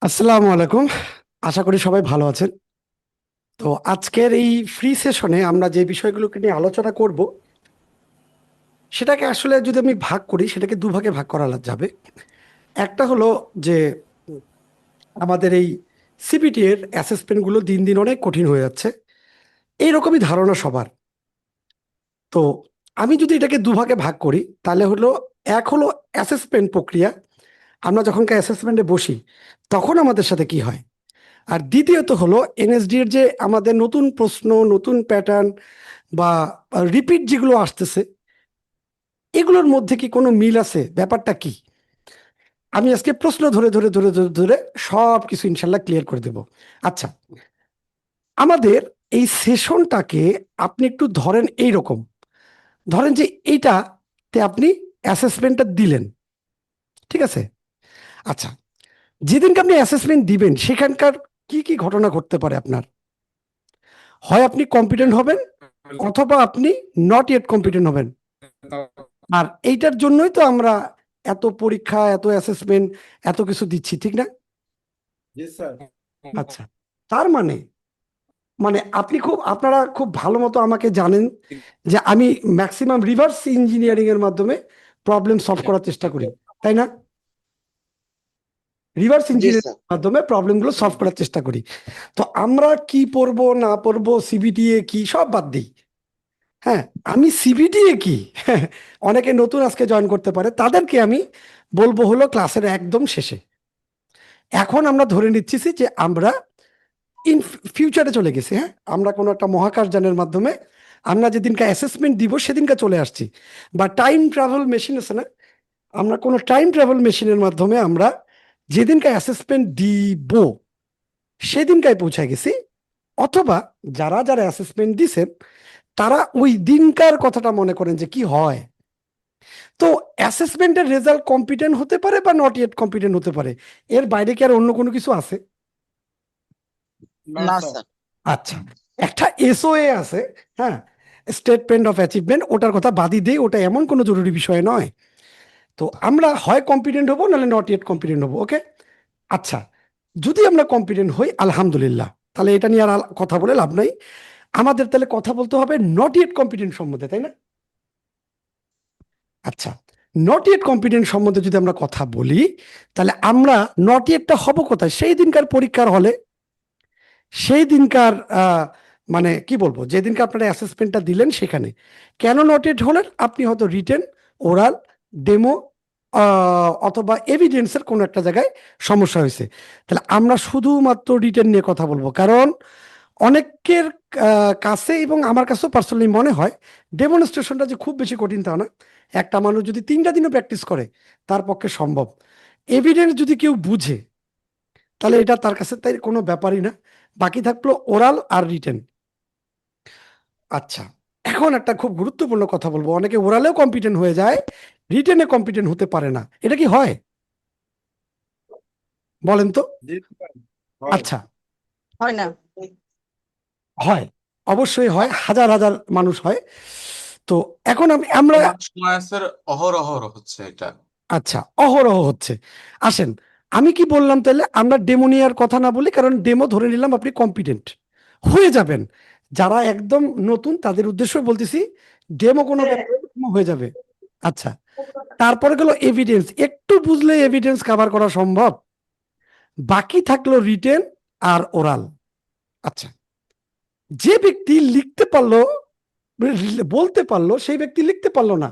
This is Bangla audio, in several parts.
আসসালামু আলাইকুম। আশা করি সবাই ভালো আছেন। তো আজকের এই ফ্রি সেশনে আমরা যে বিষয়গুলোকে নিয়ে আলোচনা করব সেটাকে আসলে যদি আমি ভাগ করি সেটাকে দুভাগে ভাগ করা যাবে। একটা হলো যে আমাদের এই সিবিটি এর অ্যাসেসমেন্টগুলো দিন দিন অনেক কঠিন হয়ে যাচ্ছে, এইরকমই ধারণা সবার। তো আমি যদি এটাকে দুভাগে ভাগ করি তাহলে হলো, এক হলো অ্যাসেসমেন্ট প্রক্রিয়া, আমরা যখন অ্যাসেসমেন্টে বসি তখন আমাদের সাথে কি হয়। আর দ্বিতীয়ত হলো এনএসডি এর যে আমাদের নতুন প্রশ্ন, নতুন প্যাটার্ন বা রিপিট যেগুলো আসতেছে, এগুলোর মধ্যে কি কোনো মিল আছে, ব্যাপারটা কি। আমি আজকে প্রশ্ন ধরে ধরে ধরে ধরে ধরে সব কিছু ইনশাল্লাহ ক্লিয়ার করে দেব। আচ্ছা, আমাদের এই সেশনটাকে আপনি একটু ধরেন, এই রকম ধরেন যে এইটাতে আপনি অ্যাসেসমেন্টটা দিলেন, ঠিক আছে? আচ্ছা, যেদিনকে আপনি অ্যাসেসমেন্ট দিবেন সেখানকার কি কি ঘটনা ঘটতে পারে আপনার। হয় আপনি কম্পিটেন্ট হবেন, অথবা আপনি নট ইয়েট কম্পিটেন্ট হবেন। আর এইটার জন্যই তো আমরা এত পরীক্ষা, এত অ্যাসেসমেন্ট, এত কিছু দিচ্ছি, ঠিক না? জি স্যার। আচ্ছা, তার মানে মানে আপনারা খুব ভালো মতো আমাকে জানেন যে আমি ম্যাক্সিমাম রিভার্স ইঞ্জিনিয়ারিং এর মাধ্যমে প্রবলেম সলভ করার চেষ্টা করি, তাই না? রিভার্স জি ইঞ্জিনিয়ারিং স্যার। এর মাধ্যমে প্রবলেমগুলো সলভ করার চেষ্টা করি। তো আমরা কি পড়বো না পড়বো, সিবিটিএ কি, সব বাদ দিই। হ্যাঁ, আমি সিবিটিএ কি অনেকে নতুন আজকে জয়েন করতে পারে, তাদেরকে আমি বলবো হলো ক্লাসের একদম শেষে। এখন আমরা ধরে নিচ্ছি যে আমরা ইন ফিউচারে চলে গেছি। হ্যাঁ, আমরা কোনো একটা মহাকাশযানের মাধ্যমে আমরা যেদিনকে অ্যাসেসমেন্ট দিব সেদিনকে চলে আসছি, বা টাইম ট্রাভেল মেশিন আছে না, আমরা কোনো টাইম ট্রাভেল মেশিনের মাধ্যমে আমরা যেদিনকে অ্যাসেসমেন্ট দিব সেদিনকায় পৌঁছে গেছি। অথবা যারা যারা অ্যাসেসমেন্ট দিছেন তারা ওই দিনকার কথাটা মনে করেন যে কি হয়। তো অ্যাসেসমেন্টের রেজাল্ট কম্পিটেন্ট হতে পারে বা নট ইয়েট কম্পিটেন্ট হতে পারে, এর বাইরে কি আর অন্য কোনো কিছু আছে? না না স্যার। স্যার। আচ্ছা, একটা এসওএ আছে। হ্যাঁ, স্টেটমেন্ট অফ অ্যাচিভমেন্ট, ওটার কথা বাদই দেই, ওটা এমন কোনো জরুরি বিষয় নয়। তো আমরা হয় কম্পিটেন্ট হবো নাহলে নট ইয়েট কম্পিটেন্ট হবো, ওকে? আচ্ছা, যদি আমরা কম্পিটেন্ট হই আলহামদুলিল্লাহ, তাহলে এটা নিয়ে আর কথা বলে লাভ নাই। আমাদের তাহলে কথা বলতে হবে নট ইয়েট কম্পিটেন্ট সম্বন্ধে, তাই না? আচ্ছা, নট ইয়েট কম্পিটেন্ট সম্বন্ধে যদি আমরা কথা বলি, তাহলে আমরা নট ইয়েটটা হব কোথায়? সেই দিনকার পরীক্ষার হলে, সেই দিনকার মানে কি বলবো, যেদিনকে আপনারা অ্যাসেসমেন্টটা দিলেন সেখানে। কেন নট ইয়েট হলেন? আপনি হয়তো রিটেন, ওরাল, ডেমো অথবা এভিডেন্সের কোনো একটা জায়গায় সমস্যা হয়েছে। তাহলে আমরা শুধুমাত্র রিটেন নিয়ে কথা বলবো, কারণ অনেকের কাছে এবং আমার কাছেও পার্সোনালি মনে হয় ডেমনস্ট্রেশনটা যে খুব বেশি কঠিন তা না। একটা মানুষ যদি 3টা দিনও প্র্যাকটিস করে তার পক্ষে সম্ভব। এভিডেন্স যদি কেউ বুঝে তাহলে এটা তার কাছে তাই কোনো ব্যাপারই না। বাকি থাকলো ওরাল আর রিটেন। আচ্ছা, এখন একটা খুব গুরুত্বপূর্ণ কথা বলবো, অনেকে ওরালেও কম্পিটেন্ট হয়ে যায়, রিটেনে কম্পিটেন্ট হতে পারে না, এটা কি হয় বলেন তো? জি স্যার। হয়। আচ্ছা, হয় না। হয়, অবশ্যই হয়, হাজার হাজার মানুষ হয়। তো এখন আমরা বর্তমান সময়ে স্যার অহরহ হচ্ছে এটা। আচ্ছা, অহরহ হচ্ছে। আসেন, আমি কি বললাম তাহলে, আমরা ডেমো নেওয়ার কথা না বলি, কারণ ডেমো ধরে নিলাম আপনি কম্পিটেন্ট হয়ে যাবেন। যারা একদম নতুন তাদের উদ্দেশ্যে বলতেছি, ডেমো কোনো ব্যাপার না, demo হয়ে যাবে। আচ্ছা, তারপরে গেল এভিডেন্স, একটু বুঝলে এভিডেন্স কভার করা সম্ভব। বাকি থাকলো রিটেন আর ওরাল। আচ্ছা, যে ব্যক্তি লিখতে পারলো, বলতে পারলো, সেই ব্যক্তি লিখতে পারলো না,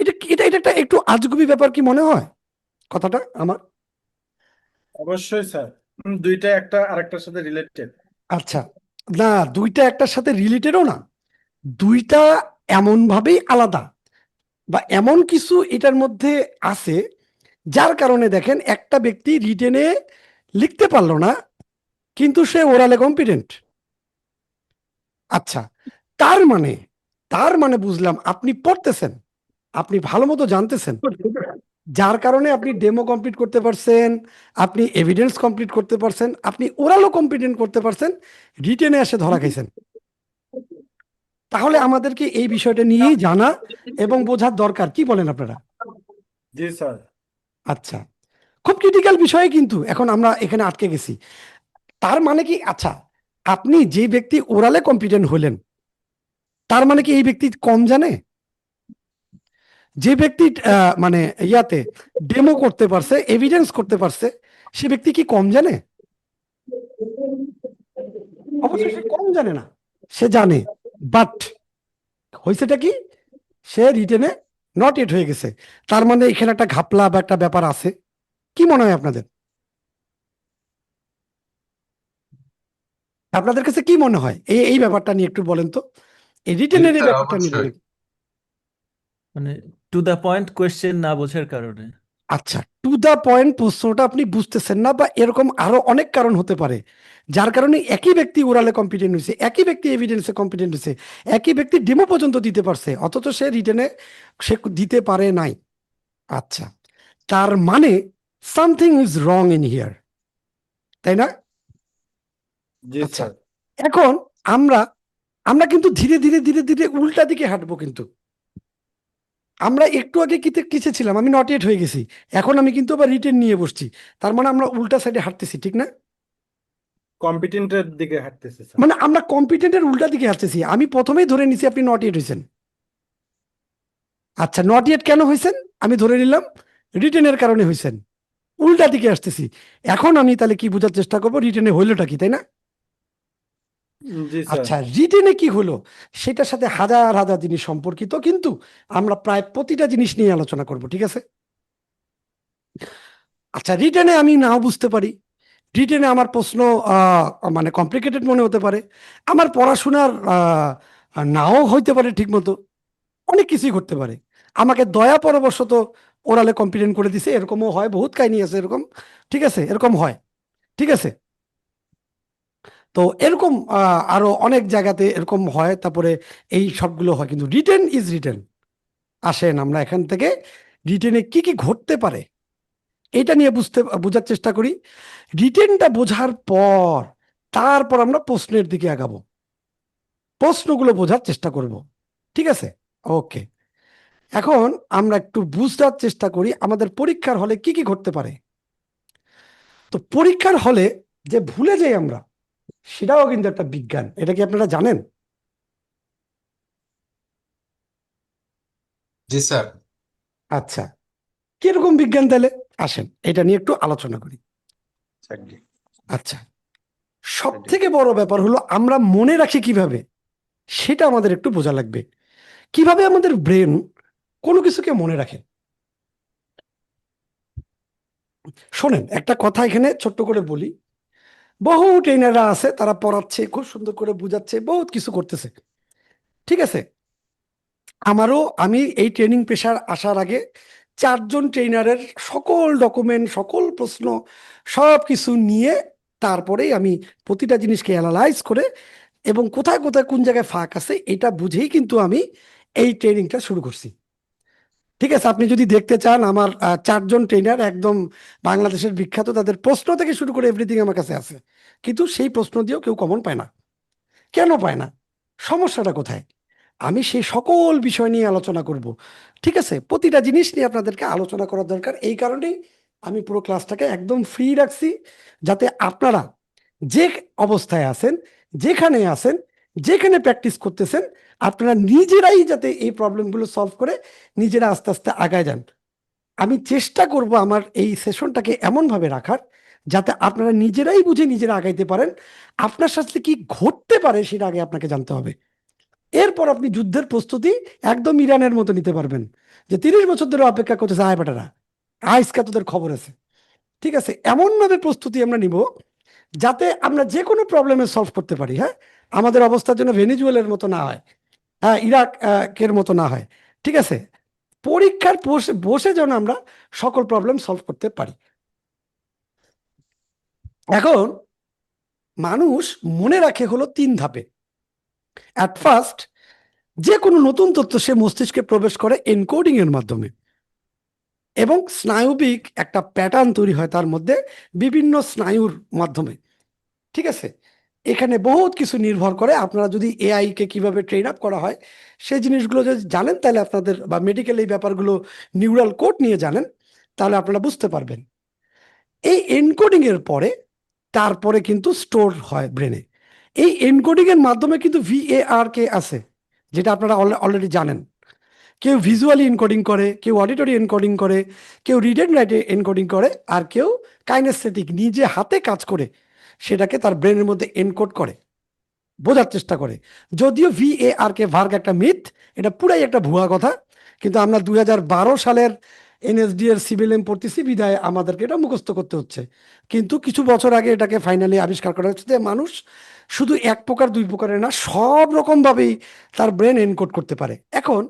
এটা এটা একটা একটু আজগুবি ব্যাপার কি মনে হয় কথাটা আমার? অবশ্যই স্যার। দুইটা একটা আরেকটার সাথে রিলেটেড। আচ্ছা, না, দুইটা একটার সাথে রিলেটেডও না, দুইটা এমন ভাবেই আলাদা, বা এমন কিছু এটার মধ্যে আছে যার কারণে দেখেন একটা ব্যক্তি রিটেনে লিখতে পারলো না কিন্তু সে ওরালে কম্পিটেন্ট। আচ্ছা, তার মানে তার মানে বুঝলাম আপনি পড়তেছেন, আপনি ভালো মতো জানতেছেন, যার কারণে আপনি ডেমো কমপ্লিট করতে পারছেন, আপনি এভিডেন্স কমপ্লিট করতে পারছেন, আপনি ওরালও কম্পিটেন্ট করতে পারছেন, রিটেনে এসে ধরা খাইছেন। তাহলে আমাদেরকে এই বিষয়টা নিয়েই জানা এবং বোঝার দরকার, কি বলেন আপনারা? জি স্যার। আচ্ছা, খুব ক্রিটিক্যাল বিষয়ে কিন্তু এখন আমরা এখানে আটকে গেছি। তার মানে কি, আচ্ছা, আপনি যে ব্যক্তি ওরালে কম্পিটেন্ট হলেন, তার মানে কি এই ব্যক্তি কম জানে? যে ব্যক্তি মানে ইয়াতে ডেমো করতে পারছে, এভিডেন্স করতে পারছে, সে ব্যক্তি কি কম জানে? অবশ্যই সে কম জানে না, সে জানে। বাট হয়েছেটা কি, সে রিটেনে নট এট হয়ে গেছে। তার মানে এখানে একটা ঘাপলা বা একটা ব্যাপার আছে। কি মনে হয় আপনাদের? আপনাদের কাছে কি মনে হয় এই এই ব্যাপারটা নিয়ে একটু বলেন তো, এই জি রিটেনের এই স্যার, ব্যাপারটা নিয়ে অবশ্যই। বলেন। মানে টু দ্য পয়েন্ট কোয়েশ্চেন না বোঝার কারণে। আচ্ছা, টু দা পয়েন্ট প্রশ্নটা আপনি বুঝতেছেন না, বা এরকম আরো অনেক কারণ হতে পারে, যার কারণে একই ব্যক্তি ওরালে কম্পিটেন্ট হয়েছে, একই ব্যক্তি এভিডেন্সে কম্পিটেন্ট হয়েছে, একই ব্যক্তি ডেমো পর্যন্ত দিতে পারছে, অথচ সে রিটেনে সে দিতে পারে নাই। আচ্ছা, তার মানে something is wrong in here, তাই না? জি আচ্ছা, স্যার। এখন আমরা আমরা কিন্তু ধীরে ধীরে ধীরে ধীরে উল্টা দিকে হাঁটবো। কিন্তু আমরা একটু আগে কিসে ছিলাম, আমি নট ইয়েট হয়ে গেছি, এখন আমি কিন্তু আবার রিটেন নিয়ে বসছি। তার মানে আমরা উল্টা সাইডে হাঁটতেছি, ঠিক না? কম্পিটেন্টের দিকে হাঁটতেছে স্যার। মানে আমরা কম্পিটেন্টের উল্টা দিকে হাঁটতেছি। আমি প্রথমেই ধরে নিছি আপনি নট ইয়েট হয়েছেন। আচ্ছা, নট ইয়েট কেন হয়েছেন? আমি ধরে নিলাম রিটেনের কারণে হয়েছেন। উল্টা দিকে আসতেছি। এখন আমি তাহলে কি বোঝার চেষ্টা করবো, রিটেনে হইলোটা কি, তাই না? জি স্যার। আচ্ছা, রিটেনে কি হলো সেটার সাথে হাজার হাজার জিনিস সম্পর্কিত, কিন্তু আমরা প্রায় প্রতিটা জিনিস নিয়ে আলোচনা করব, ঠিক আছে? আচ্ছা, রিটেনে আমি নাও বুঝতে পারি, রিটেনে আমার প্রশ্ন মানে কমপ্লিকেটেড মনে হতে পারে, আমার পড়াশোনার নাও হইতে পারে ঠিক মতো, অনেক কিছুই ঘটতে পারে। আমাকে দয়া পরবশত ওরালে কম্পিটেন্ট করে দিছে, এরকমও হয়, বহুত কাহিনী আছে এরকম, ঠিক আছে? এরকম হয়, ঠিক আছে? তো এরকম আরো অনেক জায়গাতে এরকম হয়, তারপরে এই সবগুলো হয়, কিন্তু রিটেন ইজ রিটেন। আসেন আমরা এখান থেকে রিটেনে কি কি ঘটতে পারে এটা নিয়ে বোঝার চেষ্টা করি। রিটেনটা বোঝার পর তারপর আমরা প্রশ্নের দিকে আগাবো, প্রশ্নগুলো বোঝার চেষ্টা করব, ঠিক আছে? ওকে, এখন আমরা একটু বুঝার চেষ্টা করি আমাদের পরীক্ষার হলে কি কি ঘটতে পারে। তো পরীক্ষার হলে যে ভুলে যাই আমরা, সেটাও কিন্তু একটা বিজ্ঞান, এটা কি আপনারা জানেন? জি স্যার। আচ্ছা, কিরকম বিজ্ঞান তাহলে? আসেন এটা নিয়ে একটু আলোচনা করি। আচ্ছা, সব থেকে বড় ব্যাপার হলো আমরা মনে রাখি কিভাবে, সেটা আমাদের একটু বোঝা লাগবে। কিভাবে আমাদের ব্রেন কোনো কিছুকে মনে রাখে। শোনেন, একটা কথা এখানে ছোট্ট করে বলি। বহু ট্রেনাররা আছে, তারা পড়াচ্ছে, খুব সুন্দর করে বুঝাচ্ছে, বহুত কিছু করতেছে, ঠিক আছে? আমি এই ট্রেনিং পেশার আসার আগে 4জন ট্রেনারের সকল ডকুমেন্ট, সকল প্রশ্ন, সব কিছু নিয়ে তারপরেই আমি প্রতিটা জিনিসকে অ্যানালাইজ করে এবং কোথায় কোথায় কোন জায়গায় ফাঁক আছে এটা বুঝেই কিন্তু আমি এই ট্রেনিংটা শুরু করছি, ঠিক আছে? আপনি যদি দেখতে চান আমার 4জন ট্রেনার একদম বাংলাদেশের বিখ্যাত, তাদের প্রশ্ন থেকে শুরু করে এভরিথিং আমার কাছে আছে, কিন্তু সেই প্রশ্ন দিয়েও কেউ কমন পায় না। কেন পায় না? সমস্যাটা কোথায়? আমি সেই সকল বিষয় নিয়ে আলোচনা করব, ঠিক আছে? প্রতিটা জিনিস নিয়ে আপনাদেরকে আলোচনা করার দরকার, এই কারণেই আমি পুরো ক্লাসটাকে একদম ফ্রি রাখছি, যাতে আপনারা যে অবস্থায় আছেন, যেখানে আছেন, যেখানে প্র্যাকটিস করতেছেন, আপনারা নিজেরাই যাতে এই প্রবলেমগুলো সলভ করে নিজেরা আস্তে আস্তে আগায় যান। আমি চেষ্টা করব আমার এই সেশনটাকে এমনভাবে রাখার যাতে আপনারা নিজেরাই বুঝে নিজেরা আগাইতে পারেন। আপনার সাথে কি ঘটতে পারে সেটা আগে আপনাকে জানতে হবে, এরপর আপনি যুদ্ধের প্রস্তুতি একদম ইরানের মতো নিতে পারবেন, যে 30 বছর ধরে অপেক্ষা করতেছে, আয় বেটারা, আজকে তোদের খবর আছে, ঠিক আছে? এমন ভাবে প্রস্তুতি আমরা নিব যাতে আমরা যে কোনো প্রবলেমে সলভ করতে পারি। হ্যাঁ, আমাদের অবস্থার জন্য ভেনিজুয়েলের মতো না হয়, হ্যাঁ, ইরাকের মতো না হয়, ঠিক আছে? পরীক্ষার বসে বসে যেন আমরা সকল প্রবলেম সলভ করতে পারি। এখন মানুষ মনে রাখে হলো 3 ধাপে। অ্যাট ফার্স্ট, যে কোনো নতুন তথ্য সে মস্তিষ্কে প্রবেশ করে এনকোডিং এর মাধ্যমে, এবং স্নায়বিক একটা প্যাটার্ন তৈরি হয় তার মধ্যে বিভিন্ন স্নায়ুর মাধ্যমে, ঠিক আছে? এখানে বহুত কিছু নির্ভর করে। আপনারা যদি এআই কে কিভাবে ট্রেন আপ করা হয় সেই জিনিসগুলো যদি জানেন, তাহলে আপনাদের, বা মেডিকেল এই ব্যাপারগুলো নিউরাল কোড নিয়ে জানেন, তাহলে আপনারা বুঝতে পারবেন। এই এনকোডিং এর পরে তারপরে কিন্তু স্টোর হয় ব্রেনে। এই এনকোডিং এর মাধ্যমে কিন্তু VARK আছে, যেটা আপনারা অলরেডি জানেন। কেউ ভিজুয়ালি এনকোডিং করে, কেউ অডিটরি এনকোডিং করে, কেউ রিড অ্যান্ড রাইটে এনকোডিং করে, আর কেউ কাইনেস্থেটিক নিজে হাতে কাজ করে সেটাকে তার ব্রেনের মধ্যে এনকোড করে, বোঝার চেষ্টা করে। যদিও VARK ভার্গ একটা মিথ, এটা পুরাই একটা ভুয়া কথা, কিন্তু আমরা 2012 সালের NSD এর সিভিল পড়তেছি বিধায় আমাদেরকে এটা মুখস্থ করতে হচ্ছে। কিন্তু কিছু বছর আগে এটাকে ফাইনালি আবিষ্কার করা হচ্ছে যে মানুষ শুধু এক প্রকার দুই প্রকারের না, সব রকম ভাবেই তার ব্রেন এনকোড করতে পারে। এখন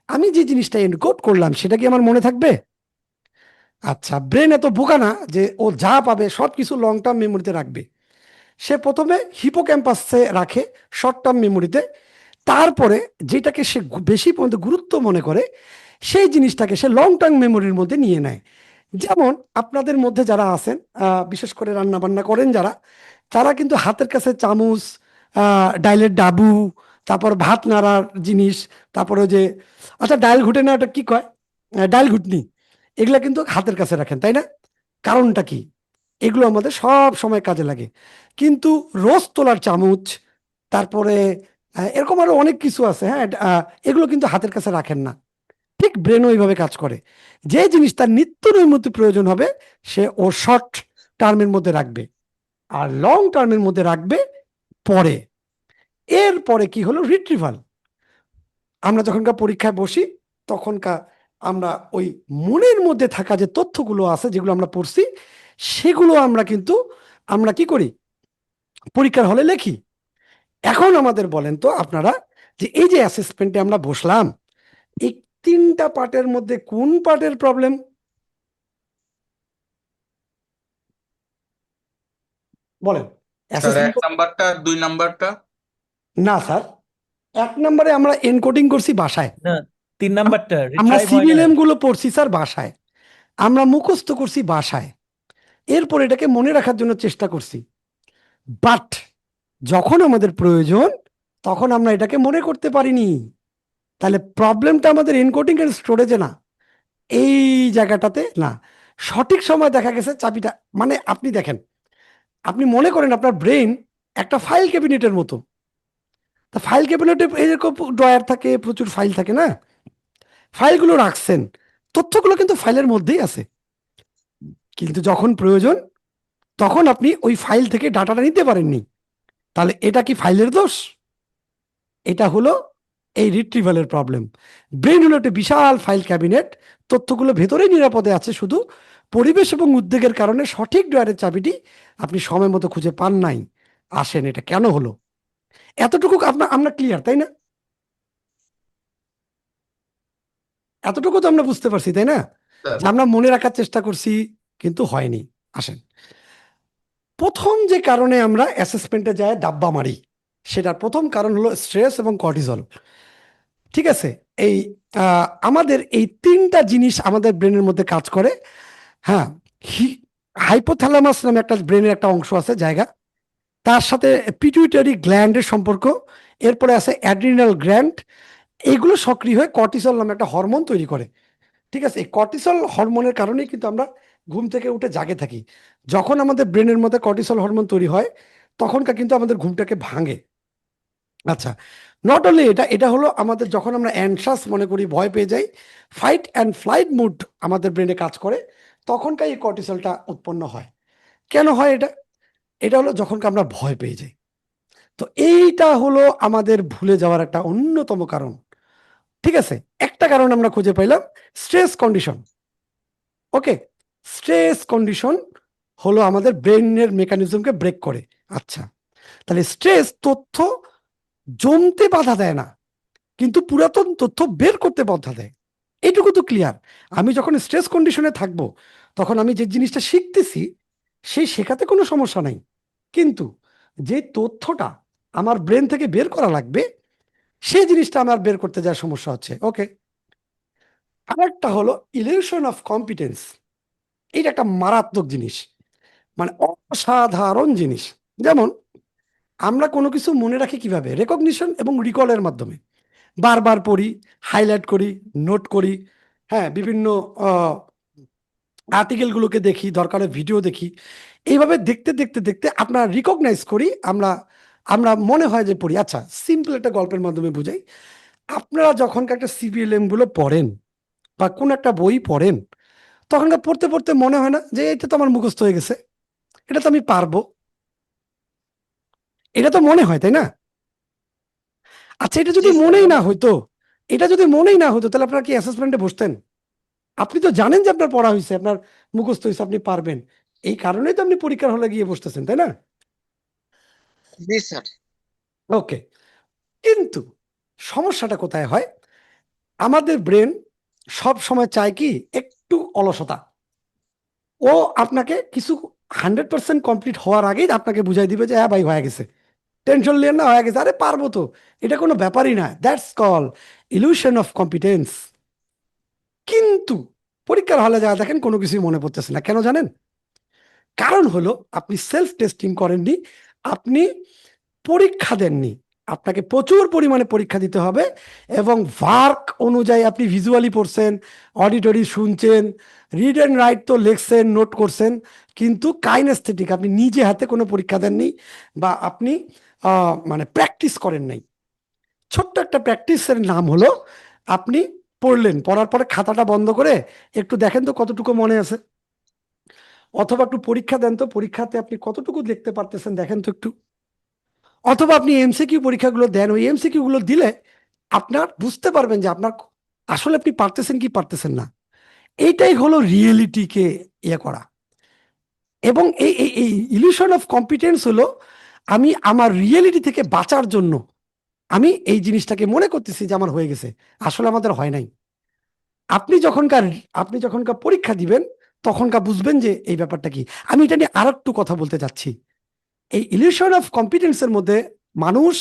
আমি যে জিনিসটা এনকোড করলাম সেটা কি আমার মনে থাকবে? আচ্ছা, ব্রেন এত বোকা না যে ও যা পাবে সব কিছু লং টার্ম মেমোরিতে রাখবে। সে প্রথমে হিপোক্যাম্পাসে রাখে, শর্ট টার্ম মেমোরিতে, তারপরে যেটাকে সে বেশি পর্যন্ত গুরুত্ব মনে করে সেই জিনিসটাকে সে লং টার্ম মেমোরির মধ্যে নিয়ে নেয়। যেমন আপনাদের মধ্যে যারা আছেন, বিশেষ করে রান্না বান্না করেন যারা, তারা কিন্তু হাতের কাছে চামচ, ডাইলের ডাবু, তারপর ভাত নাড়ার জিনিস, তারপরে ওই যে, আচ্ছা ডাইল ঘুটে না, ওটা কি কয়, ডাইল ঘুটনি, এগুলা কিন্তু হাতের কাছে রাখেন, তাই না? কারণটা কি? এগুলো আমাদের সব সময় কাজে লাগে। কিন্তু রোজ তোলার চামচ, তারপরে এরকম আরো অনেক কিছু আছে, হ্যাঁ, এগুলো কিন্তু হাতের কাছে রাখেন না। ঠিক ব্রেনও এইভাবে কাজ করে। যে জিনিস তার নিত্য নৈমিত্তিক প্রয়োজন হবে সে ও শর্ট টার্মের মধ্যে রাখবে, আর লং টার্মের মধ্যে রাখবে পরে। এরপরে কি হলো রিট্রিভাল। আমরা যখনকার পরীক্ষায় বসি তখনকার আমরা ওই মনের মধ্যে থাকা যে তথ্যগুলো আছে যেগুলো আমরা পড়ছি সেগুলো আমরা কি করি, পরীক্ষার হলে লিখি। এখন আমাদের বলেন তো আপনারা, যে এই যে অ্যাসেসমেন্টে আমরা বসলাম, এই তিনটা পার্টের মধ্যে কোন পার্টের প্রবলেম? বলেন। স্যার অ্যাসেসমেন্ট 1 নাম্বারটা আর 2 নাম্বারটা? না স্যার, 1 নম্বরে আমরা এনকোডিং করছি বাসায়, না, 3 নাম্বারটা আমরা রিট্রাইভ হয় না। সিভিএলএম গুলো পড়ছি স্যার বাসায়, আমরা মুখস্থ করছি বাসায়, এরপর এটাকে মনে রাখার জন্য চেষ্টা করছি। বাট যখন আমাদের প্রয়োজন তখন আমরা এটাকে মনে করতে পারিনি। তাহলে প্রবলেমটা আমাদের এনকোডিং এর স্টোরেজে না, এই জায়গাটাতে না। সঠিক সময় দেখা গেছে চাবিটা, মানে আপনি দেখেন, আপনি মনে করেন আপনার ব্রেন একটা ফাইল ক্যাবিনেটের মতো। তা ফাইল ক্যাবিনেটে এরকম ড্রয়ার থাকে, প্রচুর ফাইল থাকে না, ফাইলগুলো রাখছেন, তথ্যগুলো কিন্তু ফাইলের মধ্যেই আছে, কিন্তু যখন প্রয়োজন তখন আপনি ওই ফাইল থেকে ডাটাটা নিতে পারেননি। তাহলে এটা কি ফাইলের দোষ? এটা হলো এই রিট্রিভালের প্রবলেম। ব্রেন হলো একটা বিশাল ফাইল ক্যাবিনেট, তথ্যগুলো ভেতরেই নিরাপদে আছে, শুধু পরিবেশ এবং উদ্বেগের কারণে সঠিক ড্রয়ারের চাবিটি আপনি সময় মতো খুঁজে পান নাই। আসেন, এটা কেন হলো? এতটুকু আমরা ক্লিয়ার, তাই না? এতটুকু তো আমরা বুঝতে পারছি, তাই না? স্যার যে আমরা মনে রাখার চেষ্টা করছি কিন্তু হয়নি। আসেন, প্রথম যে কারণে আমরা অ্যাসেসমেন্টে যাই ডাব্বা মারি, সেটার প্রথম কারণ হলো স্ট্রেস এবং কর্টিসল। ঠিক আছে, এই আমাদের এই তিনটা জিনিস আমাদের ব্রেনের মধ্যে কাজ করে। হ্যাঁ, হাইপোথ্যালামাস নামে একটা ব্রেনের একটা অংশ আছে, জায়গা, তার সাথে পিটুইটারি গ্ল্যান্ডের সম্পর্ক, এরপরে আছে অ্যাড্রিনাল গ্ল্যান্ড, এগুলো সক্রিয় হয়ে কর্টিসল নামে একটা হরমোন তৈরি করে। ঠিক আছে, এই কর্টিসল হরমোনের কারণেই কিন্তু আমরা ঘুম থেকে উঠে জাগে থাকি। যখন আমাদের ব্রেনের মধ্যে কর্টিসল হরমোন তৈরি হয় তখনকার কিন্তু আমাদের ঘুমটাকে ভাঙে। আচ্ছা, নট অনলি এটা, এটা হলো আমাদের যখন আমরা অ্যানসাস মনে করি, ভয় পেয়ে যাই, ফাইট অ্যান্ড ফ্লাইট মুড আমাদের ব্রেনে কাজ করে, তখনকার এই কর্টিসলটা উৎপন্ন হয়। কেন হয় এটা? এটা হলো যখন আমরা ভয় পেয়ে যাই। তো এইটা হলো আমাদের ভুলে যাওয়ার একটা অন্যতম কারণ। ঠিক আছে, একটা কারণ আমরা খুঁজে পাইলাম, স্ট্রেস কন্ডিশন। ওকে, স্ট্রেস কন্ডিশন হলো আমাদের ব্রেনের মেকানিজমকে ব্রেক করে। আচ্ছা, তাহলে স্ট্রেস তথ্য জমতে বাধা দেয় না, কিন্তু পুরাতন তথ্য বের করতে বাধা দেয়। এটুকু তো ক্লিয়ার। আমি যখন স্ট্রেস কন্ডিশনে থাকবো তখন আমি যে জিনিসটা শিখতেছি সেই শেখাতে কোনো সমস্যা নাই, কিন্তু যে তথ্যটা আমার ব্রেন থেকে বের করা লাগবে সেই জিনিসটা আমার বের করতে যাওয়ার সমস্যা হচ্ছে। ওকে, আরেকটা হলো ইলিউশন অফ কম্পিটেন্স। এটা একটা মারাত্মক জিনিস, মানে অসাধারণ জিনিস। যেমন আমরা কোনো কিছু মনে রাখি কিভাবে? রেকগনিশন এবং রিকলের মাধ্যমে। বারবার পড়ি, হাইলাইট করি, নোট করি, হ্যাঁ, বিভিন্ন আর্টিকেলগুলোকে দেখি, দরকারে ভিডিও দেখি। এইভাবে দেখতে দেখতে দেখতে আপনার রিকগনাইজ করি, আমরা আমরা মনে হয় যে পড়ি। আচ্ছা, সিম্পল একটা গল্পের মাধ্যমে বুঝাই। আপনারা যখন একটা সিবিএলএম গুলো পড়েন বা কোন একটা বই পড়েন, তখনকার পড়তে পড়তে মনে হয় না যে এটা তো আমার মুখস্থ হয়ে গেছে, এটা তো আমি পারবো, এটা তো মনে হয়, তাই না? আচ্ছা, এটা জি যদি স্যার, মনেই না মনে হয়। হইতো, এটা যদি মনেই না হতো, তাহলে আপনারা কি অ্যাসেসমেন্টে বসতেন? আপনি তো জানেন যে আপনার পড়া হয়েছে, আপনার মুখস্থ হয়েছে, আপনি পারবেন। এই কারণেই তো আপনি পরীক্ষার হলে গিয়ে বসতেছেন, তাই না? জি স্যার। ওকে। কিন্তু সমস্যাটা কোথায় হয়? আমাদের ব্রেন সব সময় চায় কি একটু অলসতা। ও আপনাকে কিছু 100% কমপ্লিট হওয়ার আগেই আপনাকে বুঝাই দিবে যে হ্যাঁ ভাই, হয়ে গেছে, টেনশন নিয়েন না, হয়ে গেছে, আরে পারবো তো, এটা কোনো ব্যাপারই না। That's call illusion of competence. কিন্তু পরীক্ষার হলে যা দেখেন কোনো কিছুই মনে পড়তেছে না, কেন জানেন? কারণ হলো আপনি সেলফ টেস্টিং করেননি, আপনি পরীক্ষা দেননি। আপনাকে প্রচুর পরিমাণে পরীক্ষা দিতে হবে, এবং ভার্ক অনুযায়ী আপনি ভিজুয়ালি পড়ছেন, অডিটরি শুনছেন, রিড অ্যান্ড রাইট তো লিখছেন, নোট করছেন, কিন্তু কাইনেস্থেটিক আপনি নিজে হাতে কোনো পরীক্ষা দেননি, বা আপনি মানে প্র্যাকটিস করেন নাই। ছোট্ট একটা প্র্যাকটিসের নাম হলো আপনি পড়লেন, পড়ার পরে খাতাটা বন্ধ করে একটু দেখেন তো কতটুকু মনে আছে, অথবা একটু পরীক্ষা দেন তো, পরীক্ষাতে আপনি কতটুকু লিখতে পারতেছেন দেখেন তো একটু। অথবা আপনি এমসিকিউ পরীক্ষাগুলো দেন, ওই এমসিকিউ গুলো দিলে আপনার বুঝতে পারবেন যে আপনার আসলে আপনি পারতেছেন কি পারতেছেন না। এইটাই হলো রিয়েলিটিকে ইয়ে করা। এবং এই এই এই ইলিউশন অফ কম্পিটেন্স হলো আমি আমার রিয়েলিটি থেকে বাঁচার জন্য আমি এই জিনিসটাকে মনে করতেছি যে আমার হয়ে গেছে, আসলে আমাদের হয় নাই। আপনি যখনকার আপনি যখনকার পরীক্ষা দিবেন, তখনকার বুঝবেন যে এই ব্যাপারটা কি। আমি এটা নিয়ে আর একটু কথা বলতে চাচ্ছি। এই ইলিউশন অফ কম্পিটেন্সের মধ্যে মানুষ,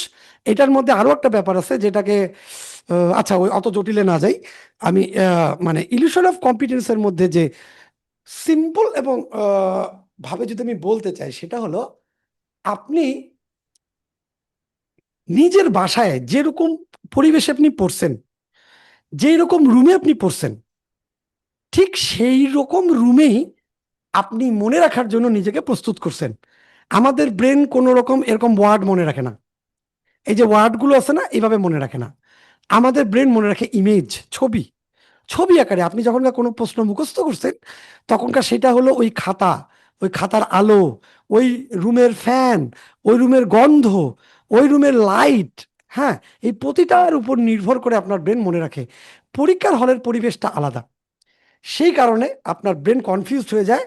এটার মধ্যে আরো একটা ব্যাপার আছে যেটাকে আচ্ছা ওই অত জটিলে না যাই। আমি মানে ইলিউশন অফ কম্পিটেন্সের মধ্যে যে সিম্পল এবং ভাবে যদি আমি বলতে চাই, সেটা হলো আপনি নিজের বাসায় যেরকম পরিবেশে আপনি পড়ছেন, যেই রকম রুমে আপনি পড়ছেন, ঠিক সেই রকম রুমেই আপনি মনে রাখার জন্য নিজেকে প্রস্তুত করছেন। আমাদের ব্রেন কোনো রকম এরকম ওয়ার্ড মনে রাখে না, এই যে ওয়ার্ডগুলো আছে না, এইভাবে মনে রাখে না। আমাদের ব্রেন মনে রাখে ইমেজ, ছবি, ছবি আকারে। আপনি যখনকার কোনো প্রশ্ন মুখস্থ করছেন, তখনকার সেটা হলো ওই খাতা, ওই খাতার আলো, ওই রুমের ফ্যান, ওই রুমের গন্ধ, ওই রুমের লাইট। হ্যাঁ, এই প্রতিটার উপর নির্ভর করে আপনার ব্রেন মনে রাখে। পরীক্ষার হলের পরিবেশটা আলাদা, সেই কারণে আপনার ব্রেন কনফিউজড হয়ে যায়,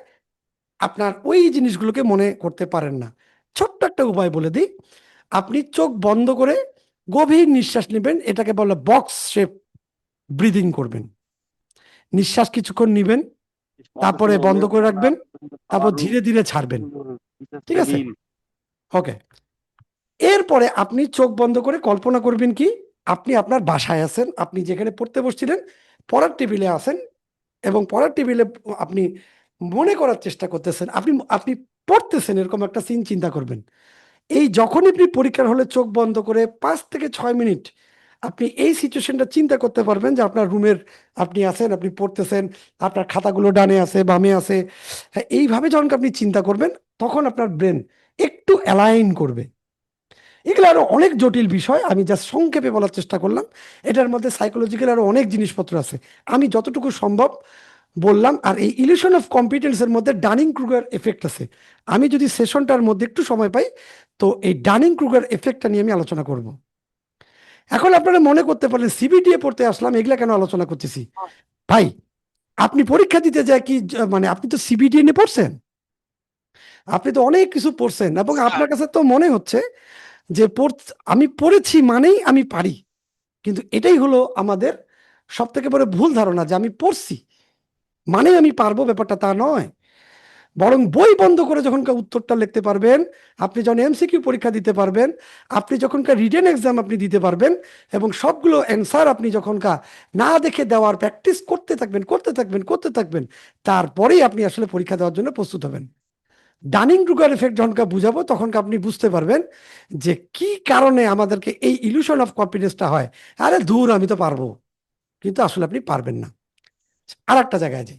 আপনার ওই জিনিসগুলোকে মনে করতে পারেন না। ছোট্ট একটা উপায় বলে দিই, আপনি চোখ বন্ধ করে গভীর নিঃশ্বাস নেবেন, এটাকে বলে বক্স শেপ ব্রিদিং করবেন। নিঃশ্বাস কিছুক্ষণ নিবেন, তারপরে বন্ধ করে রাখবেন, তারপর ধীরে ধীরে ছাড়বেন। ঠিক আছে? ওকে। এরপরে আপনি চোখ বন্ধ করে কল্পনা করবেন কি আপনি আপনার বাসায় আছেন, আপনি যেখানে পড়তে বসছিলেন, পড়ার টেবিলে আছেন, এবং পড়ার টেবিলে আপনি মনে করার চেষ্টা করতেছেন আপনি আপনি পড়তেছেন, এরকম একটা সিন চিন্তা করবেন। এই যখনই আপনি পরীক্ষার হলে চোখ বন্ধ করে 5 থেকে 6 মিনিট আপনি এই সিচুয়েশনটা চিন্তা করতে পারবেন যে আপনার রুমের আপনি আছেন, আপনি পড়তেছেন, আপনার খাতাগুলো ডানে আছে বামে আছে। হ্যাঁ, এইভাবে যখন আপনি চিন্তা করবেন, তখন আপনার ব্রেন একটু অ্যালাইন করবে। এগুলো আরো অনেক জটিল বিষয়, আমি জাস্ট সংক্ষেপে বলার চেষ্টা করলাম। এটার মধ্যে সাইকোলজিক্যাল আরো অনেক জিনিসপত্র আছে, আমি যতটুকু সম্ভব বললাম। আর এই ইলিউশন অফ কম্পিটেন্সের মধ্যে ডানিং ক্রুগার এফেক্ট আছে। আমি যদি সেশনটার মধ্যে একটু সময় পাই, তো এই ডানিং ক্রুগার এফেক্টটা নিয়ে আমি আলোচনা করব। এখন আপনারা মনে করতে পারেন সিবিটিএ পড়তে আসলাম, এগুলা কেন আলোচনা করতেছি? ভাই, আপনি পরীক্ষা দিতে যায় কি মানে আপনি তো সিবিটিএ নিয়ে পড়ছেন, আপনি তো অনেক কিছু পড়ছেন, এবং আপনার কাছে তো মনে হচ্ছে যে আমি পড়েছি মানেই আমি পারি। কিন্তু এটাই হলো আমাদের সব থেকে বড় ভুল ধারণা, যে আমি পড়ছি মানে আমি পারবো, ব্যাপারটা তা নয়। বরং বই বন্ধ করে যখনকার উত্তরটা লিখতে পারবেন, আপনি যখন এমসিকিউ পরীক্ষা দিতে পারবেন, আপনি যখনকার রিটেন এক্সাম আপনি দিতে পারবেন, এবং সবগুলো অ্যান্সার আপনি যখনকার না দেখে দেওয়ার প্র্যাকটিস করতে থাকবেন করতে থাকবেন করতে থাকবেন, তারপরেই আপনি আসলে পরীক্ষা দেওয়ার জন্য প্রস্তুত হবেন। ডানিং ক্রুগার এফেক্ট যখনকার বুঝাবো, তখনকার আপনি বুঝতে পারবেন যে কি কারণে আমাদেরকে এই ইলিউশন অফ কনফিডেন্সটা হয়। আরে দূর, আমি তো পারবো, কিন্তু আসলে আপনি পারবেন না। আর একটা জায়গায় যাই,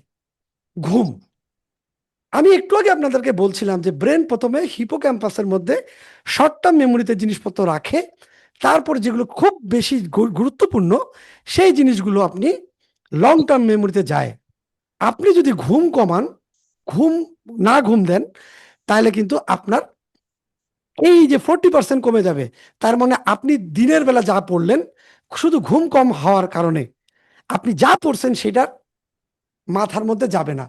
ঘুম। আমি একটু আগে আপনাদেরকে বলছিলাম যে ব্রেন প্রথমে হিপোক্যাম্পাসের মধ্যে শর্ট টার্ম মেমোরিতে জিনিসপত্র রাখে, তারপর যেগুলো খুব বেশি গুরুত্বপূর্ণ সেই জিনিসগুলো আপনি লং টার্ম মেমোরিতে যায়। আপনি যদি ঘুম কমান, ঘুম ঘুম দেন, তাহলে কিন্তু আপনার এই যে 40% কমে যাবে। তার মানে আপনি দিনের বেলা যা পড়লেন, শুধু ঘুম কম হওয়ার কারণে আপনি যা পড়ছেন সেটা মাথার মধ্যে যাবে না,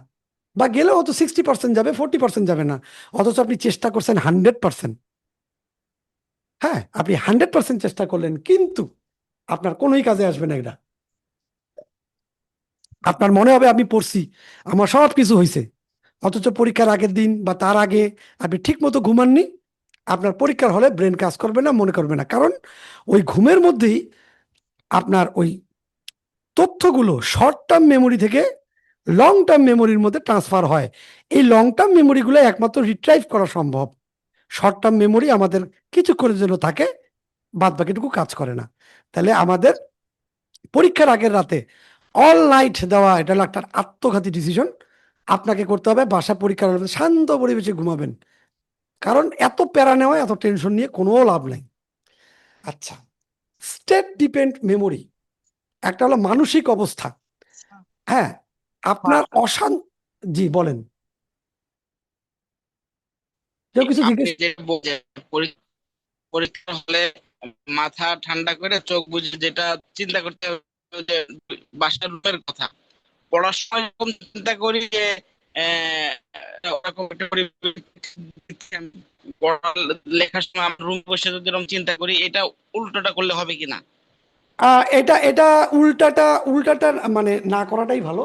বা গেলেও হয়তো 60% যাবে, 40% যাবে না। অথচ আপনি চেষ্টা করছেন 100%। হ্যাঁ, আপনি 100% চেষ্টা করলেন, কিন্তু আপনার কোনোই কাজে আসবে না এটা। আপনার মনে হবে আমি পড়ছি, আমার সব কিছু হয়েছে, অথচ পরীক্ষার আগের দিন বা তার আগে আপনি ঠিক মতো ঘুমাননি। আপনার পরীক্ষার হলে ব্রেন কাজ করবে না, মনে করবে না, কারণ ওই ঘুমের মধ্যেই আপনার ওই তথ্যগুলো শর্ট টার্ম মেমোরি থেকে লং টার্ম মেমোরির মধ্যে ট্রান্সফার হয়। এই লং টার্ম মেমোরিগুলো একমাত্র রিট্রাইভ করা সম্ভব। শর্ট টার্ম মেমোরি আমাদের কিছুক্ষণের জন্য থাকে, বাদ বাকিটুকু কাজ করে না। তাহলে আমাদের পরীক্ষার আগের রাতে অল নাইট দেওয়া, এটা হলো একটা আত্মঘাতী ডিসিশন। আপনাকে করতে হবে বাসা পরীক্ষার হলে শান্ত পরিবেশে ঘুমাবেন, কারণ এত প্যারা নেওয়া, এত টেনশন নিয়ে কোনো লাভ নাই। আচ্ছা, স্টেট ডিপেন্ড মেমোরি একটা হলো মানসিক অবস্থা। হ্যাঁ, আপনার জি বলেন, কেউ কিছু আপনি জিজ্ঞেস। যে বলছেন পরীক্ষা হলে মাথা ঠান্ডা করে চোখ বুজে যেটা চিন্তা করতে হবে, যে বাসার রুমের কথা পড়ার সময় এরকম চিন্তা করি যে আহ, ওরকম একটা লেখার সময় আমার রুম বসে যদি এরকম চিন্তা করি, এটা উল্টোটা করলে হবে কিনা? এটা এটা উল্টাটা উল্টাটা মানে না করাটাই ভালো।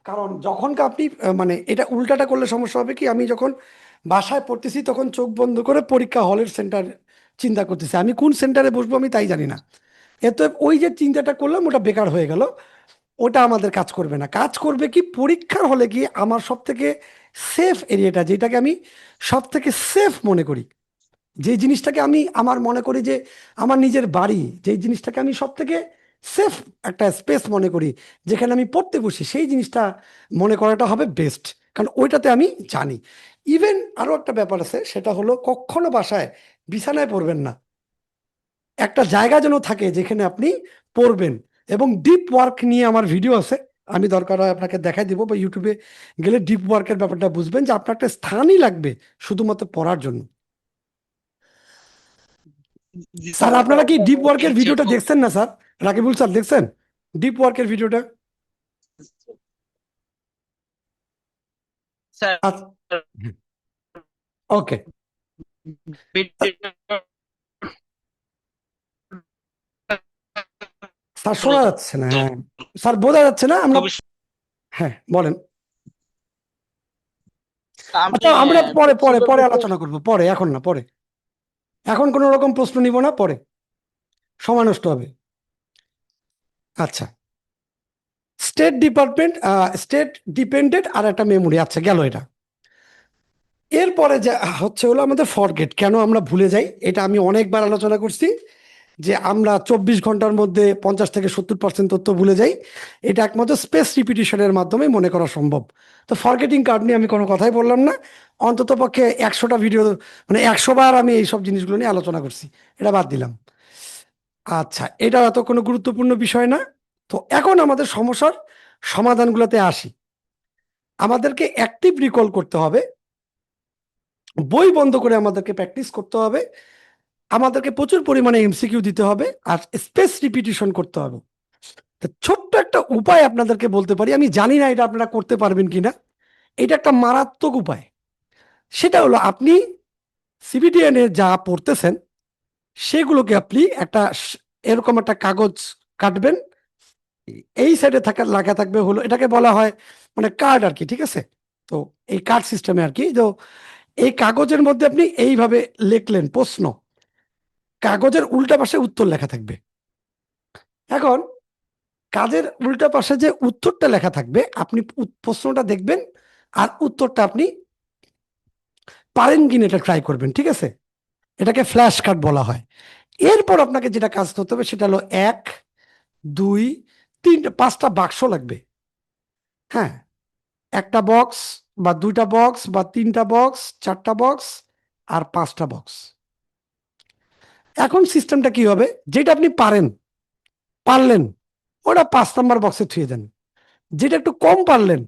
কারণ যখন আপনি মানে এটা উল্টাটা করলে সমস্যা হবে কি, আমি যখন বাসায় পড়তেছি তখন চোখ বন্ধ করে পরীক্ষা হলের সেন্টার চিন্তা করতেছি, আমি কোন সেন্টারে বসবো আমি তাই জানি না। এতে ওই যে চিন্তাটা করলাম ওটা বেকার হয়ে গেল। ওটা আমাদের কাজ করবে না। কাজ করবে কি, পরীক্ষার হলে কি আমার সব থেকে সেফ এরিয়াটা, যেটাকে আমি সব থেকে সেফ মনে করি, যে জিনিসটাকে আমি আমার মনে করি যে আমার নিজের বাড়ি, যে জিনিসটাকে আমি সব থেকে সেফ একটা স্পেস মনে করি, যেখানে আমি পড়তে বসি, সেই জিনিসটা মনে করাটা হবে বেস্ট। কারণ ওইটাতে আমি জানি। ইভেন আরো একটা ব্যাপার আছে, সেটা হলো কখনো বাসায় বিছানায় পড়বেন না। একটা জায়গা যেন থাকে যেখানে আপনি পড়বেন। এবং ডিপ ওয়ার্ক নিয়ে আমার ভিডিও আছে, আমি দরকার হয় আপনাকে দেখাই দিব, বা ইউটিউবে গেলে ডিপ ওয়ার্কের ব্যাপারটা বুঝবেন, যে আপনার একটা স্থানই লাগবে শুধুমাত্র পড়ার জন্য। স্যার, আপনারা কি ডিপ ওয়ার্কের ভিডিওটা দেখছেন না স্যার? রাকিবুল স্যার, দেখছেন ডিপ ওয়ার্কের ভিডিওটা? স্যার, আচ্ছা, ওকে স্যার, শোনা যাচ্ছে না। হ্যাঁ স্যার, বোঝা যাচ্ছে না আমরা। খুবই হ্যাঁ বলেন। আমি আচ্ছা, আমরা পরে খুব পরে সুন্দর পরে করে আলোচনা করবো, পরে, এখন না, পরে। এখন কোনো রকম প্রশ্ন নিব না, পরে সময় নষ্ট হবে। আচ্ছা, স্টেট ডিপেন্ডেন্ট আর একটা মেমোরি, আচ্ছা গেল এটা। এরপরে যে হচ্ছে হলো আমাদের ফরগেট, কেন আমরা ভুলে যাই, এটা আমি অনেকবার আলোচনা করছি, যে আমরা 24 ঘন্টার মধ্যে 50 থেকে 70% তথ্য ভুলে যাই। এটা একমাত্র স্পেস রিপিটিশনের মাধ্যমে মনে করা সম্ভব। তো ফরগেটিং কার্ড নিয়ে আমি কোনো কথাই বললাম না। অন্তত পক্ষে 100টা ভিডিও, মানে 100 বার আমি এইসব জিনিসগুলো নিয়ে আলোচনা করছি, এটা বাদ দিলাম। আচ্ছা, এটা এত কোনো গুরুত্বপূর্ণ বিষয় না। তো এখন আমাদের সমস্যার সমাধানগুলোতে আসি। আমাদেরকে অ্যাক্টিভ রিকল করতে হবে, বই বন্ধ করে আমাদেরকে প্র্যাকটিস করতে হবে, আমাদেরকে প্রচুর পরিমাণে এমসিকিউ দিতে হবে, আর স্পেস রিপিটিশন করতে হবে। তা ছোট্ট একটা উপায় আপনাদেরকে বলতে পারি, আমি জানি না এটা আপনারা করতে পারবেন কিনা। এটা একটা মারাত্মক উপায়। সেটা হলো, আপনি সিবিটিএন এ যা পড়তেছেন সেগুলোকে আপনি এরকম একটা কাগজ কাটবেন। এই সাইডে লেখা থাকবে হলো, এটাকে বলা হয় মানে কার্ড আর কি, ঠিক আছে? তো এই কার্ড সিস্টেমে আর কি, তো এই কাগজের মধ্যে আপনি এইভাবে লিখলেন প্রশ্ন, কাগজের উল্টা পাশে উত্তর লেখা থাকবে। এখন কাজের উল্টা পাশে যে উত্তরটা লেখা থাকবে, আপনি প্রশ্নটা দেখবেন, আর উত্তরটা আপনি পারেন কিনা এটা ট্রাই করবেন, ঠিক আছে? এটাকে ফ্ল্যাশ কার্ড বলা হয়। এরপর আপনাকে যেটা কাজ করতে হবে সেটা হলো 1, 2, 3, 5টা বাক্স লাগবে। হ্যাঁ, একটা বক্স বা দুইটা বক্স বা তিনটা বক্স, চারটা বক্স আর পাঁচটা বক্স। এখন সিস্টেমটা কি হবে, যেটা আপনি পারলেন ওটা 5 নম্বর বক্সে থুয়ে দেন, যেটা একটু কম পারলেন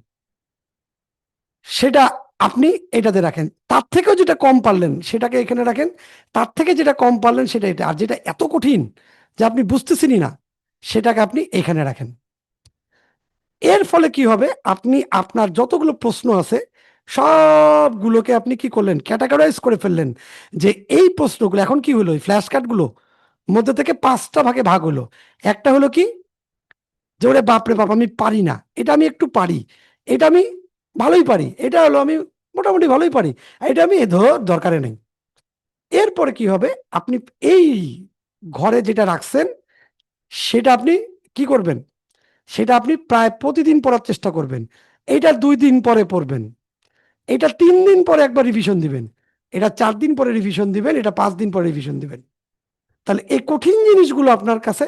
সেটা আপনি এটাতে রাখেন, তার থেকেও যেটা কম পারলেন সেটাকে এখানে রাখেন, তার থেকে যেটা কম পারলেন সেটা এটা, আর যেটা এত কঠিন যে আপনি বুঝতেছেনই না সেটাকে আপনি এখানে রাখেন। এর ফলে কি হবে, আপনি আপনার যতগুলো প্রশ্ন আছে সবগুলোকে আপনি কি করলেন, ক্যাটাগরাইজ করে ফেললেন, যে এই প্রশ্নগুলো এখন কি হলো, ফ্ল্যাশ কার্ডগুলো মধ্যে থেকে 5টা ভাগে ভাগ হলো। একটা হলো কি, যে ওরে বাপরে বাপ আমি পারি না, এটা আমি একটু পারি, এটা আমি ভালোই পারি, এটা হলো আমি মোটামুটি ভালোই পারি, এটা আমি এ দরকারে নেই। এরপরে কি হবে, আপনি এই ঘরে যেটা রাখছেন সেটা আপনি কি করবেন, সেটা আপনি প্রায় প্রতিদিন পড়ার চেষ্টা করবেন। এটা 2 দিন পরে পড়বেন, এটা 3 দিন পরে একবার রিভিশন দিবেন, এটা 4 দিন পরে রিভিশন দিবেন, এটা 5 দিন পরে রিভিশন দিবেন। তাহলে এই কঠিন জিনিসগুলো আপনার কাছে,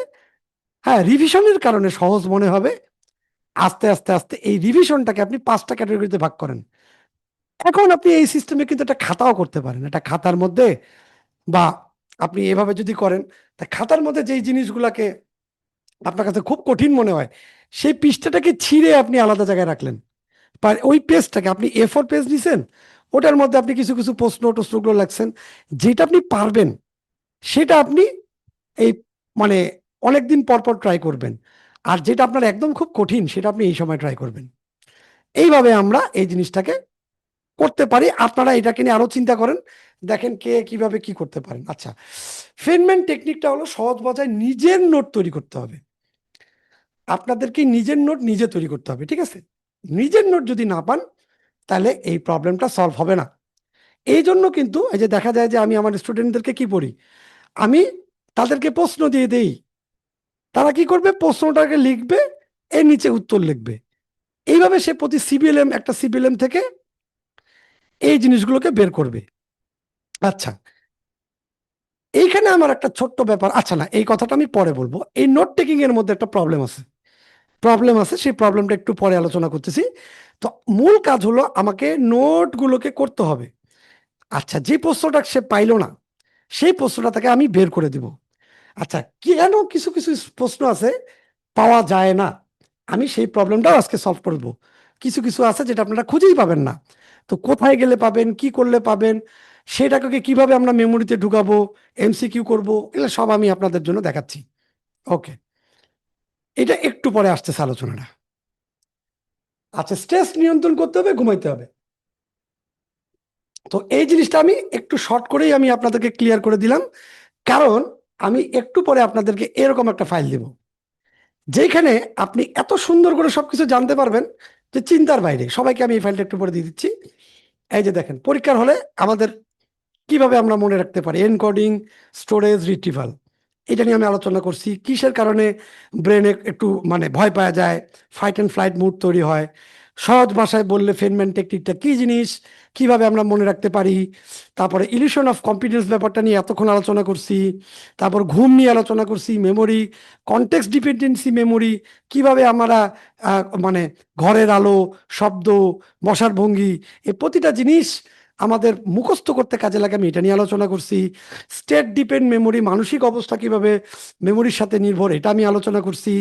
হ্যাঁ, রিভিশনের কারণে সহজ মনে হবে। আস্তে আস্তে আস্তে এই রিভিশনটাকে আপনি 5টা ক্যাটাগরিতে ভাগ করেন। এখন আপনি এই সিস্টেমে কিন্তু একটা খাতাও করতে পারেন, একটা খাতার মধ্যে, বা আপনি এভাবে যদি করেন, তা খাতার মধ্যে যেই জিনিসগুলোকে আপনার কাছে খুব কঠিন মনে হয় সেই পৃষ্ঠাটাকে ছিঁড়ে আপনি আলাদা জায়গায় রাখলেন, ওই পেজটাকে আপনি A4 পেজ নিছেন, ওটার মধ্যে আপনি কিছু কিছু প্রশ্নগুলো লাগছেন, যেটা আপনি পারবেন সেটা আপনি এই মানে অনেকদিন পর পর ট্রাই করবেন, আর যেটা আপনার একদম খুব কঠিন সেটা আপনি এই সময় ট্রাই করবেন। এইভাবে আমরা এই জিনিসটাকে করতে পারি। আপনারা এটাকে নিয়ে আরো চিন্তা করেন, দেখেন কে কিভাবে কি করতে পারেন। আচ্ছা, ফেনম্যান টেকনিকটা হলো সহজ ভাষায় নিজের নোট তৈরি করতে হবে। আপনাদেরকে নিজের নোট নিজে তৈরি করতে হবে, ঠিক আছে? নিজের নোট যদি না পান তাহলে এই প্রবলেমটা সলভ হবে না। এই জন্য কিন্তু এই যে দেখা যায় যে আমি আমার স্টুডেন্টদেরকে কি পড়ি, আমি তাদেরকে প্রশ্ন দিয়ে দেই, তারা কি করবে, প্রশ্নটাকে লিখবে, এর নিচে উত্তর লিখবে। এইভাবে সে প্রতি একটা সিবিএলএম থেকে এই জিনিসগুলোকে বের করবে। আচ্ছা, এইখানে আমার একটা ছোট্ট ব্যাপার, আচ্ছা না এই কথাটা আমি পরে বলবো, এই নোট টেকিং এর মধ্যে একটা প্রবলেম আছে, সেই প্রবলেমটা একটু পরে আলোচনা করতেছি। তো মূল কাজ হলো আমাকে নোটগুলোকে করতে হবে। আচ্ছা, যে প্রশ্নটা সে পাইলো না সেই প্রশ্নটা তাকে আমি বের করে দিব। আচ্ছা, কেন কিছু কিছু প্রশ্ন আছে পাওয়া যায় না, আমি সেই প্রবলেমটাও আজকে সলভ করব। কিছু কিছু আছে যেটা আপনারা খুঁজেই পাবেন না, তো কোথায় গেলে পাবেন, কি করলে পাবেন, সেটাকে কিভাবে আমরা মেমোরিতে ঢুকাবো, এমসিকিউ করব, এগুলো সব আমি আপনাদের জন্য দেখাচ্ছি। ওকে, এটা একটু পরে আসতেছে আলোচনাটা। আচ্ছা, স্ট্রেস নিয়ন্ত্রণ করতে হবে, ঘুমাইতে হবে। তো এই জিনিসটা আমি একটু শর্ট করেই আমি আপনাদেরকে ক্লিয়ার করে দিলাম, কারণ আমি একটু পরে আপনাদেরকে এরকম একটা ফাইল দিব, যেখানে আপনি এত সুন্দর করে সবকিছু জানতে পারবেন যে চিন্তার বাইরে। সবাইকে আমি এই ফাইলটা একটু পরে দিয়ে দিচ্ছি। এই যে দেখেন, পরীক্ষার হলে আমাদের কিভাবে আমরা মনে রাখতে পারি, এনকোডিং, স্টোরেজ, রিট্রিভাল, এটা নিয়ে আমি আলোচনা করছি। কিসের কারণে ব্রেনে একটু ভয় পাওয়া যায়, ফাইট অ্যান্ড ফ্লাইট মুড তৈরি হয়, সহজ ভাষায় বললে ফেনম্যান টেকনিকটা কি জিনিস, কিভাবে আমরা মনে রাখতে পারি। তারপরে ইলিউশন অফ কম্পিটেন্স ব্যাপারটা নিয়ে এতক্ষণ আলোচনা করছি। তারপর ঘুম নিয়ে আলোচনা করছি, মেমোরি, কনটেক্সট ডিপেন্ডেন্সি মেমোরি, কিভাবে আমরা ঘরের আলো, শব্দ, বসার ভঙ্গি, এই প্রতিটা জিনিস আমাদের মুখস্থ করতে কাজে লাগে, আমি এটা নিয়ে আলোচনা করছি। স্টেট ডিপেন্ড মেমোরি, মানসিক অবস্থা কিভাবে মেমোরির সাথে নির্ভর, এটা আমি আলোচনা করছি।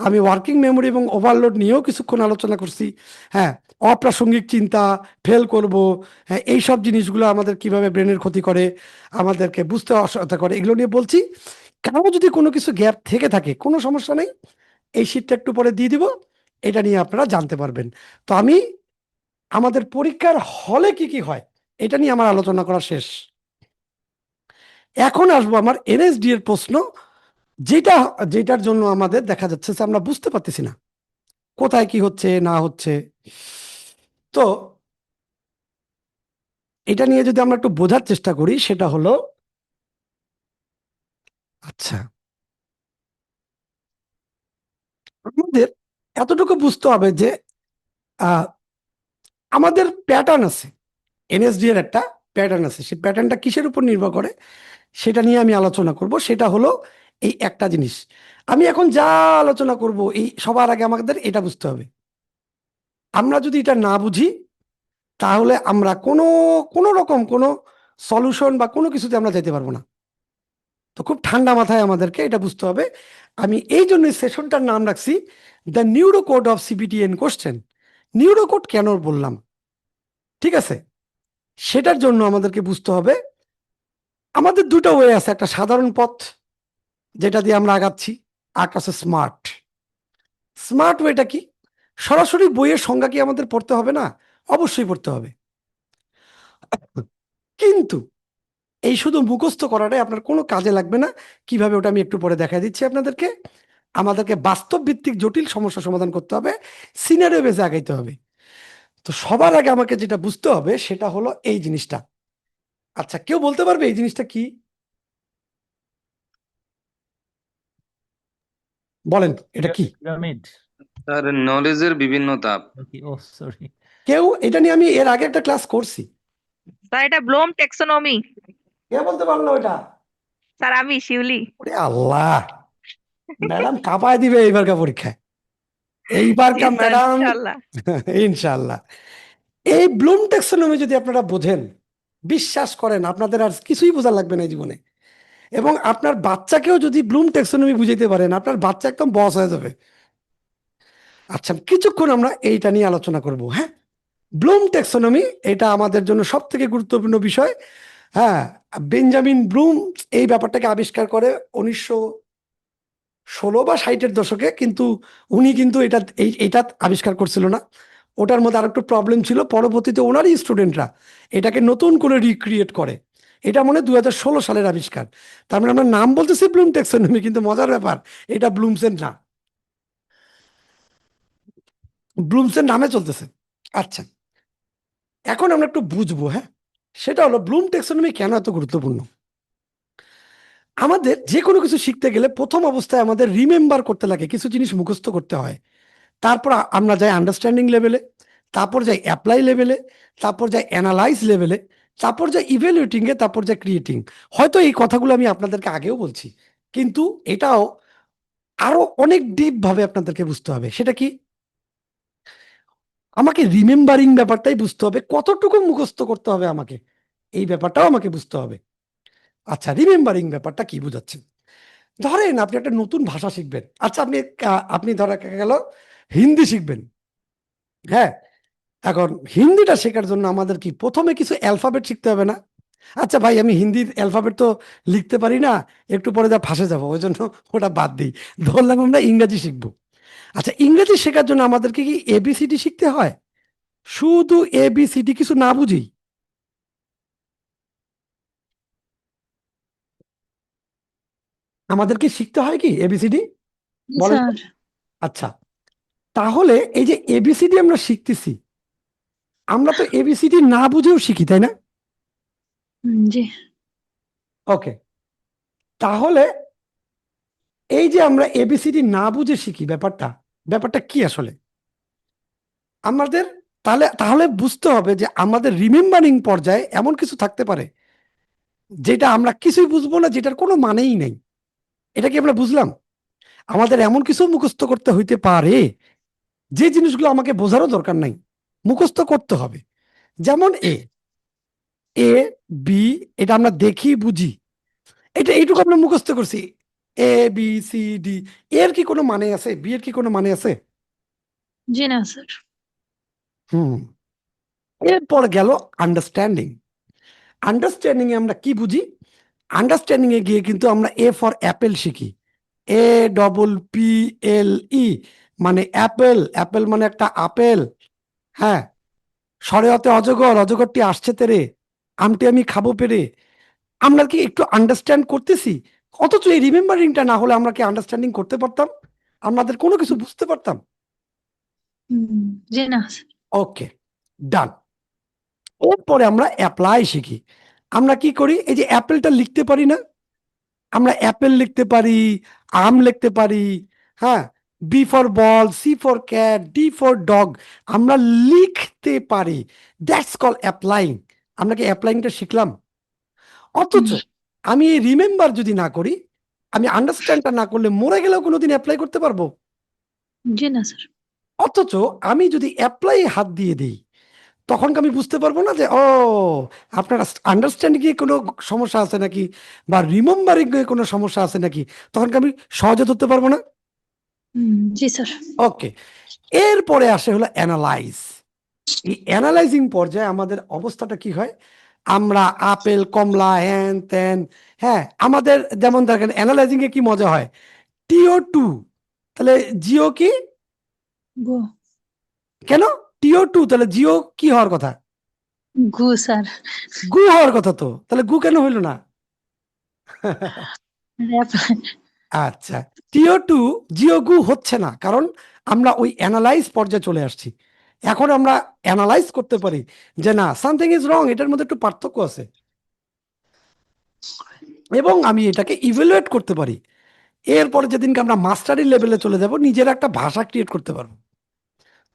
আমি ওয়ার্কিং মেমোরি এবং ওভারলোড নিয়েও কিছুক্ষণ আলোচনা করছি। হ্যাঁ, অপ্রাসঙ্গিক চিন্তা, ফেল করব, হ্যাঁ, এইসব জিনিসগুলো আমাদের কিভাবে ব্রেনের ক্ষতি করে, আমাদেরকে বুঝতে অসহায়তা করে, এগুলো নিয়ে বলছি। কারো যদি কোনো কিছু গ্যাপ থেকে থাকে কোনো সমস্যা নেই, এই শীটটা একটু পরে দিয়ে দিব, এটা নিয়ে আপনারা জানতে পারবেন। তো আমি আমাদের পরীক্ষার হলে কি কি হয় এটা নিয়ে আমার আলোচনা করা শেষ। এখন আসবো আমার এনএসডি এর প্রশ্ন, যেটা যেটার জন্য আমাদের দেখা যাচ্ছে যে আমরা বুঝতে পারতেছি না কোথায় কি হচ্ছে না হচ্ছে। তো এটা নিয়ে যদি আমরা একটু বোঝার চেষ্টা করি, সেটা হলো, আচ্ছা, আমাদের এতটুকু বুঝতে হবে যে আহ, আমাদের প্যাটার্ন আছে, এনএসডি এর একটা প্যাটার্ন আছে, সেই প্যাটার্নটা কিসের উপর নির্ভর করে সেটা নিয়ে আমি আলোচনা করব। সেটা হলো এই একটা জিনিস, আমি এখন যা আলোচনা করব এই সবার আগে আমাদের এটা বুঝতে হবে, আমরা যদি এটা না বুঝি তাহলে আমরা কোনো কোনো রকম কোনো সলিউশন বা কোনো কিছুতে আমরা যেতে পারবো না। তো খুব ঠান্ডা মাথায় আমাদেরকে এটা বুঝতে হবে। আমি এই জন্য সেশনটার নাম রাখছি the neuro code of CBT and question. Neuro code কেন বললাম, ঠিক আছে? সেটার জন্য আমাদেরকে বুঝতে হবে আমাদের দুটো ওয়ে আছে, একটা সাধারণ পথ যেটা দিয়ে আমরা আগাচ্ছি, আর একটা আছে স্মার্ট। স্মার্ট ওয়েটা কি? সরাসরি বইয়ের সংজ্ঞা কি আমাদের পড়তে হবে না? অবশ্যই পড়তে হবে, কিন্তু এই শুধু মুখস্থ করাটাই আপনার কোনো কাজে লাগবে না। কিভাবে ওটা আমি একটু পরে দেখা দিচ্ছি আপনাদেরকে। আমাদেরকে বাস্তব ভিত্তিক জটিল সমস্যা সমাধান করতে হবে, সিনারিও বেসে আগাইতে হবে। তো সবার আগে আমাকে যেটা বুঝতে হবে সেটা হলো এই জিনিসটা। আচ্ছা, কেউ বলতে পারবে এই জিনিসটা কি? বলেন এটা কি? পিরামিড স্যার নলেজের বিভিন্ন ধাপ। নাকি? ও সরি, কেউ এটা নিয়ে আমি এর আগে একটা ক্লাস করছি, স্যার এটা ব্লুম টেক্সোনমি। কে বলতে পারলো এটা? স্যার আমি শিউলি। ওরে আল্লাহ, ম্যাডাম কাঁপায় দিবে এইবারকার পরীক্ষায়, জি এইবারকার স্যার ম্যাডাম। ইনশাআল্লাহ। ইনশাআল্লাহ। এই ব্লুম ট্যাক্সোনমি যদি আপনারা বোঝেন, বিশ্বাস করেন আপনাদের আর কিছুই বোঝা লাগবে না এই জীবনে। এবং আপনার বাচ্চাকেও যদি ব্লুম ট্যাক্সোনমি বুঝাইতে পারেন, আপনার বাচ্চা একদম বস হয়ে যাবে। আচ্ছা, কিছুক্ষণ আমরা এইটা নিয়ে আলোচনা করব। হ্যাঁ, ব্লুম ট্যাক্সোনমি এটা আমাদের জন্য সব থেকে গুরুত্বপূর্ণ বিষয়। হ্যাঁ, বেঞ্জামিন ব্লুম এই ব্যাপারটাকে আবিষ্কার করে 1916 বা 60-এর দশকে, কিন্তু উনি কিন্তু এটা আবিষ্কার করছিল না। ওটার মধ্যে আর একটু প্রবলেম ছিল। পরবর্তীতে ওনারই স্টুডেন্টরা এটাকে নতুন করে রিক্রিয়েট করে। এটা মনে হয় 2016 সালের আবিষ্কার। তার মানে আমরা নাম বলতেছি ব্লুম ট্যাক্সোনমি, কিন্তু মজার ব্যাপার এটা ব্লুমসের না, ব্লুমসের নামে চলতেছে। আচ্ছা, এখন আমরা একটু বুঝবো। হ্যাঁ, সেটা হলো ব্লুম ট্যাক্সোনমি কেন এত গুরুত্বপূর্ণ। আমাদের যে কোনো কিছু শিখতে গেলে প্রথম অবস্থায় আমাদের রিমেম্বার করতে লাগে, কিছু জিনিস মুখস্থ করতে হয়। তারপর আমরা যাই আন্ডারস্ট্যান্ডিং লেভেলে, তারপর যাই অ্যাপ্লাই লেভেলে, তারপর যাই অ্যানালাইজ লেভেলে, তারপর যাই ইভ্যালুয়েটিং এ, তারপর যাই ক্রিয়েটিং। হয়তো এই কথাগুলো আমি আপনাদেরকে আগেও বলছি, কিন্তু এটাও আরো অনেক ডিপ ভাবে আপনাদেরকে বুঝতে হবে। সেটা কি? আমাকে রিমেম্বারিং ব্যাপারটাই বুঝতে হবে, কতটুকু মুখস্থ করতে হবে আমাকে, এই ব্যাপারটাও আমাকে বুঝতে হবে। আচ্ছা, রিমেম্বারিং ব্যাপারটা কি বুঝাচ্ছেন? ধরেন আপনি একটা নতুন ভাষা শিখবেন। আচ্ছা, আপনি ধরা গেল হিন্দি শিখবেন। হ্যাঁ, এখন হিন্দিটা শেখার জন্য আমাদের কি প্রথমে কিছু অ্যালফাবেট শিখতে হবে না? আচ্ছা ভাই, আমি হিন্দির অ্যালফাবেট তো লিখতে পারি না, একটু পরে যা ফাঁসে যাবো, ওই জন্য ওটা বাদ দিই। ধরলাম আমরা ইংরেজি শিখবো। আচ্ছা, ইংরেজি শেখার জন্য আমাদেরকে কি এবিসিডি শিখতে হয়? শুধু এবিসিডি কিছু না বুঝি? আমাদেরকে শিখতে হয় কি এবিসিডি? বলেন তো। স্যার। আচ্ছা, তাহলে এই যে এবিসিডি আমরা শিখতেছি, আমরা তো এবিসিডি না বুঝেও শিখি, তাই না? জি। ওকে, তাহলে এই যে আমরা এবিসিডি না বুঝে শিখি, ব্যাপারটা ব্যাপারটা কি আসলে আমাদের? তাহলে তাহলে বুঝতে হবে যে আমাদের রিমেম্বারিং পর্যায়ে এমন কিছু থাকতে পারে যেটা আমরা কিছুই বুঝবো না, যেটার কোনো মানেই নেই। এটা কি আমরা বুঝলাম? আমাদের এমন কিছু মুখস্থ করতে হইতে পারে যে জিনিসগুলো আমাকে বোঝারও দরকার নাই, মুখস্থ করতে হবে। যেমন এ এ বি, এটা আমরা দেখি বুঝি, এটা এইটুকু আমরা মুখস্থ করছি। এ বি সি ডি, এর কি কোনো মানে আছে? বি এর কি কোনো মানে আছে? জি না স্যার। হুম। এরপর গেল আন্ডারস্ট্যান্ডিং। আন্ডারস্ট্যান্ডিং এ আমরা কি বুঝি? আন্ডারস্ট্যান্ডিং এ গিয়ে কিন্তু আমরা এ ফর অ্যাপেল শিখি। এ ডবল পি এল ই, মানে অ্যাপেল। অ্যাপেল মানে একটা আপেল। হ্যাঁ, সরেয়তে অজগর, অজগরটি আসছে তেরে, আমটি আমি খাবো পেরে। আমরা কি একটু আন্ডারস্ট্যান্ড করতেছি? অথচ এই রিমেম্বারিংটা না হলে আমরা কি আন্ডারস্ট্যান্ডিং করতে পারতাম? আমাদের কোনো কিছু বুঝতে পারতাম? জি না স্যার। ওকে, ডান। এরপরে আমরা অ্যাপ্লাই শিখি। আমরা কি করি? এই যে অ্যাপেলটা লিখতে পারি না, আমরা অ্যাপেল লিখতে পারি, আম লিখতে পারি। হ্যাঁ, B for ball, C for cat, D for dog, আমরা লিখতে পারি। That's call applying. আমরা কি অ্যাপ্লাইংটা শিখলাম? অথচ আমি এই রিমেম্বার যদি না করি, আমি আন্ডারস্ট্যান্ডটা না করলে মরে গেলেও কোনোদিন অ্যাপ্লাই করতে পারবো? জি না স্যার। অথচ আমি যদি অ্যাপ্লাই হাত দিয়ে দিই তখন কি আমি বুঝতে পারবো না যে ও আপনার আন্ডারস্ট্যান্ডিং এ কোনো সমস্যা আছে নাকি বা রিমেম্বারিং এ কোনো সমস্যা আছে নাকি, তখন কি আমি সহজে ধরতে পারবো না? जी सर। ওকে, এরপরে আসে হলো অ্যানালাইজ। এই অ্যানালাইজিং পর্যায়ে আমাদের অবস্থাটা কি হয়? আমরা আপেল কমলা হ্যান ত্যান, হ্যাঁ আমাদের যেমন দেখেন অ্যানালাইজিং এ কি মজা হয়, টিও2, তাহলে জিও কি, गो কেন টিও2, তাহলে জিও কি হওয়ার কথা, गु सर। গু হওয়ার কথা, তো তাহলে গু কেন হইল না? रैप আচ্ছা, টিও2 জিও গু হচ্ছে না কারণ আমরা ওই অ্যানালাইজ পর্যায়ে চলে আসছি। এখন আমরা অ্যানালাইজ করতে পারি যে না সামথিং ইজ রং, এটার মধ্যে একটু পার্থক্য আছে, এবং আমি এটাকে ইভ্যালুয়েট করতে পারি। এরপরে যেদিনকে আমরা মাস্টারি লেভেলে চলে যাব, নিজের একটা ভাষা ক্রিয়েট করতে পারবো,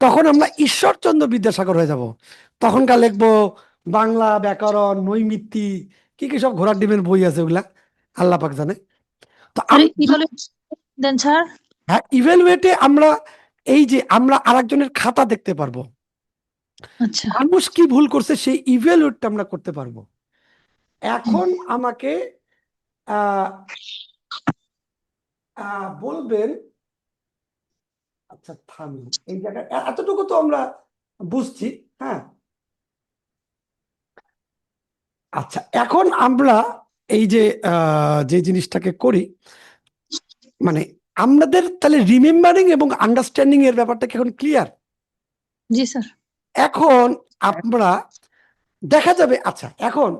তখন আমরা ঈশ্বরচন্দ্র বিদ্যাসাগর হয়ে যাব। তখনকার লিখবো বাংলা ব্যাকরণ নৈমিত্তি, কি কি সব ঘোড়ার ডিমের বই আছে ওগুলা আল্লাহ পাক জানে। তো अरे इवैल्यूएट देन सर। হ্যাঁ, ইভ্যালুয়েটে আমরা এই যে আমরা আরেকজনের খাতা দেখতে পারবো, अच्छा মানুষ কি ভুল করছে সেই ইভ্যালুয়েটটা আমরা করতে পারবো। এখন আমাকে আহ বলবেন, আচ্ছা থামি এই জায়গায় এতটুকু তো আমরা বুঝছি, হ্যাঁ। আচ্ছা এখন আমরা এই যে যে জিনিসটাকে করি, মানে আমাদের তাহলে রিমেম্বারিং এবং আন্ডারস্ট্যান্ডিং এর ব্যাপারটা কি এখন ক্লিয়ার? जी सर। এখন আমরা দেখা যাবে, আচ্ছা এখন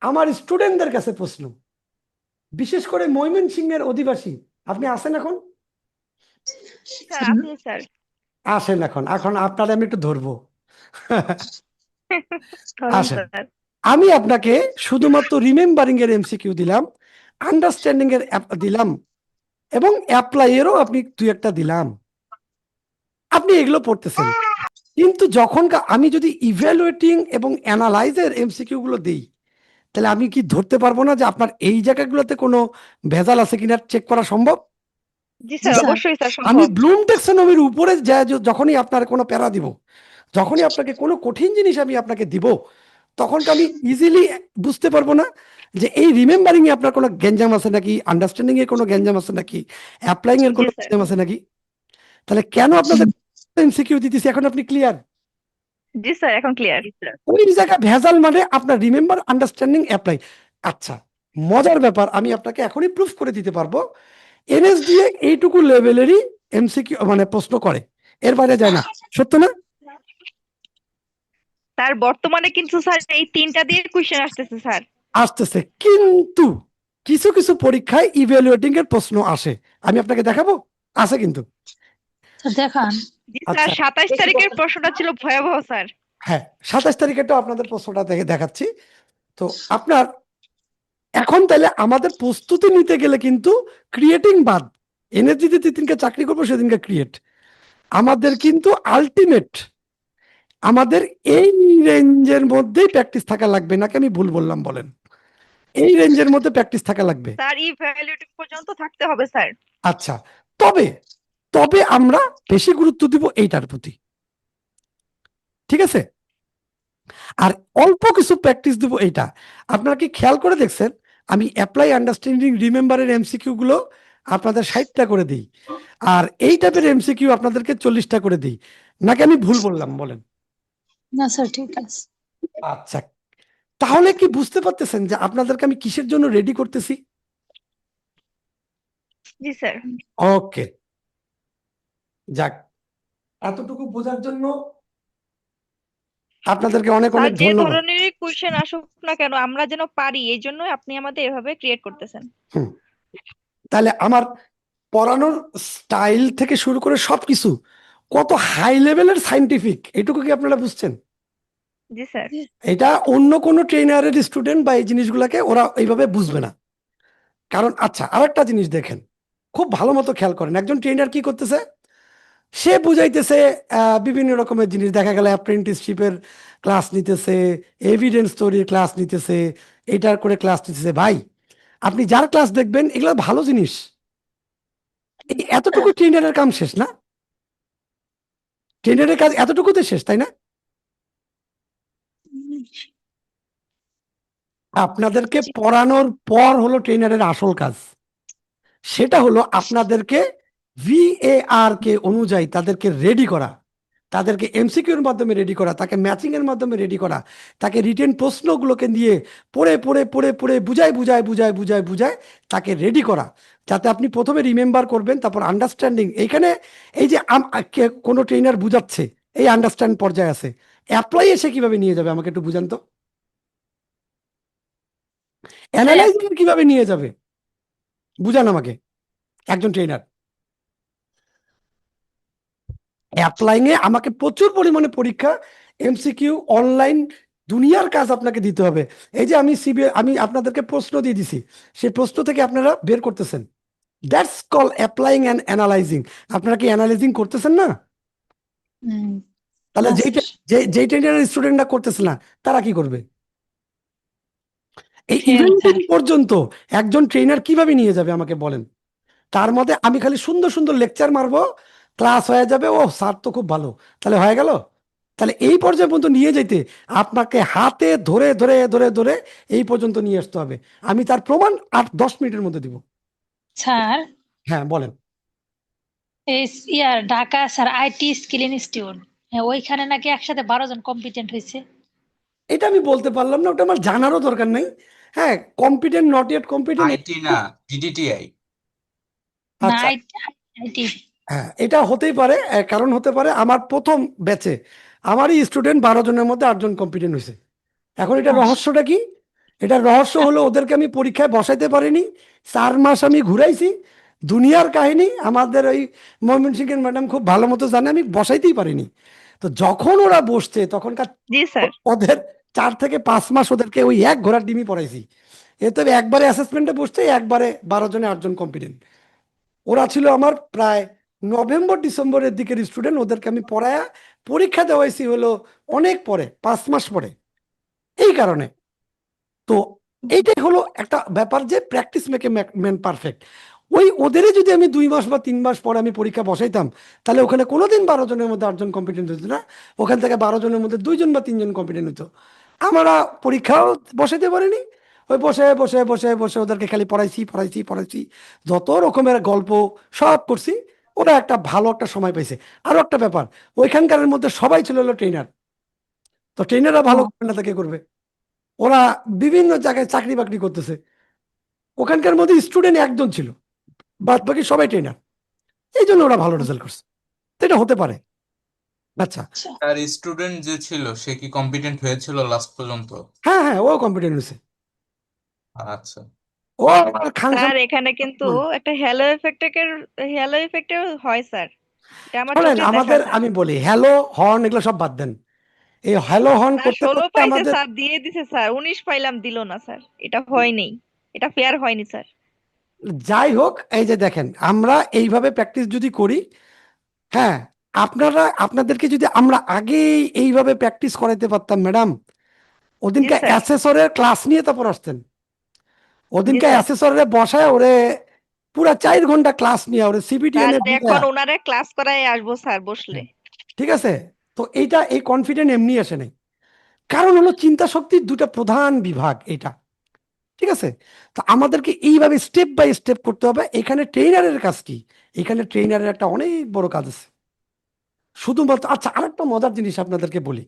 আমার স্টুডেন্টদের কাছে প্রশ্ন, বিশেষ করে ময়মনসিংহের অধিবাসী আপনি আসেন এখন, স্যার আপনি স্যার আসেন এখন, এখন আপনারা আমি একটু ধরবো। আসেন, আমি আপনাকে শুধুমাত্র রিমেম্বারিং এর এমসিকিউ দিলাম, আন্ডারস্ট্যান্ডিং এর দিলাম, এবং অ্যাপ্লাই এরও আপনি দুই একটা দিলাম, আপনি এগুলো পড়তেছেন। কিন্তু যখন আমি যদি ইভ্যালুয়েটিং এবং অ্যানালাইজের এমসিকিউ গুলো দিই, তাহলে আমি কি ধরতে পারবো না যে আপনার এই জায়গাগুলোতে কোনো ভেজাল আছে কিনা চেক করা সম্ভব? জি স্যার স্যার। অবশ্যই স্যার আমি সম্ভব ব্লুম ট্যাক্সোনমির উপরে যখনই আপনার কোনো প্যারা দিব, যখনই আপনাকে কোনো কঠিন জিনিস আমি আপনাকে দিব, তখন কি আমি ইজিলি বুঝতে পারবো না যে এই রিমেম্বারিং এ আপনার কোনো গ্যাঞ্জাম আছে নাকি, আন্ডারস্ট্যান্ডিং এর কোনো গ্যাঞ্জাম আছে নাকি, অ্যাপ্লাইং এর কোনো জি, স্যার। গ্যাঞ্জাম আছে নাকি? তাহলে কেন আপনাদের এমসিকিউ দিতেছি, এখন আপনি ক্লিয়ার? জি স্যার এখন ক্লিয়ার ওই জায়গা ভেজাল মানে আপনার রিমেম্বার আন্ডারস্ট্যান্ডিং অ্যাপ্লাই। আচ্ছা মজার ব্যাপার, আমি আপনাকে এখনই প্রুফ করে দিতে পারবো, এনএসডিএ এইটুকু লেভেলেরই এমসিকিউ মানে প্রশ্ন করে, এর বাইরে যায় না, সত্য না? স্যার বর্তমানে কিন্তু স্যার এই তিনটা দিয়ে কোশ্চেন আসতেছে স্যার আসতেছে, কিন্তু কিছু কিছু পরীক্ষায় ইভ্যালুয়েটিং এর প্রশ্ন আসে, আমি আপনাকে দেখাবো, আছে কিন্তু। सर देखान। জি স্যার আচ্ছা। 27 তারিখের প্রশ্নটা ছিল ভয়াবহ স্যার হ্যাঁ 27 তারিখেটাও আপনাদের প্রশ্নটা দেখাচ্ছি। তো আপনার এখন তাহলে আমাদের প্রস্তুতি নিতে গেলে কিন্তু ক্রিয়েটিং বাদ, এনার্জি দিনকে চাকরি করবো সেদিনকে ক্রিয়েট, আমাদের কিন্তু আলটিমেট আমাদের এই রেঞ্জের মধ্যেই প্র্যাকটিস থাকা লাগবে, নাকি আমি ভুল বললাম বলেন? এই রেঞ্জের মধ্যে প্র্যাকটিস থাকা লাগবে। স্যার ইভ্যালুয়েটিং পর্যন্ত থাকতে হবে স্যার আচ্ছা, তবে তবে আমরা বেশি গুরুত্ব দিব এইটার প্রতি, ঠিক আছে? আর অল্প কিছু প্র্যাকটিস দিব এইটা। আপনারা কি খেয়াল করে দেখছেন আমি অ্যাপ্লাই আন্ডারস্ট্যান্ডিং রিমেম্বারের এমসিকিউ গুলো আপনাদের 60টা করে দিই, আর এই টাইপের এমসিকিউ আপনাদেরকে 40টা করে দিই, নাকি আমি ভুল বললাম বলেন? ना सर ठीक है। আচ্ছা, তাহলে কি বুঝতে পারতেছেন যে আপনাদেরকে আমি কিসের জন্য রেডি করতেছি? জি স্যার ওকে, যাক, এতটুকু বোঝার জন্য আপনাদেরকে অনেক স্যার অনেক যে ধন্যবাদ। ধরনেরই কোশ্চেন আসুক না কেন আমরা যেন পারি এই জন্য আপনি আমাদের এভাবে ক্রিয়েট করতেছেন হুম, তাহলে আমার পড়ানোর স্টাইল থেকে শুরু করে সবকিছু কত হাই লেভেলের সাইন্টিফিক, এটুকু কি আপনারা বুঝছেন? জি স্যার এটা অন্য কোনো ট্রেনারের স্টুডেন্ট বা এই জিনিসগুলোকে ওরা এইভাবে বুঝবে না। কারণ আচ্ছা আরেকটা জিনিস দেখেন, খুব ভালো মতো খেয়াল করেন, একজন ট্রেনার কি করতেছে, সে বুঝাইতেছে বিভিন্ন রকমের জিনিস, দেখা গেল অ্যাপ্রেন্টিসশিপের ক্লাস নিতেছে, এভিডেন্স তৈরির ক্লাস নিতেছে, এটার করে ক্লাস নিতেছে। ভাই আপনি যার ক্লাস দেখবেন এগুলো ভালো জিনিস, এই এতটুকু ট্রেনারের কাম শেষ না? ট্রেনারের কাজ এতটুকুতে শেষ, তাই না? আপনাদেরকে জি। পড়ানোর পর হলো ট্রেনারের আসল কাজ। সেটা হলো আপনাদেরকে VAR কে অনুযায়ী তাদেরকে রেডি করা, তাদেরকে এমসিকিউর মাধ্যমে রেডি করা, তাকে ম্যাচিং এর মাধ্যমে রেডি করা, তাকে রিটেন প্রশ্নগুলোকে দিয়ে পড়ে পড়ে পড়ে পড়ে বুঝায় বুঝায় বুঝায় বুঝায় বুঝায় তাকে রেডি করা, যাতে আপনি প্রথমে রিমেম্বার করবেন, তারপর আন্ডারস্ট্যান্ডিং। এইখানে এই যে কোনো ট্রেনার বুঝাচ্ছে, এই আন্ডারস্ট্যান্ড পর্যায়ে আছে, অ্যাপ্লাই এসে কিভাবে নিয়ে যাবে আমাকে একটু বুঝান তো। অ্যানালাইজিং কিভাবে নিয়ে যাবে বুঝান আমাকে একজন ট্রেনার। অ্যাপ্লাইং এ আমাকে প্রচুর পরিমাণে পরীক্ষা, এমসিকিউ, অনলাইন দুনিয়ার কাজ আপনাকে দিতে হবে। এই যে আমি আপনাদেরকে প্রশ্ন দিয়ে দিছি, সেই প্রশ্ন থেকে আপনারা বের করতেছেন, that's call applying and analysing. আপনারা কি অ্যানালাইজিং করতেছেন না? হুম, তাহলে না যেইটা স্যার, যেই ট্রেনারের স্টুডেন্টরা করতেছে না, তারা কি করবে? এই ফেল ইভেন্টিং স্যার। পর্যন্ত একজন ট্রেনার কিভাবে নিয়ে যাবে আমাকে বলেন। তার মধ্যে আমি খালি সুন্দর সুন্দর লেকচার মারবো, ক্লাস হয়ে যাবে, ও স্যার তো খুব ভালো, তাহলে হয়ে গেল? তাহলে এই পর্যায়ে পর্যন্ত নিয়ে যেতে আপনাকে হাতে ধরে ধরে ধরে ধরে এই পর্যন্ত নিয়ে আসতে হবে। আমি তার প্রমাণ 8-10 মিনিটের মধ্যে দিব। স্যার, হ্যাঁ বলেন। এই Dhaka sir IT skill institute, হ্যাঁ ওইখানে নাকি একসাথে 12 জন কম্পিটেন্ট হয়েছে। এটা আমি বলতে পারলাম না, ওটা আমার জানারও দরকার নেই। হ্যাঁ, competent not yet competent. IT না, ডিডিটিআই। না আচ্ছা, আইটি। হ্যাঁ এটা হতেই পারে, কারণ হতে পারে আমার প্রথম ব্যাচে আমারই স্টুডেন্ট 12 জনের মধ্যে 8 জন কম্পিটেন্ট হয়েছে। এখন এটা রহস্যটা কি? এটা রহস্য হলো ওদেরকে আমি পরীক্ষায় বসাইতে পারিনি, 4 মাস আমি ঘুরাইছি, দুনিয়ার কাহিনী আমাদের ওই ময়মনসিংহের ম্যাডাম খুব ভালো মতো জানে, আমি বসাইতেই পারিনি। তো যখন ওরা বসছে তখনকার জি স্যার। ওদের 4 থেকে 5 মাস ওদেরকে ওই এক ঘোড়ার ডিমই পড়াইছি। এ তবে একবারে অ্যাসেসমেন্টে বসছে, একবারে 12 জনে 8 জন কম্পিটেন্ট। ওরা ছিল আমার প্রায় নভেম্বর-ডিসেম্বরের দিকের স্টুডেন্ট, ওদেরকে আমি পড়ায়া পরীক্ষা দেওয়াইছি হলো অনেক পরে, 5 মাস পরে। এই কারণে তো এইটাই হলো একটা ব্যাপার যে প্র্যাকটিস মেকে ম্যান পারফেক্ট। ওদেরই যদি আমি 2 মাস বা 3 মাস পরে আমি পরীক্ষা বসাইতাম, তাহলে ওখানে কোনোদিন 12 জনের মধ্যে 8 জন কম্পিটেন্ট হতো না, ওখান থেকে 12 জনের মধ্যে 2 জন বা 3 জন কম্পিটেন্ট হতো। আমরা পরীক্ষাও বসাইতে পারিনি, ওই বসে বসে বসে বসে ওদেরকে খালি পড়াইছি পড়াইছি পড়াইছি, যত রকমের গল্প সব করছি, ওরা একটা ভালো একটা সময় পাইছে। আরো একটা ব্যাপার, ওইখানকার মধ্যে সবাই ছিল হলো ট্রেনার। তো ট্রেনাররা ভালো করবে না তাকে করবে, ওরা বিভিন্ন জায়গায় চাকরি বাকরি করতেছে, ওখানকার মধ্যে স্টুডেন্ট 1 জন ছিল, বাদ বাকি সবাই ট্রেনার, এই জন্য ওরা ভালো রেজাল্ট করছে। তো এটা হতে পারে। আচ্ছা, আর স্টুডেন্ট যে ছিল সে কি কম্পিটেন্ট হয়েছিল লাস্ট পর্যন্ত? হ্যাঁ হ্যাঁ, ও কম্পিটেন্ট হয়েছে, আচ্ছা। ও আমার খান স্যার এখানে কিন্তু একটা হ্যালো ইফেক্টের হয় স্যার, এটা আমার শোনেন, চোখে দেখা আমাদের স্যার। আমি বলি হ্যালো হর্ন এগুলো সব বাদ দেন, এই হ্যালো হর্ন স্যার করতে 16 করতে পাইছে আমাদের, স্যার, দিয়ে দিছে স্যার, 19 পাইলাম দিল না স্যার, এটা হয়নি, এটা ফেয়ার হয়নি স্যার। যাই হোক, এই যে দেখেন আমরা এইভাবে প্র্যাকটিস যদি করি, হ্যাঁ, আপনাদেরকে যদি আমরা আগেই এইভাবে প্র্যাকটিস করাইতে পারতাম ম্যাডাম, জি ওদিনকে স্যার। অ্যাসেসরের ক্লাস নিয়ে তারপর আসতেন, জি ওদিনকে স্যার। অ্যাসেসরে বসায় ওরে পুরা 4 ঘন্টা ক্লাস নিয়ে ওরে সিবিটি স্যার এনে এখন বুঝায়া, ওনারে ক্লাস করায় আসবো স্যার বসলে। ঠিক আছে? তো এই কনফিডেন্ট এমনি আসে নাই, কারণ হলো চিন্তা শক্তির দুটা প্রধান বিভাগ এটা, ঠিক আছে? তো আমাদেরকে এইভাবে স্টেপ বাই স্টেপ করতে হবে। এখানে ট্রেনারের কাজ কি? এখানে ট্রেনারের একটা অনেক বড় কাজ আছে, শুধুমাত্র, আচ্ছা আরেকটা মজার জিনিস আপনাদেরকে বলি,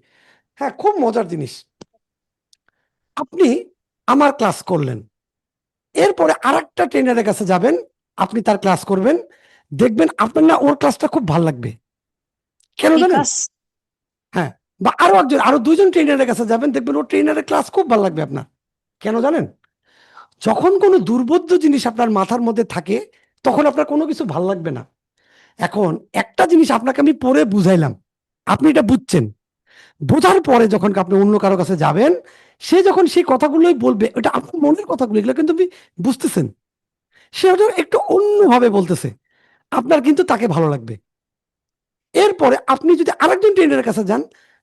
হ্যাঁ খুব মজার জিনিস, আপনি আমার ক্লাস করলেন, এরপরে আরেকটা ট্রেনারের কাছে যাবেন, আপনি তার ক্লাস করবেন, দেখবেন আপনার না ওর ক্লাসটা খুব ভালো লাগবে। কেন কি জানেন? কাজ? হ্যাঁ, বা আরো 2 জন ট্রেনারের কাছে যাবেন, দেখবেন ওর ট্রেনারের ক্লাস খুব ভালো লাগবে আপনার। কেন জানেন? যখন কোনো দুর্বোধ্য জিনিস আপনার মাথার মধ্যে থাকে, তখন আপনার কোনো কিছু ভালো লাগবে না। এখন একটা জিনিস আপনাকে আমি পড়ে বুঝাইলাম, আপনি এটা বুঝছেন, বোঝার পরে যখন আপনি অন্য কারো কাছে যাবেন, সে যখন সেই কথাগুলোই বলবে, ওটা আপনার মনের কথাগুলো, এগুলো কিন্তু আপনি বুঝতেছেন, সে হয়তো একটু অন্যভাবে বলতেছে, আপনার কিন্তু তাকে ভালো লাগবে। এরপরে আপনি যদি আরেকজন ট্রেনারের কাছে যান,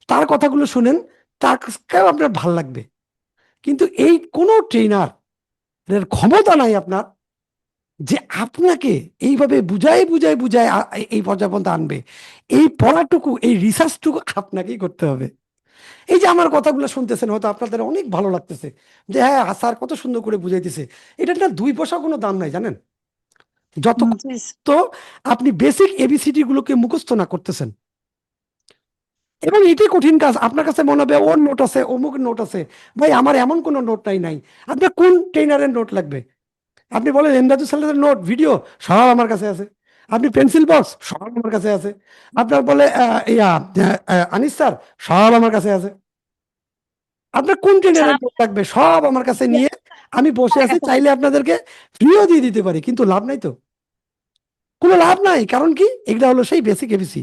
তার কথাগুলো শুনেন, তার কাছেও আপনার ভালো লাগবে। কিন্তু এই কোনো ট্রেনারের ক্ষমতা নাই আপনার যে আপনাকে এইভাবে বুঝায় বুঝায় বুঝায় এই পর্যায়ে পর্যন্ত আনবে, এই পড়াটুকু, এই রিসার্চটুকু আপনাকেই করতে হবে। এই যে আমার কথাগুলো শুনতেছেন, হয়তো আপনাদের অনেক ভালো লাগতেছে যে হ্যাঁ স্যার কত সুন্দর করে বুঝাইতেছে, এটা না 2 পয়সা কোনো দাম নাই জানেন, যত জি তো আপনি বেসিক এবিসিডি গুলোকে মুখস্থ না করতেছেন। এবং এটাই কঠিন কাজ। আপনার কাছে মনে হবে ওর নোট আছে, অমুক নোট আছে, ভাই আমার এমন কোনো নোট নাই। আপনার কোন ট্রেনারের নোট লাগবে? আপনি বলেন এমদাদু সাল্লাদের নোট ভিডিও সব আমার কাছে আছে, আপনি পেন্সিল বক্স সব আমার কাছে আছে, আপনার বলে আনিস স্যার সব আমার কাছে আছে। আপনার কোন ট্রেনারের নোট লাগবে সব আমার কাছে নিয়ে আমি বসে আছি, চাইলে আপনাদেরকে ফ্রিও দিয়ে দিতে পারি, কিন্তু লাভ নাই তো, কোনো লাভ নাই। কারণ কি, এগুলা হলো সেই বেসিক এবিসি,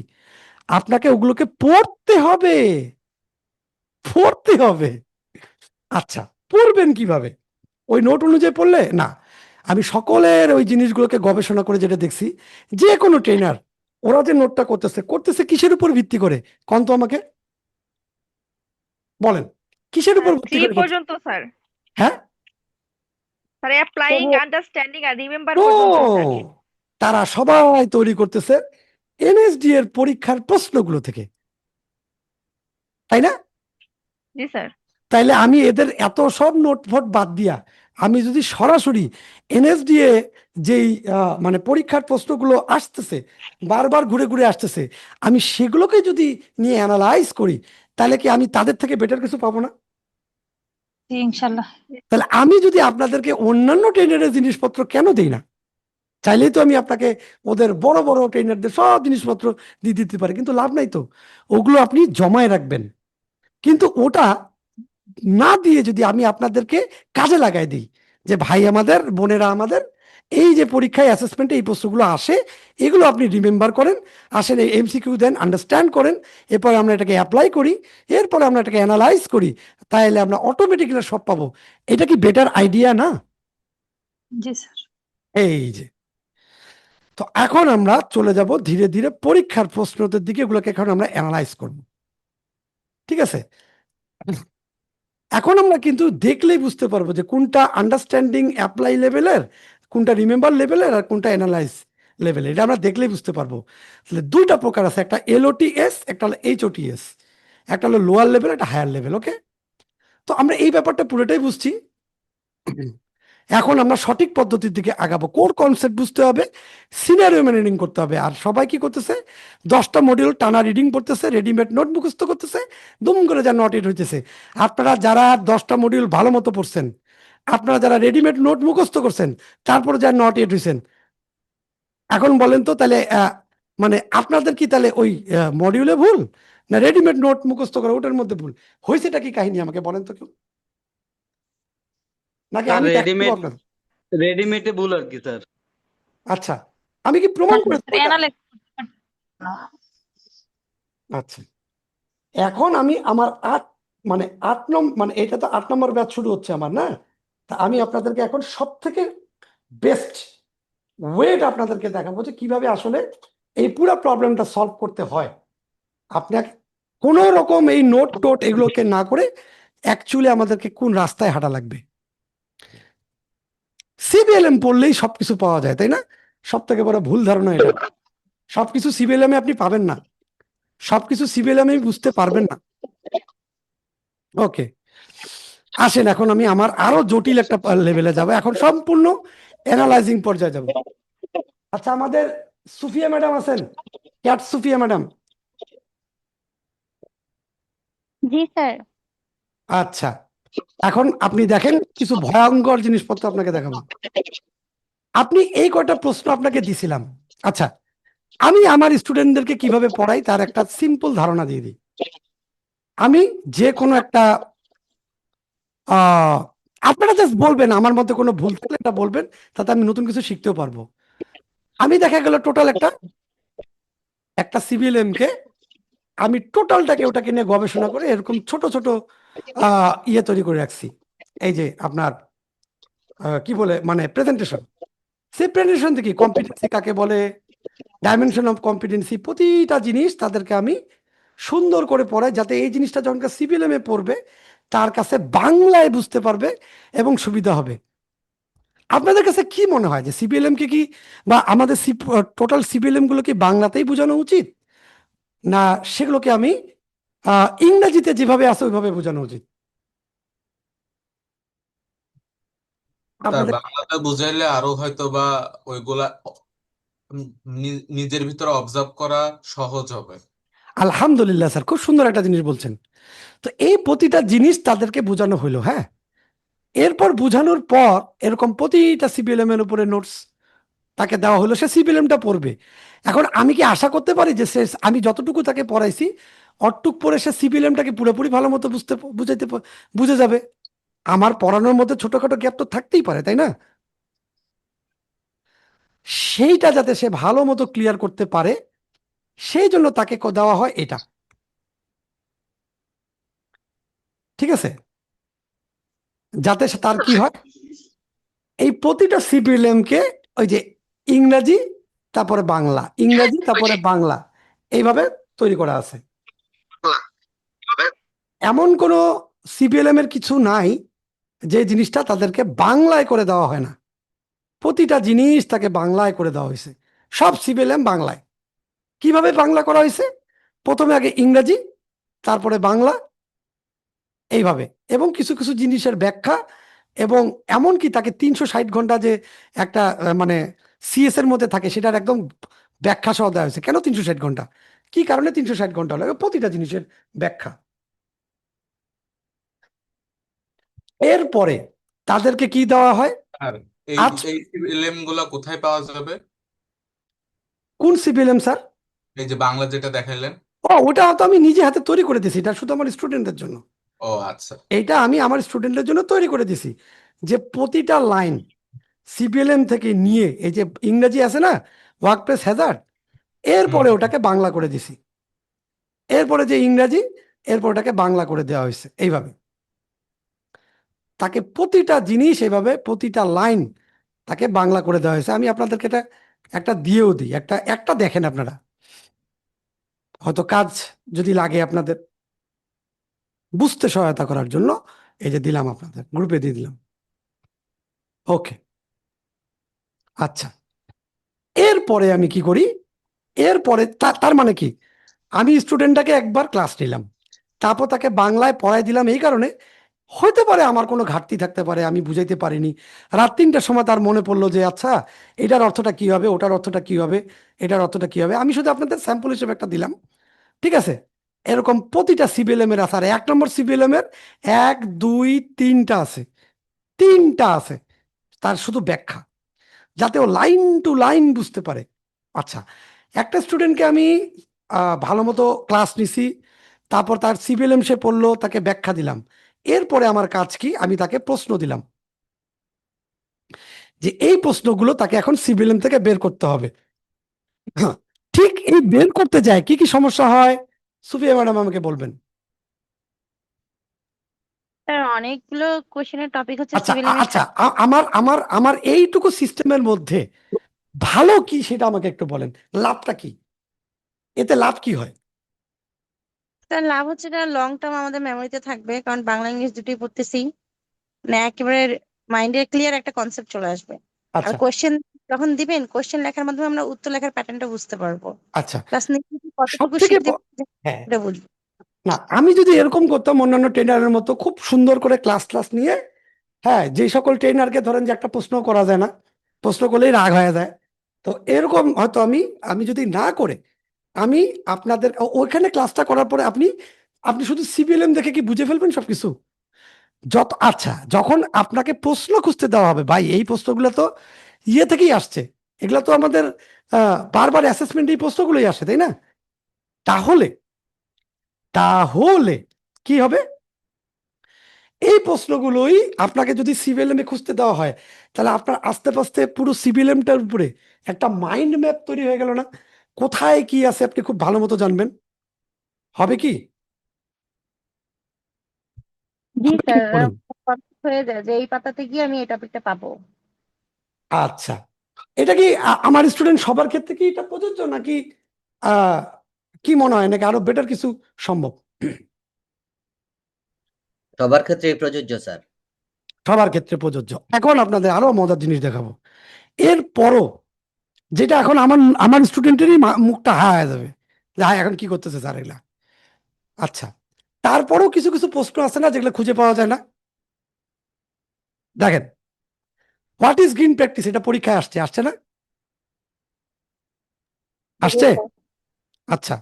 আপনাকে ওগুলোকে পড়তে হবে, পড়তে হবে। আচ্ছা, পড়বেন কিভাবে? ওই নোট অনুযায়ী পড়লে না। আমি সকলের ওই জিনিসগুলোকে গবেষণা করে যেটা দেখছি, যে কোনো ট্রেনার ওরা যে নোটটা করতেছে করতেছে কিসের উপর ভিত্তি করে, কোন তো আমাকে বলেন, কিসের উপর ভিত্তি 3 করে করতেছে? পর্যন্ত স্যার। হ্যাঁ, স্যার অ্যাপ্লাইং, আন্ডারস্ট্যান্ডিং আর রিমেম্বার নো, পর্যন্ত স্যার। তারা সবাই তৈরি করতেছে এনএসডি এর পরীক্ষার প্রশ্নগুলো থেকে, তাই না? জি স্যার। তাইলে আমি এদের এত সব নোট ফোট বাদ দিয়া আমি যদি সরাসরি এনএসডিএ যেই মানে পরীক্ষার প্রশ্নগুলো আসতেছে, বারবার ঘুরে ঘুরে আসতেছে, আমি সেগুলোকে যদি নিয়ে অ্যানালাইজ করি, তাহলে কি আমি তাদের থেকে বেটার কিছু পাবো না? জি ইনশাল্লাহ। তাহলে আমি যদি আপনাদেরকে অন্যান্য ট্রেনারের জিনিসপত্র কেন দেই না? চাইলেই তো আমি আপনাকে ওদের বড় বড় ট্রেনারদের সব জিনিসপত্র দিয়ে দিতে পারি, কিন্তু লাভ নাই তো। ওগুলো আপনি জমায় রাখবেন, কিন্তু ওটা না দিয়ে যদি আমি আপনাদেরকে কাজে লাগাই দিই, যে ভাই আমাদের, বোনেরা আমাদের, এই যে পরীক্ষায় অ্যাসেসমেন্টে এই প্রশ্নগুলো আসে, এগুলো আপনি রিমেম্বার করেন, আসেন এই এমসিকিউ দেন, আন্ডারস্ট্যান্ড করেন, এরপরে আমরা এটাকে অ্যাপ্লাই করি, এরপরে আমরা এটাকে অ্যানালাইজ করি, তাহলে আমরা অটোমেটিক্যালি সব পাবো। এটা কি বেটার আইডিয়া না? জি স্যার। এই যে, তো এখন আমরা চলে যাব ধীরে ধীরে পরীক্ষার প্রশ্নদের দিকে, এগুলোকে এখন আমরা অ্যানালাইজ করব, ঠিক আছে? এখন আমরা কিন্তু দেখলেই বুঝতে পারবো যে কোনটা আন্ডারস্ট্যান্ডিং অ্যাপ্লাই লেভেলের, কোনটা রিমেম্বার লেভেলের, আর কোনটা অ্যানালাইজ লেভেলের। এটা আমরা দেখলেই বুঝতে পারবো। তাহলে 2টা প্রকার আছে, একটা এলওটিএস, একটা হলো এইচওটিএস, একটা হলো লোয়ার লেভেল, একটা হায়ার লেভেল। ওকে, তো আমরা এই ব্যাপারটা পুরোটাই বুঝছি। এখন আমরা সঠিক পদ্ধতির দিকে আগাবো। কোর কনসেপ্ট বুঝতে হবে, সিনারিও রিডিং করতে হবে। আর সবাই কি করতেছে, 10টা মডিউল টানা রিডিং করতেছে, রেডিমেড নোট মুখস্থ করতেছে, দুম করে যা নট ইট হইতেছে। আপনারা যারা 10টা মডিউল ভালো মতো পড়ছেন, আপনারা যারা রেডিমেড নোট মুখস্থ করছেন, তারপরে যা নট ইট হইছেন, এখন বলেন তো তাহলে মানে আপনাদের কি তাহলে ওই মডিউলে ভুল, না রেডিমেড নোট মুখস্থ করা ওটার মধ্যে ভুল হয়েছেটা কি কাহিনী, আমাকে বলেন তো কেউ, নাকি স্যার আমি দেখাবো রেডিমেড আপনাদের? রেডিমেডে ভুল আর কি স্যার। আচ্ছা, আমি কি প্রমাণ করে দেবো এটা? অ্যানালাইজ। আচ্ছা, এখন আমি আমার 8 নম্বর, মানে এটা তো 8 নম্বর ব্যাচ শুরু হচ্ছে আমার, না? তা আমি আপনাদেরকে এখন সব থেকে বেস্ট ওয়েটা আপনাদেরকে দেখাবো যে কিভাবে আসলে এই পুরো প্রবলেমটা সলভ করতে হয়। আপনাকে কোনো রকম এই নোট টোট এগুলোকে না করে অ্যাকচুয়ালি আমাদেরকে কোন রাস্তায় হাঁটা লাগবে। সিবিএলএম পড়লেই সবকিছু পাওয়া যায়, তাই না? সব থেকে বড় ভুল ধারণা এটা। সবকিছু সিবিএলএম আপনি পাবেন না, সবকিছু সিবিএলএম বুঝতে পারবেন না। ওকে, আসেন এখন আমি আমার আরো জটিল একটা লেভেলে যাব, এখন সম্পূর্ণ অ্যানালাইজিং পর্যায়ে যাব। আচ্ছা, আমাদের সুফিয়া ম্যাডাম আছেন? ক্যাট সুফিয়া ম্যাডাম? জি স্যার। আচ্ছা, এখন আপনি দেখেন কিছু ভয়ঙ্কর জিনিসপত্র আপনাকে দেখাবো। আপনি এই কয়টা প্রশ্ন আপনাকে দিছিলাম। আচ্ছা, আমি আমার স্টুডেন্টদেরকে কিভাবে পড়াই তার একটা সিম্পল ধারণা দিয়ে দিই। আমি যে কোনো একটা আপনারা জাস্ট বলবেন, আমার মধ্যে কোনো ভুল থাকলে এটা বলবেন, তাতে আমি নতুন কিছু শিখতেও পারবো। আমি দেখা গেল টোটাল একটা সিভিএলএম কে আমি টোটালটাকে ওটাকে নিয়ে গবেষণা করে এরকম ছোট ছোট ইয়ে তৈরি করে রাখছি। এই যে আপনার কি বলে, মানে প্রেজেন্টেশন। সেই প্রেজেন্টেশন থেকে কম্পিটেন্সি কাকে বলে, ডাইমেনশন অফ কম্পিটেন্সি, প্রতিটা জিনিস তাদেরকে আমি সুন্দর করে পড়াই, যাতে এই জিনিসটা যখন সিভিএলএম এ পড়বে তার কাছে বাংলায় বুঝতে পারবে এবং সুবিধা হবে। আপনাদের কাছে কি মনে হয় যে সিপিএলএম কে কি বা আমাদের টোটাল সিপিএলএম গুলো কি বাংলাতেই বোঝানো উচিত, না সেগুলোকে আমি ইংরেজিতে যেভাবে আছে ওইভাবে বোঝানো উচিত? স্যার আপনাদের বাংলাতে বুঝাইলে আরো হয়তো বা ওইগুলা নিজের ভিতরে অবজার্ভ করা সহজ হবে। আলহামদুলিল্লাহ স্যার, খুব সুন্দর একটা জিনিস বলছেন। তো এই প্রতিটা জিনিস তাদেরকে বোঝানো হলো, হ্যাঁ। এরপর বোঝানোর পর এরকম প্রতিটা সিপিএলএম এর উপরে নোটস তাকে দেওয়া হলো, সে সিপিএলএমটা পড়বে। এখন আমি কি আশা করতে পারি যে সে, আমি যতটুকু তাকে পড়াইছি অতটুক পরে সে সিপিএলএমটাকে পুরোপুরি ভালো মতো বুঝে যাবে? আমার পড়ানোর মধ্যে ছোটখাটো গ্যাপ তো থাকতেই পারে, তাই না? সেইটা যাতে সে ভালো মতো ক্লিয়ার করতে পারে সেই জন্য তাকে দেওয়া হয় এটা, ঠিক আছে? যাতে তার কি হয়, এই প্রতিটা সিপিএলএম কে ওই যে ইংরাজি তারপরে বাংলা, ইংরাজি তারপরে বাংলা, এইভাবে তৈরি করা আছে। এমন কোনো সিপিএলএম এর কিছু নাই যে জিনিসটা তাদেরকে বাংলায় করে দেওয়া হয় না। প্রতিটা জিনিস তাকে বাংলায় করে দেওয়া হয়েছে, সব সিপিএলএম বাংলায়। কিভাবে বাংলা করা হয়েছে? প্রথমে আগে ইংরাজি, তারপরে বাংলা, এইভাবে। এবং কিছু কিছু জিনিসের ব্যাখ্যা, এবং এমনকি তাকে 360 ঘন্টা যে একটা মানে সিএস এর মধ্যে থাকে সেটার একদম ব্যাখ্যা সহ দেওয়া হয়েছে। কেন 360 ঘন্টা, কি কারণে 360 ঘন্টা হলো, প্রতিটা জিনিসের ব্যাখ্যা। এরপরে তাদেরকে কি দেওয়া হয়? আর এই আজ এই এলএম গুলা কোথায় পাওয়া যাবে? কোন সিপিএলএম স্যার? এই যে বাংলা যেটা দেখাইলেন। ওটা তো আমি নিজে হাতে তৈরি করে দিয়েছি, এটা শুধু আমার স্টুডেন্টদের জন্য। ও আচ্ছা। এইটা আমি আমার স্টুডেন্টদের জন্য তৈরি করে দিছি, যে প্রতিটা লাইন সিপিএলএম থেকে নিয়ে এই যে ইংরেজি আছে না, ওয়ার্কপ্লেস হ্যাজার্ড, এরপরে ওটাকে বাংলা করে দিছি। এরপরে যে ইংরাজি, এরপর ওটাকে বাংলা করে দেওয়া হয়েছে। এইভাবে তাকে প্রতিটা জিনিস, এইভাবে প্রতিটা লাইন তাকে বাংলা করে দেওয়া হয়েছে। আমি আপনাদেরকে এটা একটা দিয়েও দিই, একটা একটা দেখেন আপনারা, হয়তো কাজ যদি লাগে আপনাদের বুঝতে সহায়তা করার জন্য। এই যে দিলাম, আপনাদের গ্রুপে দিয়ে দিলাম। ওকে, আচ্ছা। এরপরে আমি কি করি? এরপরে তার মানে কি, আমি স্টুডেন্টটাকে একবার ক্লাস নিলাম, তারপর তাকে বাংলায় পড়াই দিলাম। এই কারণে হতে পারে আমার কোনো ঘাটতি থাকতে পারে, আমি বুঝাইতে পারিনি। রাত 3টার সময় তার মনে পড়লো যে আচ্ছা এটার অর্থটা কি হবে, ওটার অর্থটা কি হবে, এটার অর্থটা কি হবে। আমি শুধু আপনাদের স্যাম্পল হিসেবে একটা দিলাম, ঠিক আছে? এরকম প্রতিটা সিপিএলএম এর আছে। আর 1 নম্বর সিপিএলএম এর 1, 2, 3টা আছে, 3টা আছে তার শুধু ব্যাখ্যা, যাতে ও লাইন টু লাইন বুঝতে পারে। আচ্ছা, একটা স্টুডেন্টকে আমি ভালো মতো ক্লাস নিছি, তারপর তার সিপিএলএম সে পড়লো, তাকে ব্যাখ্যা দিলাম। এরপরে আমার কাজ কি, আমি তাকে প্রশ্ন দিলাম যে এই প্রশ্নগুলো তাকে এখন সিপিএলএম থেকে বের করতে হবে। ঠিক এই বের করতে যায় কি কি সমস্যা হয়, সুফিয়া ম্যাডাম আমাকে বলবেন। স্যার অনেকগুলো কোশ্চেনের টপিক হচ্ছে আচ্ছা সিভিল এর আচ্ছা, আমার আমার আমার এইটুকু সিস্টেমের মধ্যে ভালো কি সেটা আমাকে একটু বলেন, লাভটা কি, এতে লাভ কি হয়? স্যার লাভ হচ্ছে এটা লং টার্ম আমাদের মেমোরিতে থাকবে, কারণ বাংলা ইংলিশ দুটোই পড়তেছি, মানে একেবারে মাইন্ডে ক্লিয়ার একটা কনসেপ্ট চলে আসবে। আর আচ্ছা কোশ্চেন যখন দিবেন, কোশ্চেন লেখার মাধ্যমে আমরা উত্তর লেখার প্যাটার্নটা বুঝতে পারবো, আচ্ছা, প্লাস সব কতটুকু থেকে শিখতে হ্যাঁ, এটা বুঝবো। না আমি যদি এরকম করতাম অন্যান্য ট্রেনারের মতো খুব সুন্দর করে ক্লাস ক্লাস নিয়ে, হ্যাঁ, যে সকল ট্রেনারকে ধরেন যে একটা প্রশ্ন করা যায় না, প্রশ্ন করলেই রাগ হয়ে যায়, তো এরকম হয়তো আমি আমি যদি না করে, আমি আপনাদের ওইখানে ক্লাসটা করার পরে আপনি আপনি শুধু সিপিএলএম দেখে কি বুঝে ফেলবেন সবকিছু? আচ্ছা, যখন আপনাকে প্রশ্ন খুঁজতে দেওয়া হবে, ভাই এই প্রশ্নগুলো তো ইয়ে থেকেই আসছে, এগুলো তো আমাদের বারবার অ্যাসেসমেন্ট এই প্রশ্নগুলোই আসে, তাই না? তাহলে তাহলে কি হবে, এই প্রশ্নগুলোই আপনাকে যদি সিভিএলএম এ খুঁজতে দেওয়া হয়, তাহলে আপনার আস্তে আস্তে পুরো সিভিএলএমটার উপরে একটা মাইন্ড ম্যাপ তৈরি হয়ে গেল না? কোথায় কি আছে আপনি খুব ভালো মতো জানবেন। হবে কি? জি হবে কি স্যার, বলুন? হয়ে যায় যে এই পাতাতে গিয়ে আমি এই টপিকটা পাবো। আচ্ছা, এটা কি আমার স্টুডেন্ট সবার ক্ষেত্রে কি এটা প্রযোজ্য, নাকি আহ কি মনে হয়, নাকি আরো বেটার কিছু সম্ভব? সবার ক্ষেত্রে প্রযোজ্য স্যার। সবার ক্ষেত্রে প্রযোজ্য। এখন আপনাদের আরো মজার জিনিস দেখাবো। এরপরও যেটা এখন আমার আমার স্টুডেন্টেরই মুখটা হয়ে যাবে যে হ্যাঁ এখন কি করতেছে স্যার এগুলা। আচ্ছা, তারপরেও কিছু কিছু প্রশ্ন আছে না যেগুলো খুঁজে পাওয়া যায় না। দেখেন, হোয়াট ইজ গ্রিন প্র্যাকটিস, এটা পরীক্ষায় আসছে, আসছে না? আসছে। আচ্ছা,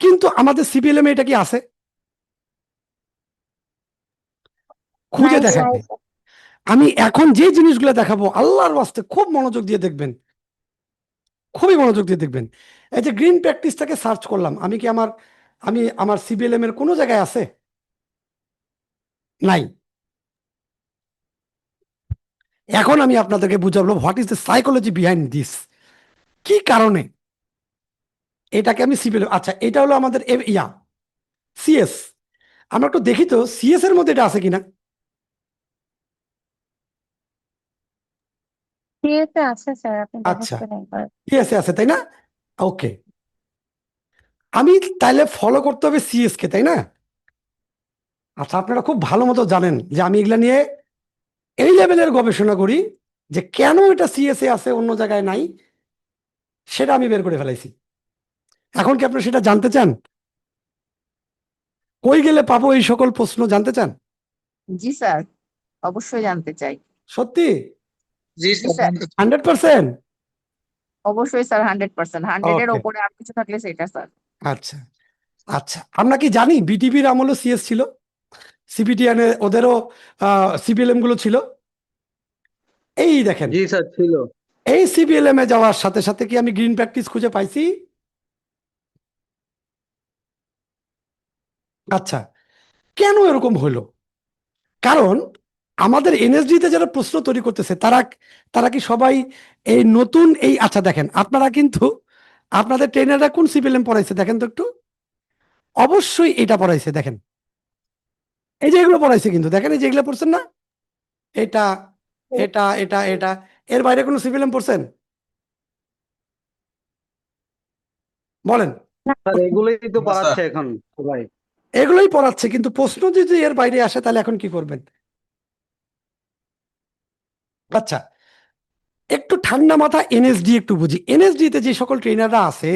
কিন্তু আমাদের সিপিএলএম এটা কি আছে? খুঁজে নাই দেখেন। স্যার। আমি এখন যে জিনিসগুলো দেখাবো আল্লাহর ওয়াস্তে খুব মনোযোগ দিয়ে দেখবেন, খুবই মনোযোগ দিয়ে দেখবেন। এই যে গ্রিন প্র্যাকটিসটাকে সার্চ করলাম, আমি কি আমার সিবিএলএম এর কোনো জায়গায় আছে? নাই। এখন আমি আপনাদেরকে বুঝাবো what is the psychology behind this, কি কারণে এটাকে আমি সিবিএলএম। আচ্ছা, এটা হলো আমাদের সিএস। আমরা একটু দেখি তো সিএস এর মধ্যে এটা আছে কিনা। সিএসএ আছে স্যার, আপনি আচ্ছা, দেখাচ্ছেন একবার। সিএস আছে তাই না? ওকে, আমি তাইলে ফলো করতে হবে সিএস কে, তাই না? আচ্ছা, আপনারা খুব ভালো মতো জানেন যে আমি এগুলা নিয়ে এই লেভেলের গবেষণা করি, যে কেন এটা সিএসএ আছে অন্য জায়গায় নাই সেটা আমি বের করে ফেলাইছি। এখন কি আপনারা সেটা জানতে চান? কই গেলে পাবো এই সকল প্রশ্ন জানতে চান? জি স্যার, অবশ্যই জানতে চাই। সত্যি? জি জি স্যার স্যার, 100%? অবশ্যই স্যার, 100%। 100-এর ওকে, ওপরে আর কিছু থাকলে সেটা স্যার। আচ্ছা আচ্ছা। আমরা কি জানি বিটিভির আমলও সিএস ছিল, সিপিটিএন ওদেরও সিপিএলএম গুলো ছিল? এই দেখেন, জি স্যার ছিল। এই সিপিএলএম এ যাওয়ার সাথে সাথে কি আমি গ্রিন প্র্যাকটিস খুঁজে পাইছি? আচ্ছা, কেন এরকম হলো? কারণ আমাদের এনএসডি তে যারা প্রশ্ন তৈরি করতেছে তারা তারা কি সবাই এই নতুন এই, আচ্ছা দেখেন, আপনারা কিন্তু আপনাদের ট্রেনাররা কোন সিপিএলএম পড়াইছে দেখেন তো একটু। অবশ্যই এটা পড়াইছে, দেখেন এই যে এগুলো পড়াইছে, কিন্তু দেখেন এই যে এগুলো পড়ছেন না, এটা এটা এটা এটা, এর বাইরে কোনো সিপিএলএম পড়ছেন? বলেন। স্যার এগুলোই তো না পড়াচ্ছে স্যার। এখন সবাই। এগুলোই পড়াচ্ছে, কিন্তু প্রশ্ন যদি এর বাইরে আসে তাহলে এখন কি করবেন? আচ্ছা, একটু ঠান্ডা মাথা এনএসডি একটু বুঝি। এনএসডি তে যে সকল ট্রেনাররা আছে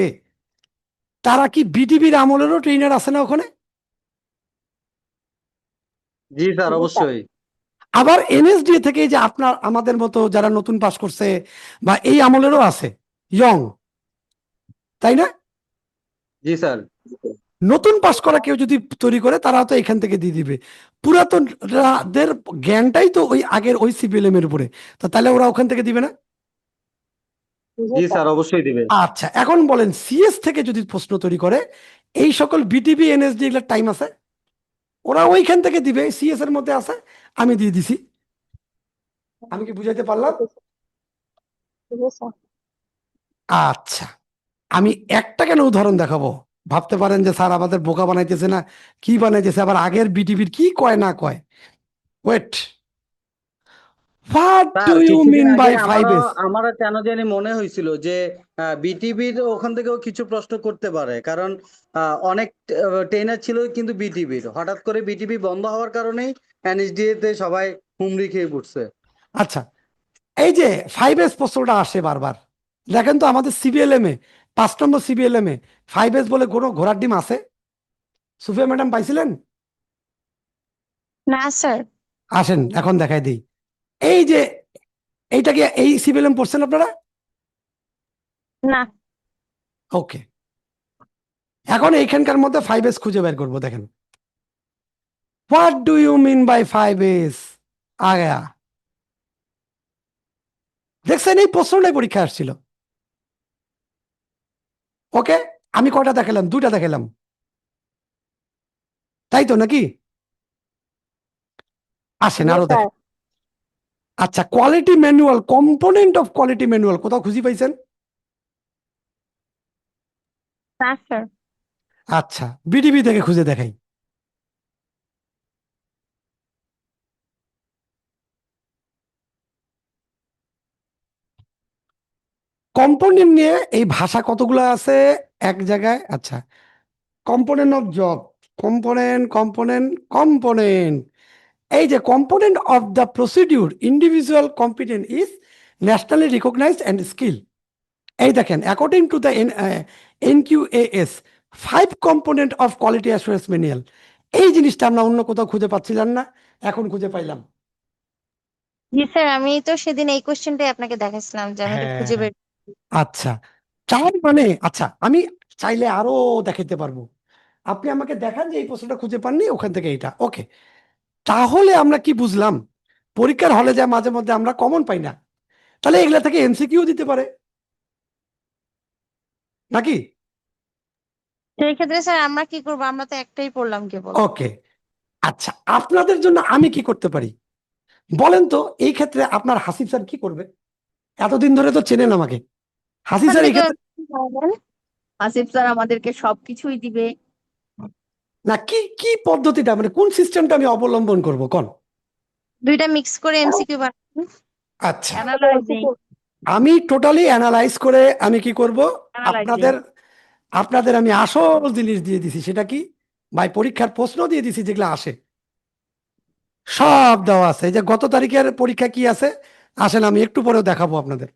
তারা কি বিটিভির আমলেরও ট্রেনার আছে না ওখানে? জি স্যার অবশ্যই। আবার এনএসডি থেকে যে আপনার আমাদের মতো যারা নতুন পাস করছে বা এই আমলেরও আছে ইয়ং, তাই না? জি স্যার। নতুন পাস করা কেউ যদি তৈরি করে তারা তো এখান থেকে দিয়ে দিবে। পুরাতনদের জ্ঞানটাই তো ওই আগের ওই সিপিএলএম এর উপরে, তো তাহলে ওরা ওখান থেকে দিবে না? জি স্যার অবশ্যই দিবে। আচ্ছা, এখন বলেন সিএস থেকে যদি প্রশ্ন তৈরি করে এই সকল বিটিভি এনএসডি এগুলোর টাইম আছে? ওরা ওইখান থেকে দিবে, সিএস এর মধ্যে আছে, আমি দিয়ে দিছি। আমি কি বুঝাইতে পারলাম? আচ্ছা, আমি একটা কেন উদাহরণ দেখাবো, ভাবতে পারেন যে স্যার আমাদের বোকা বানাইতেছে না, কি বানাইতেছে, আবার আগের বিটিভির কি কয় না কয়। Wait, what do sir you কিছুদিন মিন আগে বাই আমারও 5S? আমারও কেন জানি মনে হয়েছিল যে বিটিভির ওখান থেকেও কিছু প্রশ্ন করতে পারে, কারণ অনেক ট্রেনার ছিল কিন্তু বিটিভির হঠাৎ করে বিটিভি বন্ধ হওয়ার কারণেই এনএসডিএ তে সবাই হুমড়ি খেয়ে পড়ছে। আচ্ছা, এই যে 5S প্রশ্নটা আসে বারবার, দেখেন তো আমাদের সিবিএলএম এ 5 নম্বর সিবিএলএম এ 5S বলে কোনো ঘোড়ার ডিম আছে? সুফিয়া ম্যাডাম পাইছিলেন? না স্যার। আসেন এখন দেখাই দিই। এই যে এইটাকে এই সিবিএলএম পড়ছেন আপনারা? না। ওকে, এখন এইখানকার মধ্যে 5S খুঁজে বের করবো। দেখেন, what do you mean by 5S? আগা দেখছেন এই প্রশ্নটাই পরীক্ষা আসছিল। ওকে, আমি কয়টা দেখালাম? 2টা দেখালাম, তাই তো নাকি? আসেন আরো দেখ। আচ্ছা, quality manual, component of quality manual কোথাও খুঁজে পাইছেন? না স্যার। আচ্ছা, বিডিবি থেকে খুঁজে দেখাই। কম্পোনেন্ট নিয়ে এই ভাষা কতগুলো আছে এক জায়গায়। আচ্ছা, component of job, component component component, এই যে component of the procedure individual competent is nationally recognised and skill. এই দেখেন according to the NQAS 5 component of quality assurance manual. এই জিনিসটা আমরা অন্য কোথাও খুঁজে পাচ্ছিলাম না, এখন খুঁজে পাইলাম। জি স্যার, আমি তো সেদিন এই কোশ্চেনটাই আপনাকে দেখাচ্ছিলাম যে আমি এটা খুঁজে হ্যাঁ, বের। আচ্ছা, চার মানে আচ্ছা আমি চাইলে আরো দেখাতে পারবো। আপনি আমাকে দেখান যে এই প্রশ্নটা খুঁজে পাননি, ওখান থেকে এইটা ওকে। তাহলে আমরা কি বুঝলাম? পরীক্ষার হলে যা মাঝে মধ্যে আমরা কমন পাই না, তাহলে এগুলা থেকে MCQ দিতে পারে নাকি? সেই ক্ষেত্রে স্যার আমরা কি করবো? আমরা তো একটাই পড়লাম কেবল। ওকে, আচ্ছা আপনাদের জন্য আমি কি করতে পারি বলেন তো? এই ক্ষেত্রে আপনার হাসিব স্যার কি করবে? এতদিন ধরে তো চেনেন আমাকে। হাসিব স্যার এই ক্ষেত্রে আসিফ স্যার আমাদেরকে সবকিছুই দিবে। না, কি কি পদ্ধতিটা মানে কোন সিস্টেমটা আমি অবলম্বন করব কোন? দুইটা মিক্স করে MCQ বানাবেন। আচ্ছা, অ্যানালাইজিং আমি টোটালি অ্যানালাইজ করে আমি কি করব? অ্যানালাইজিং আপনাদের আমি আসল জিনিস দিয়ে দিছি। সেটা কি ভাই? পরীক্ষার প্রশ্ন দিয়ে দিছি, যেগুলো আসে সব দেওয়া আছে। এই যে গত তারিখের পরীক্ষা কি আছে আসেন, আমি একটু পরেও দেখাবো আপনাদের।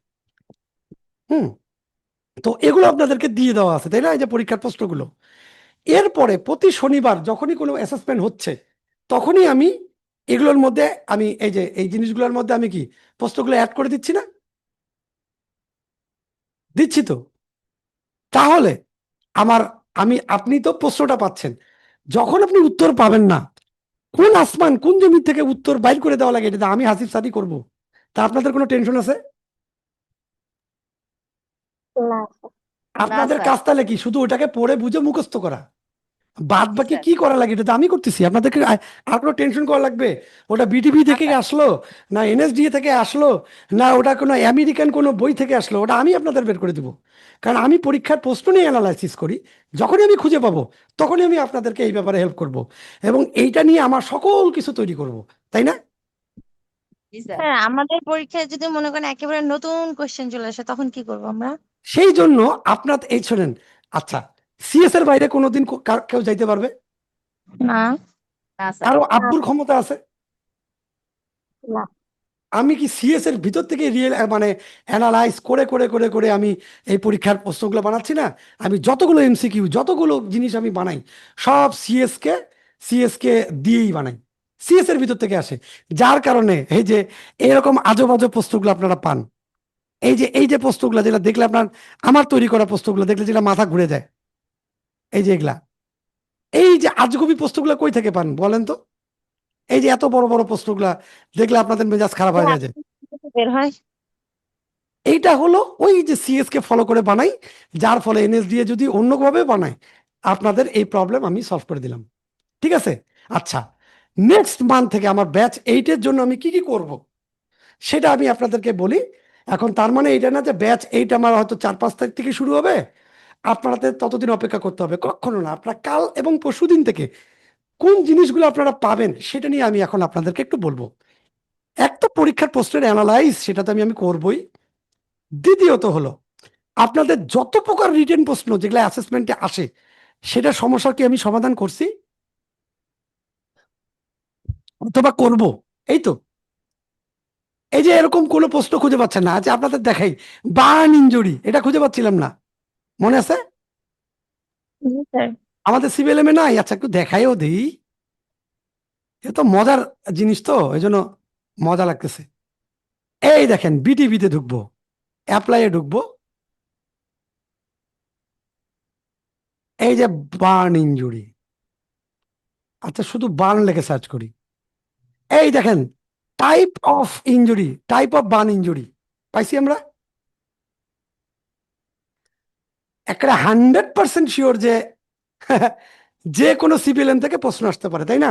হুম, তো এগুলো আপনাদেরকে দিয়ে দেওয়া আছে, তাই না? এই যে পরীক্ষার প্রশ্নগুলো। এরপরে প্রতি শনিবার যখনই কোনো অ্যাসেসমেন্ট হচ্ছে, তখনই আমি এগুলোর মধ্যে আমি এই যে এই জিনিসগুলোর মধ্যে আমি কি প্রশ্নগুলো অ্যাড করে দিচ্ছি না? দিচ্ছি তো। তাহলে আমার আপনি তো প্রশ্নটা পাচ্ছেন, যখন আপনি উত্তর পাবেন না, কোন আসমান কোন জমি থেকে উত্তর বাইর করে দেওয়া লাগে, এটা আমি হাসিব সাদি করব। তা আপনাদের কোনো টেনশন আছে? না আপনাদের স্যার। কাজ তাহলে কি শুধু ওটাকে পড়ে বুঝে মুখস্থ করা? বাদ জি বাকি স্যার। কি করা লাগে এটা তো আমি করতেছি। আপনাদেরকে আর কোনো টেনশন করা লাগবে? ওটা BTB থেকে আসলো না NSDA থেকে আসলো না ওটা কোনো আমেরিকান কোনো বই থেকে আসলো, ওটা আমি আপনাদের বের করে দিব। কারণ আমি পরীক্ষার প্রশ্ন নিয়ে অ্যানালাইসিস করি। যখনই আমি খুঁজে পাবো তখনই আমি আপনাদেরকে এই ব্যাপারে হেল্প করব, এবং এইটা নিয়ে আমার সকল কিছু তৈরি করব, তাই না? জি স্যার। স্যার, আমাদের পরীক্ষায় যদি মনে করেন একেবারে নতুন কোশ্চেন চলে আসে তখন কি করবো আমরা? সেই জন্য আপনার এই শোনেন, আচ্ছা CS এর বাইরে কোনোদিন কেউ যাইতে পারবে? না। না স্যার। কারো আব্বুর ক্ষমতা আছে? না। আমি কি CS এর ভিতর থেকে মানে অ্যানালাইজ করে করে করে করে আমি এই পরীক্ষার প্রশ্নগুলো বানাচ্ছি না? আমি যতগুলো MCQ যতগুলো জিনিস আমি বানাই সব CS কে দিয়েই বানাই। CS এর ভিতর থেকে আসে, যার কারণে এই যে এরকম আজব আজব প্রশ্নগুলো আপনারা পান। এই যে প্রশ্নগুলো যেটা দেখলে আপনার, আমার তৈরি করা প্রশ্নগুলো দেখলে যেটা মাথা ঘুরে যায়, এই যে এগুলা, এই যে আজগুবি প্রশ্নগুলো কই থেকে পান বলেন তো? এই যে এত বড় বড় প্রশ্নগুলা দেখলে আপনাদের মেজাজ খারাপ হয়ে যায়। বের হয়। এইটা হলো ওই যে CS কে ফলো করে বানাই, যার ফলে NSDA যদি অন্যভাবে বানায় আপনাদের এই প্রবলেম আমি সলভ করে দিলাম। ঠিক আছে? আচ্ছা, নেক্সট মান্থ থেকে আমার ব্যাচ 8 এর জন্য আমি কি কি করব সেটা আমি আপনাদেরকে বলি। এখন তার মানে এটা না যে ব্যাচ 8 আমার হয়তো 4-5 তারিখ থেকে শুরু হবে, আপনাদের ততদিন অপেক্ষা করতে হবে, কখনো না। আপনারা কাল এবং পরশুদিন থেকে কোন জিনিসগুলো আপনারা পাবেন সেটা নিয়ে আমি এখন আপনাদেরকে একটু বলবো। এক তো পরীক্ষার প্রশ্নের অ্যানালাইজ, সেটা তো আমি করবই। দ্বিতীয়ত হলো আপনাদের যত প্রকার রিটেন প্রশ্ন যেগুলো অ্যাসেসমেন্টে আসে, সেটা সমস্যা কি আমি সমাধান করছি অথবা করব? এই তো। এই যে এরকম কোনো প্রশ্ন খুঁজে পাচ্ছেন না, আচ্ছা আপনাদের দেখাই, বার্ন ইনজুরি, এটা খুঁজে পাচ্ছিলাম না, মনে আছে? জি স্যার। আমাদের CVLM এ নাই। আচ্ছা একটু দেখাইও দিই, এ তো মজার জিনিস, তো এই জন্য মজা লাগতেছে। এই দেখেন BTB-তে ঢুকবো, অ্যাপ্লাইয়ে ঢুকবো, এই যে বার্ন ইনজুরি, আচ্ছা শুধু বার্ন লেখে সার্চ করি, এই দেখেন type of injury, type of burn injury পাইছি আমরা। একটা 100% শিওর যে যে কোনো CVLM থেকে প্রশ্ন আসতে পারে, তাই না?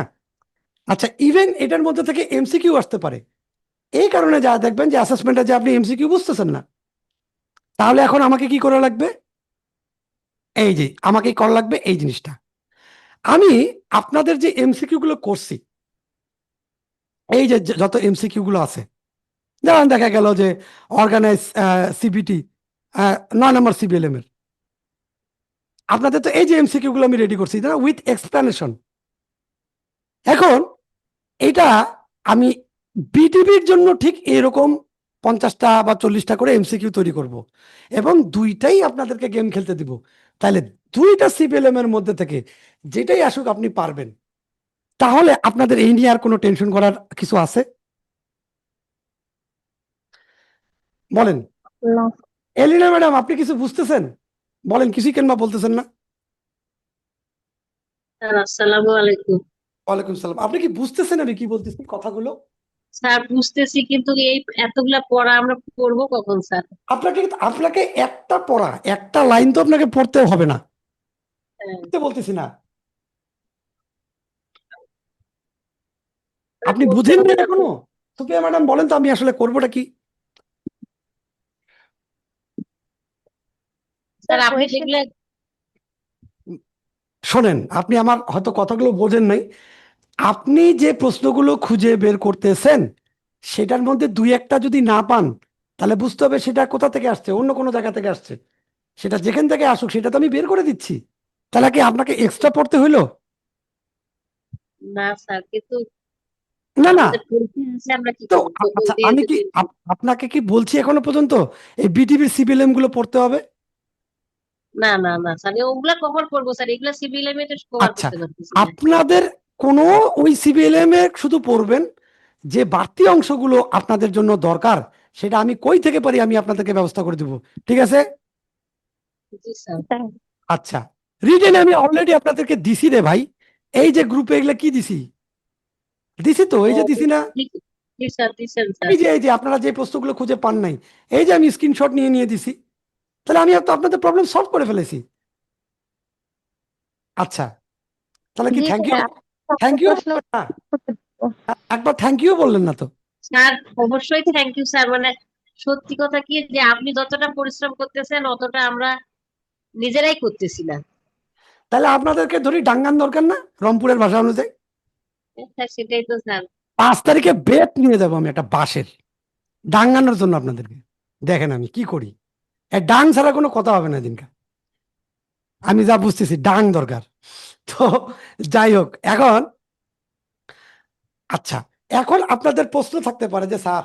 আচ্ছা, ইভেন এটার মধ্যে থেকে MCQ আসতে পারে। এই কারণে যা দেখবেন যে অ্যাসেসমেন্টে যে আপনি MCQ বুঝতেছেন না, তাহলে এখন আমাকে কি করা লাগবে? এই যে আমাকে করা লাগবে এই জিনিসটা। আমি আপনাদের যে MCQ গুলো করছি, এই যে যত MCQ গুলো আছে, যেমন দেখা গেল যে অর্গানাইজ CBT 9 নম্বর CVLM এর, আপনাদের তো এই যে MCQ গুলো আমি রেডি করছি না, উইথ এক্সপ্লেনেশন। এখন এটা আমি বিটিভির জন্য ঠিক এরকম 50টা বা 40টা করে এমসিকিউ তৈরি করব এবং দুইটাই আপনাদেরকে গেম খেলতে দিব। তাহলে দুইটা সিপিএলএম এর মধ্যে থেকে যেটাই আসুক আপনি পারবেন। তাহলে আপনাদের এই নিয়ে আর কোনো টেনশন করার কিছু আছে? বলেন। না। এলিনা ম্যাডাম, আপনি কিছু বুঝতেছেন? বলেন, কিছুই কেন বা বলতেছেন না? স্যার আসসালামু আলাইকুম। ওয়ালাইকুম সালাম। আপনি কি বুঝতেছেন আমি কি বলতেছি কথাগুলো? স্যার বুঝতেছি, কিন্তু এই এতগুলা পড়া আমরা পড়বো কখন স্যার? আপনাকে আপনাকে একটা পড়া, একটা লাইন তো আপনাকে পড়তে হবে না, হ্যাঁ। পড়তে বলতেছি না। আপনি বুঝেন না এখনো? সুপ্রিয়া ম্যাডাম বলেন তো, আমি আসলে করবোটা কি? স্যার আপনি কোয়েশ্চেন যেগুলা শোনেন, আপনি আমার হয়তো কথাগুলো বোঝেন নাই। আপনি যে প্রশ্নগুলো খুঁজে বের করতেছেন সেটার মধ্যে দুই একটা যদি না পান, তাহলে বুঝতে হবে সেটা কোথা থেকে আসছে, অন্য কোনো জায়গা থেকে আসছে। সেটা যেখান থেকে আসুক সেটা তো আমি বের করে দিচ্ছি। তাহলে কি আপনাকে এক্সট্রা পড়তে হইলো? না স্যার, কিন্তু না না। আমাদের পরীক্ষা আছে, আমরা কি তো করবো? ভূগোল আচ্ছা, দিয়ে আমি কি যদি আপনাকে কি বলছি এখনো পর্যন্ত এই বিটিভির সিপিএলএম গুলো পড়তে হবে? না না না স্যার, ওগুলা কভার করবো স্যার, এগুলা সিভিল এম তো কভার আচ্ছা, করতে পারতেছি না। আপনাদের কোনো ওই সিপিএলএম এ শুধু পড়বেন, যে বাড়তি অংশগুলো আপনাদের জন্য দরকার সেটা আমি কই থেকে পারি আমি আপনাদেরকে ব্যবস্থা করে দেবো। ঠিক আছে? জি স্যার। স্যার। আচ্ছা, রিটেন আমি অলরেডি আপনাদেরকে দিছি রে ভাই। এই যে গ্রুপে এগুলো কি দিছি, দিছি তো, এই ও যে দিছি না? জি স্যার, দিচ্ছেন স্যার। এই যে আপনারা যে প্রশ্নগুলো খুঁজে পান নাই, এই যে আমি স্ক্রিনশট নিয়ে নিয়ে দিছি। তাহলে আমি তো আপনাদের প্রবলেম সলভ করে ফেলেছি। আচ্ছা, তাহলে কি জি thank you? Sir, thank you প্রশ্ন না? একবার থ্যাংক ইউ বললেন না তো? স্যার অবশ্যই থ্যাংক ইউ স্যার, মানে সত্যি কথা কি যে আপনি যতটা পরিশ্রম করতেছেন অতটা আমরা নিজেরাই করতেছি না। তাহলে আপনাদেরকে ধরি ডাঙ্গান দরকার না, রংপুরের ভাষা অনুযায়ী? স্যার সেটাই তো স্যার। 5 তারিখে বেত নিয়ে যাবো আমি একটা বাঁশের, ডাঙ্গানোর জন্য আপনাদেরকে। দেখেন আমি কি করি। ডাং ছাড়া কোনো কথা হবে না দিনকা। আমি যা বুঝতেছি ডাং দরকার। তো যাই হোক, এখন আচ্ছা, এখন আপনাদের প্রশ্ন থাকতে পারে যে স্যার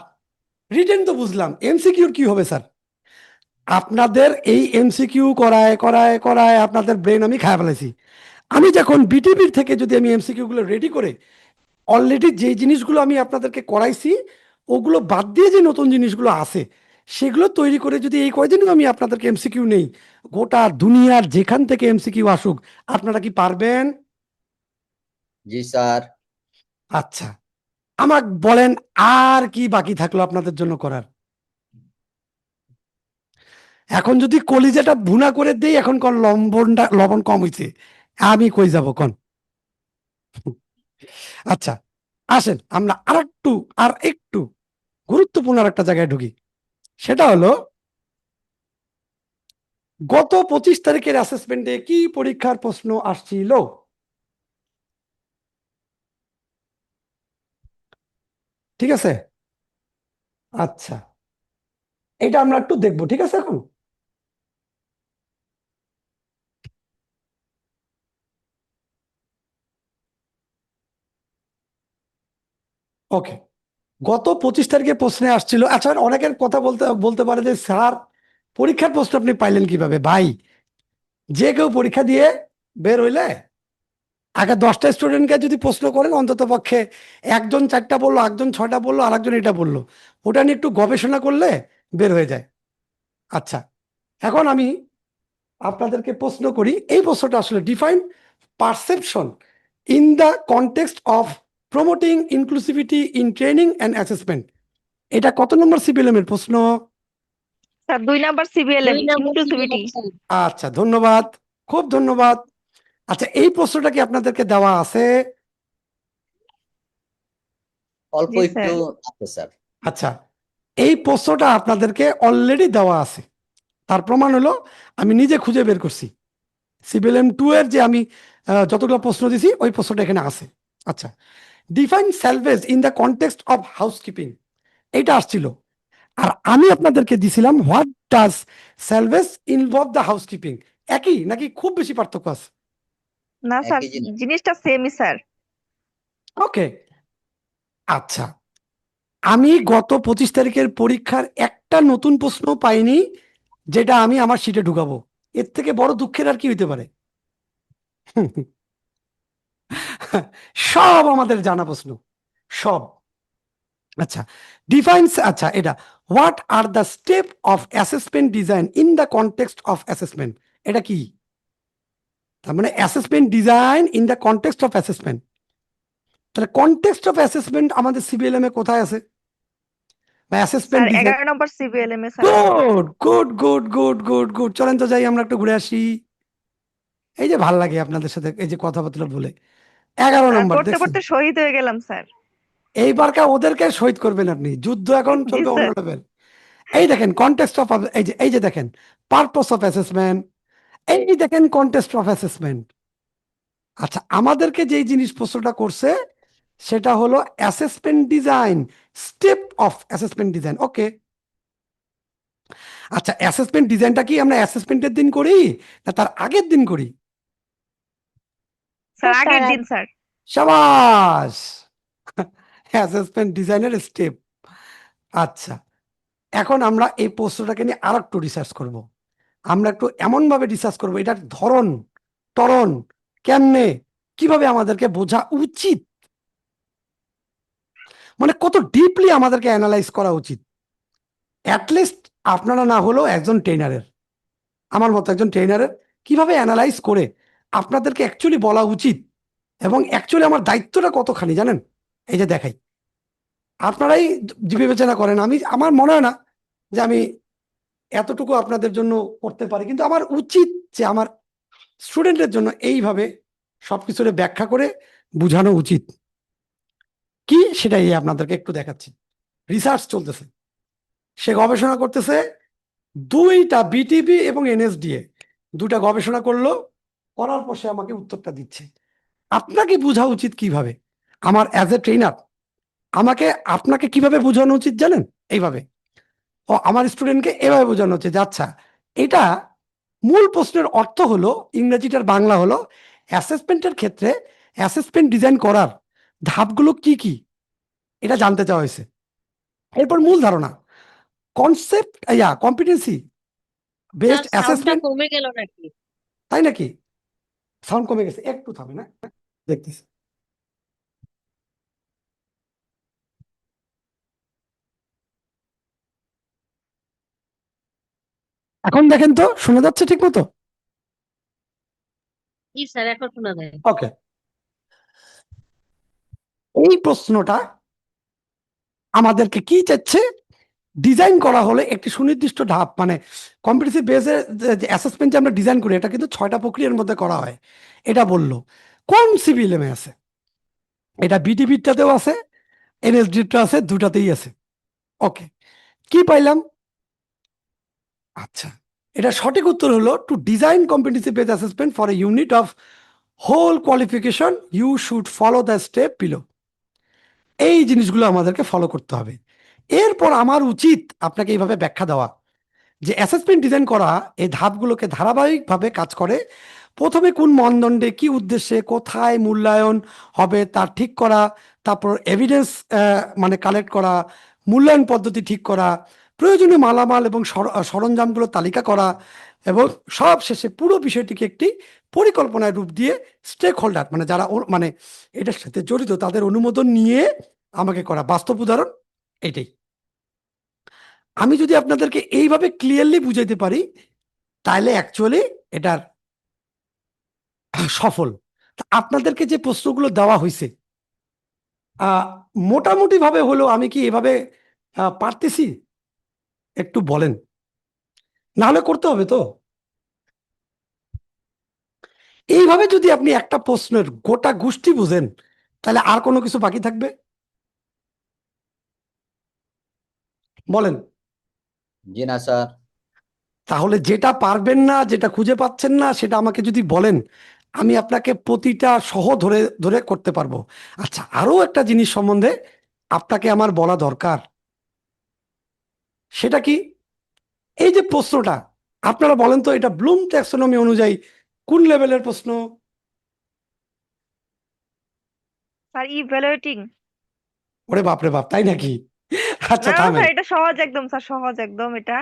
রিটেন তো বুঝলাম, এমসিকিউর কি হবে স্যার? আপনাদের এই এমসিকিউ করায় করায় করায় আপনাদের ব্রেন আমি খায় ফেলেছি। আমি যখন বিটিভির থেকে যদি আমি এমসিকিউ গুলো রেডি করে অলরেডি যে জিনিসগুলো আমি আপনাদেরকে করাইছি ওগুলো বাদ দিয়ে যে নতুন জিনিসগুলো আছে সেগুলো তৈরি করে যদি এই কয়দিনও আমি আপনাদেরকে এমসিকিউ নেই, গোটা দুনিয়ার যেখান থেকে এমসিকিউ আসুক আপনারা কি পারবেন? জি স্যার। আচ্ছা, আমাকে বলেন আর কি বাকি থাকলো আপনাদের জন্য করার? এখন যদি কলিজাটা ভুনা করে দেই, এখন কোন লবণ কম হইছে, আমি কই যাব কোন? আচ্ছা, আসেন আমরা আর একটু গুরুত্বপূর্ণ একটা জায়গায় ঢুকি। সেটা হলো গত 25 তারিখের অ্যাসেসমেন্টে কি পরীক্ষার প্রশ্ন আসছিল? ঠিক আছে, আচ্ছা, এটা আমরা একটু দেখবো। ঠিক আছে, এখন ওকে, গত 25 তারিখে প্রশ্নে আসছিল। আচ্ছা, অনেকের কথা বলতে বলতে পারে যে স্যার পরীক্ষার প্রশ্ন আপনি পাইলেন কিভাবে? ভাই, যে কেউ পরীক্ষা দিয়ে বের হইলে আগে 10টা স্টুডেন্টকে যদি প্রশ্ন করেন, অন্তত পক্ষে একজন 4টা বললো, একজন 6টা বললো, আর একজন এটা বললো, ওটা নিয়ে একটু গবেষণা করলে বের হয়ে যায়। আচ্ছা, এখন আমি আপনাদেরকে প্রশ্ন করি, এই প্রশ্নটা আসলে define perception in the context of promoting inclusivity in training and assessment. এটা কত নম্বর সিপিএলএম এর প্রশ্ন? স্যার 2 নাম্বার সিবিএলএম 2 নম্বর ইনক্লুসিভিটি। স্যার। আচ্ছা, ধন্যবাদ, খুব ধন্যবাদ। আচ্ছা, এই প্রশ্নটা কি আপনাদেরকে দেওয়া আছে? অল্প জি একটু স্যার। আছে স্যার। আচ্ছা, এই প্রশ্নটা আপনাদেরকে অলরেডি দেওয়া আছে, তার প্রমাণ হলো আমি নিজে খুঁজে বের করছি। সিপিএলএম 2 এর যে আমি যতগুলো প্রশ্ন দিছি ওই প্রশ্নটা এখানে আছে। আচ্ছা, define salvage in the context of housekeeping, এটা আসছিল। আর আমি আপনাদেরকে দিছিলাম what does salvage involve the housekeeping. একই নাকি খুব বেশি পার্থক্য আছে? না স্যার, একই জিনিস। জিনিসটা সেমই স্যার। ওকে, আচ্ছা, আমি গত 25 তারিখের পরীক্ষার একটা নতুন প্রশ্ন পাইনি যেটা আমি আমার শিটে ঢুকাবো। এর থেকে বড় দুঃখের আর কি হইতে পারে? সব আমাদের জানা প্রশ্ন, সব। আচ্ছা, ডিফাইন্স, আচ্ছা এটা, what are the step of assessment design in the context of assessment, এটা কি? তার মানে assessment design in the context of assessment, তাহলে কনটেক্সট অফ অ্যাসেসমেন্ট আমাদের সিবিএলএম এ কোথায় আছে? বা অ্যাসেসমেন্ট স্যার ডিজাইন, 11 নম্বর সিবিএলএম এ sir. Good good good good good good, চলেন তো যাই আমরা একটু ঘুরে আসি। এই যে ভাল লাগে আপনাদের সাথে এই যে কথাবার্তা বলে। 11 স্যার নম্বর পড়তে দেখছেন? পড়তে শহীদ হয়ে গেলাম স্যার। এইবারকার ওদেরকে শহীদ করবেন আপনি, যুদ্ধ এখন জি চলবে অন্য স্যার। লেভেল। এই দেখেন কনটেক্সট অফ, এই যে দেখেন পারপস অফ অ্যাসেসমেন্ট, এই দেখেন কনটেক্সট অফ অ্যাসেসমেন্ট। আচ্ছা, আমাদেরকে যেই জিনিস প্রশ্নটা করছে সেটা হলো assessment design, step of assessment design. Okay, আচ্ছা অ্যাসেসমেন্ট ডিজাইনটা কি আমরা অ্যাসেসমেন্টের দিন করি না তার আগের দিন করি? স্যার স্যার আগের তার দিন স্যার। সাবাস, অ্যাসেসমেন্ট ডিজাইনের স্টেপ। আচ্ছা, এখন আমরা এই প্রশ্নটাকে নিয়ে আর একটু রিসার্চ করব। আমরা একটু এমন ভাবে রিসার্চ করব, এটার ধরন টরন কেমনে, কিভাবে আমাদেরকে বোঝা উচিত, মানে কত ডিপলি আমাদেরকে অ্যানালাইজ করা উচিত। অ্যাটলিস্ট আপনারা না হলেও একজন ট্রেনারের, আমার মতো একজন ট্রেনারের কিভাবে অ্যানালাইজ করে আপনাদেরকে অ্যাকচুয়ালি বলা উচিত, এবং অ্যাকচুয়ালি আমার দায়িত্বটা কতখানি জানেন? এই যে দেখাই, আপনারাই বিবেচনা করেন। আমার মনে হয় না যে আমি এতটুকু আপনাদের জন্য করতে পারি, কিন্তু আমার উচিত যে আমার স্টুডেন্টের জন্য এইভাবে সবকিছুরে ব্যাখ্যা করে বোঝানো উচিত। কি সেটাই আপনাদেরকে একটু দেখাচ্ছি। রিসার্চ চলতেছে, সে গবেষণা করতেছে, দুইটা বিটিবি এবং এনএসডিএ দুটা গবেষণা করলো, করার পর সে আমাকে উত্তরটা দিচ্ছে। আপনাকে বোঝা উচিত কিভাবে, আমার অ্যাজ এ ট্রেনার আমাকে আপনাকে কিভাবে বোঝানো উচিত জানেন? এইভাবে, ও আমার স্টুডেন্টকে এভাবে বোঝানো হচ্ছে যে আচ্ছা এটা মূল প্রশ্নের অর্থ হলো, ইংরেজিটার বাংলা হলো, অ্যাসেসমেন্টের ক্ষেত্রে অ্যাসেসমেন্ট ডিজাইন করার ধাপগুলো কি কি, এটা জানতে চাওয়া হয়েছে। এরপর মূল ধারণা, কনসেপ্ট, কম্পিটেন্সি বেসড স্যার সাউন্ডটা অ্যাসেসমেন্ট। কমে গেল নাকি? তাই নাকি? সাউন্ড কমে গেছে, একটু থামে না, দেখতেছি। এখন দেখেন তো শোনা যাচ্ছে ঠিক মতো? জি স্যার, এখন শোনা যায়। ওকে, এই প্রশ্নটা আমাদেরকে কি চাচ্ছে? ডিজাইন করা হলে একটি সুনির্দিষ্ট ধাপ, মানে কম্পিটিটিভ বেসে যে অ্যাসেসমেন্ট যে আমরা ডিজাইন করি এটা কিন্তু 6টা প্রক্রিয়ার মধ্যে করা হয়। এটা বললো কোন সিবিএলএম এ আছে, এটা বিটিভিটাতেও আছে, এনএসডিটা আছে, দুটাতেই আছে। ওকে, কি পাইলাম? আচ্ছা, এটা সঠিক উত্তর হলো to design competitive base assessment for a unit of whole qualification you should follow the step below. এই জিনিসগুলো আমাদেরকে ফলো করতে হবে। এরপর আমার উচিত আপনাকে এইভাবে ব্যাখ্যা দেওয়া যে অ্যাসেসমেন্ট ডিজাইন করা এই ধাপগুলোকে ধারাবাহিকভাবে কাজ করে। প্রথমে কোন মানদণ্ডে কি উদ্দেশ্যে কোথায় মূল্যায়ন হবে তা ঠিক করা, তারপর এভিডেন্স মানে কালেক্ট করা, মূল্যায়ন পদ্ধতি ঠিক করা, প্রয়োজনীয় মালামাল এবং সরঞ্জামগুলো তালিকা করা, এবং সব শেষে পুরো বিষয়টিকে একটি পরিকল্পনায় রূপ দিয়ে স্টেক হোল্ডার মানে যারা মানে এটার সাথে জড়িত তাদের অনুমোদন নিয়ে আমাকে করা। বাস্তব উদাহরণ এটাই। আমি যদি আপনাদেরকে এইভাবে ক্লিয়ারলি বুঝাইতে পারি তাহলে অ্যাকচুয়ালি এটার সফল। আপনাদেরকে যে প্রশ্নগুলো দেওয়া হয়েছে মোটামুটি ভাবে হলেও আমি কি এভাবে পারতেছি? একটু বলেন, নাহলে করতে হবে তো। এইভাবে যদি আপনি একটা প্রশ্নের গোটা গোষ্ঠী বুঝেন তাহলে আর কোনো কিছু বাকি থাকবে? বলেন। জি না স্যার। তাহলে যেটা পারবেন না, যেটা খুঁজে পাচ্ছেন না সেটা আমাকে যদি বলেন, আমি আপনাকে প্রতিটা সহ ধরে ধরে করতে পারবো। আচ্ছা, আরো একটা জিনিস সম্বন্ধে আপনাকে আমার বলা দরকার, সেটা কি? এই যে প্রশ্নটা আপনারা বলেন তো, এটা ব্লুম ট্যাক্সোনমি অনুযায়ী কোন লেভেলের প্রশ্ন? Sir evaluating. ওরে বাপ রে বাপ, তাই নাকি? আচ্ছা না না থামেন। স্যার, এটা সহজ একদম স্যার, সহজ একদম এটা।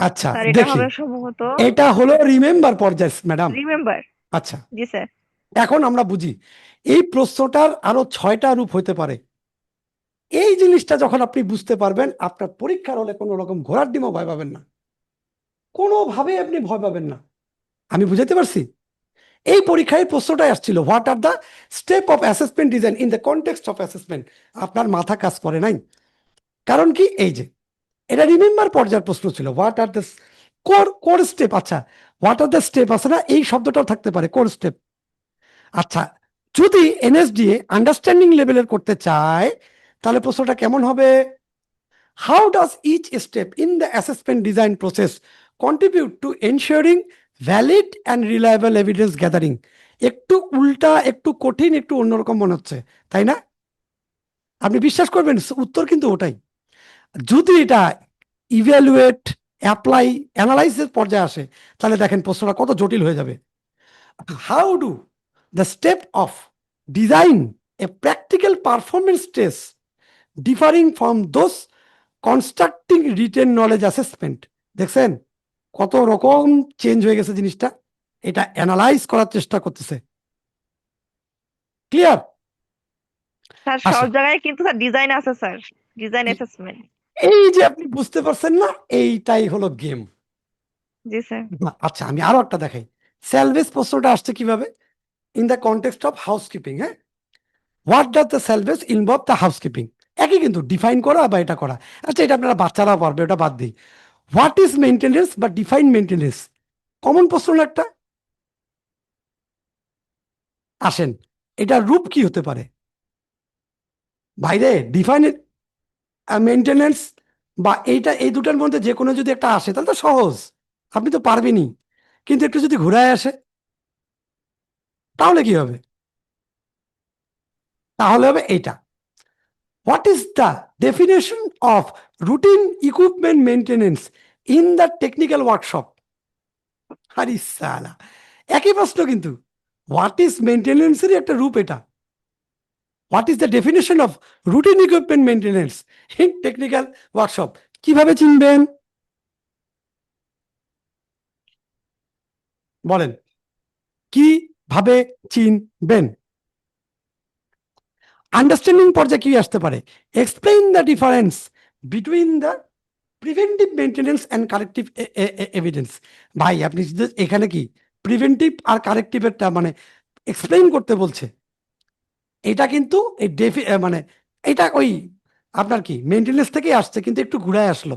আচ্ছা স্যার এটা দেখি, হবে সম্ভবত এটা হলো রিমেম্বার পর্যায় ম্যাডাম। রিমেম্বার। আচ্ছা জি স্যার। এখন আমরা বুঝি এই প্রশ্নটার আরো 6টা রূপ হতে পারে। এই জিনিসটা যখন আপনি বুঝতে পারবেন, আপনার পরীক্ষার হলে কোনো রকম ঘোড়ার ডিমও ভয় পাবেন না, কোনোভাবে আপনি ভয় পাবেন না। আমি বুঝাতে পারছি? এই পরীক্ষায় প্রশ্নটাই আসছিল, what are the step of assessment design in the context of assessment. আপনার মাথা কাজ করে নাই, কারণ কি এই যে এটা রিমেম্বার পর্যায়ের প্রশ্ন ছিল, what are the core core step. আচ্ছা হোয়াট আর দ্য স্টেপ আছে না, এই শব্দটাও থাকতে পারে, কোর স্টেপ। আচ্ছা যদি এনএসডিএ আন্ডারস্ট্যান্ডিং লেভেলের করতে চায়, তাহলে প্রশ্নটা কেমন হবে? How does each step in the assessment design process contribute to ensuring valid and reliable evidence gathering. একটু উল্টা, একটু কঠিন, একটু অন্যরকম মনে হচ্ছে, তাই না? আপনি বিশ্বাস করবেন, উত্তর কিন্তু ওটাই। যদি এটা ইভ্যালুয়েট, অ্যাপ্লাই, অ্যানালাইসিস পর্যায়ে আসে, তাহলে দেখেন প্রশ্নটা কত জটিল হয়ে যাবে। How do the step of design a practical performance test differing from those constructing written knowledge assessment. দেখছেন কত রকম চেঞ্জ হয়ে গেছে জিনিসটা। এটা অ্যানালাইজ করার চেষ্টা করতেছে। ক্লিয়ার? স্যার আসে, সব জায়গায় কিন্তু স্যার ডিজাইন আছে স্যার, ডিজাইন অ্যাসেসমেন্ট। এই যে আপনি বুঝতে পারছেন না, এইটাই হলো গেম। জি স্যার। আচ্ছা আমি আরো একটা দেখাই। স্যালভেজ প্রশ্নটা আসছে কিভাবে? In the context of housekeeping. হ্যাঁ, what does the salvage involve the housekeeping. একই কিন্তু, ডিফাইন করা বা এটা করা। আচ্ছা এটা আপনারা বাচ্চারা পারবে, ওটা বাদ দিই। হোয়াট ইজ মেনটেনেন্স বা ডিফাইন মেনটেনেন্স, কমন প্রশ্ন না একটা। আসেন, এটা রূপ কি হতে পারে? ভাইরে ডিফাইন মেনটেনেন্স বা এইটা, এই দুটার মধ্যে যে কোনো যদি একটা আসে তাহলে তো সহজ, আপনি তো পারবেনই। কিন্তু একটু যদি ঘুরায় আসে তাহলে কি হবে? তাহলে হবে এইটা, what is the definition of routine equipment maintenance in the technical workshop. আরে সালা, একই প্রশ্ন কিন্তু, হোয়াট ইজ মেনটেনেন্সেরই একটা রূপ এটা। What is the definition of routine equipment maintenance in technical workshop. কিভাবে চিনবেন বলেন, কিভাবে চিনবেন? আন্ডারস্ট্যান্ডিং পর্যায়ে কি আসতে পারে? Explain the difference between the preventive maintenance and corrective evidence. ভাই আপনি যদি এখানে কি প্রিভেন্টিভ আর কারেক্টিভেরটা মানে এক্সপ্লেইন করতে বলছে, এটা কিন্তু এই মানে এটা ওই আপনার কি মেনটেনেন্স থেকেই আসছে, কিন্তু একটু ঘুরায় আসলো।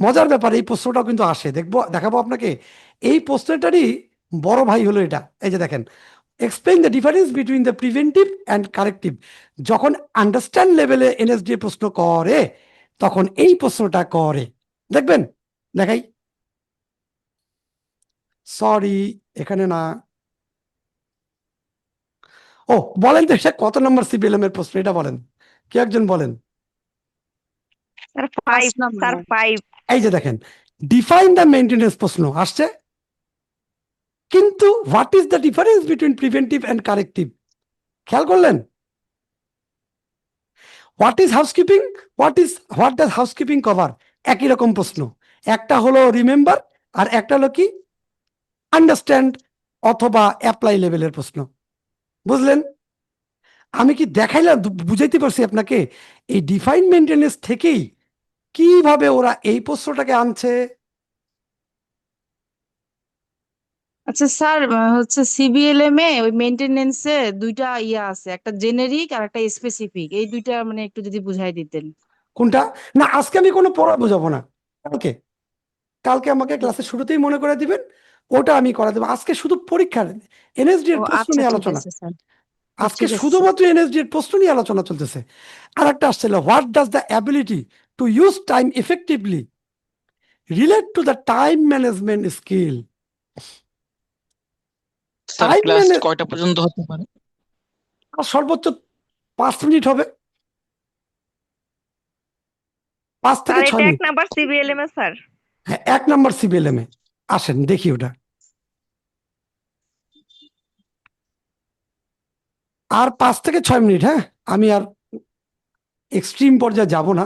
মজার ব্যাপার, এই প্রশ্নটাও কিন্তু আসে, দেখাবো আপনাকে। এই প্রশ্নটারই বড় ভাই হলো এটা। এই যে দেখেন, explain the difference between the preventive and corrective. যখন আন্ডারস্ট্যান্ড লেভেলে এনএসডি প্রশ্ন করে, তখন এই প্রশ্নটা করে। দেখবেন, দেখাই। সরি, এখানে না। ও বলেন তো, এটা কত নম্বর সিবিএলএম এর প্রশ্ন এটা বলেন, কে একজন বলেন। Sir 5 sir 5। এই যে দেখেন, ডিফাইন দ্য মেনটেনেন্স প্রশ্ন আসছে, কিন্তু what is the difference between preventive and corrective, খেয়াল করলেন? What is housekeeping, what does housekeeping cover, একই রকম প্রশ্ন। একটা হলো রিমেম্বার আর একটা হলো কি আন্ডারস্ট্যান্ড অথবা অ্যাপ্লাই লেভেলের প্রশ্ন। বুঝলেন? আমি কি দেখাইলাম, বুঝাইতে পারছি আপনাকে এই ডিফাইন মেনটেনেন্স থেকেই কিভাবে ওরা এই প্রশ্নটাকে আনছে। আচ্ছা স্যার, হচ্ছে সিবিএলএম এ ওই মেইনটেনেন্সে দুইটা ইয়া আছে, একটা জেনেরিক আর একটা স্পেসিফিক। এই দুইটা মানে একটু যদি বুঝাই দিতেন। কোনটা? না আজকে আমি কোনো পড়া বোঝাবো না, কালকে, কালকে আমাকে ক্লাসের শুরুতেই মনে করে দিবেন, ওটা আমি করে দেবো। আজকে শুধু পরীক্ষার এনএসডি এর ও প্রশ্ন আচ্ছা, নিয়ে ঠিক আলোচনা, আছে স্যার। আজকে ঠিক আছে স্যার। শুধুমাত্র এনএসডি এর প্রশ্ন নিয়ে আলোচনা চলতেছে। আর একটা আসছিল, what does the ability to use time effectively relate to the time management skill. Sir time class manage কয়টা পর্যন্ত হতে পারে? সর্বোচ্চ 5 মিনিট হবে, 5 স্যার থেকে 6 এটা 1 মিনিট। নাম্বার সিবিএলএম এ স্যার। হ্যাঁ 1 নম্বর সিবিএলএম এ। আসেন দেখি ওটা। আর 5 থেকে 6 মিনিট। হ্যাঁ আমি আর এক্সট্রিম পর্যায়ে যাব না।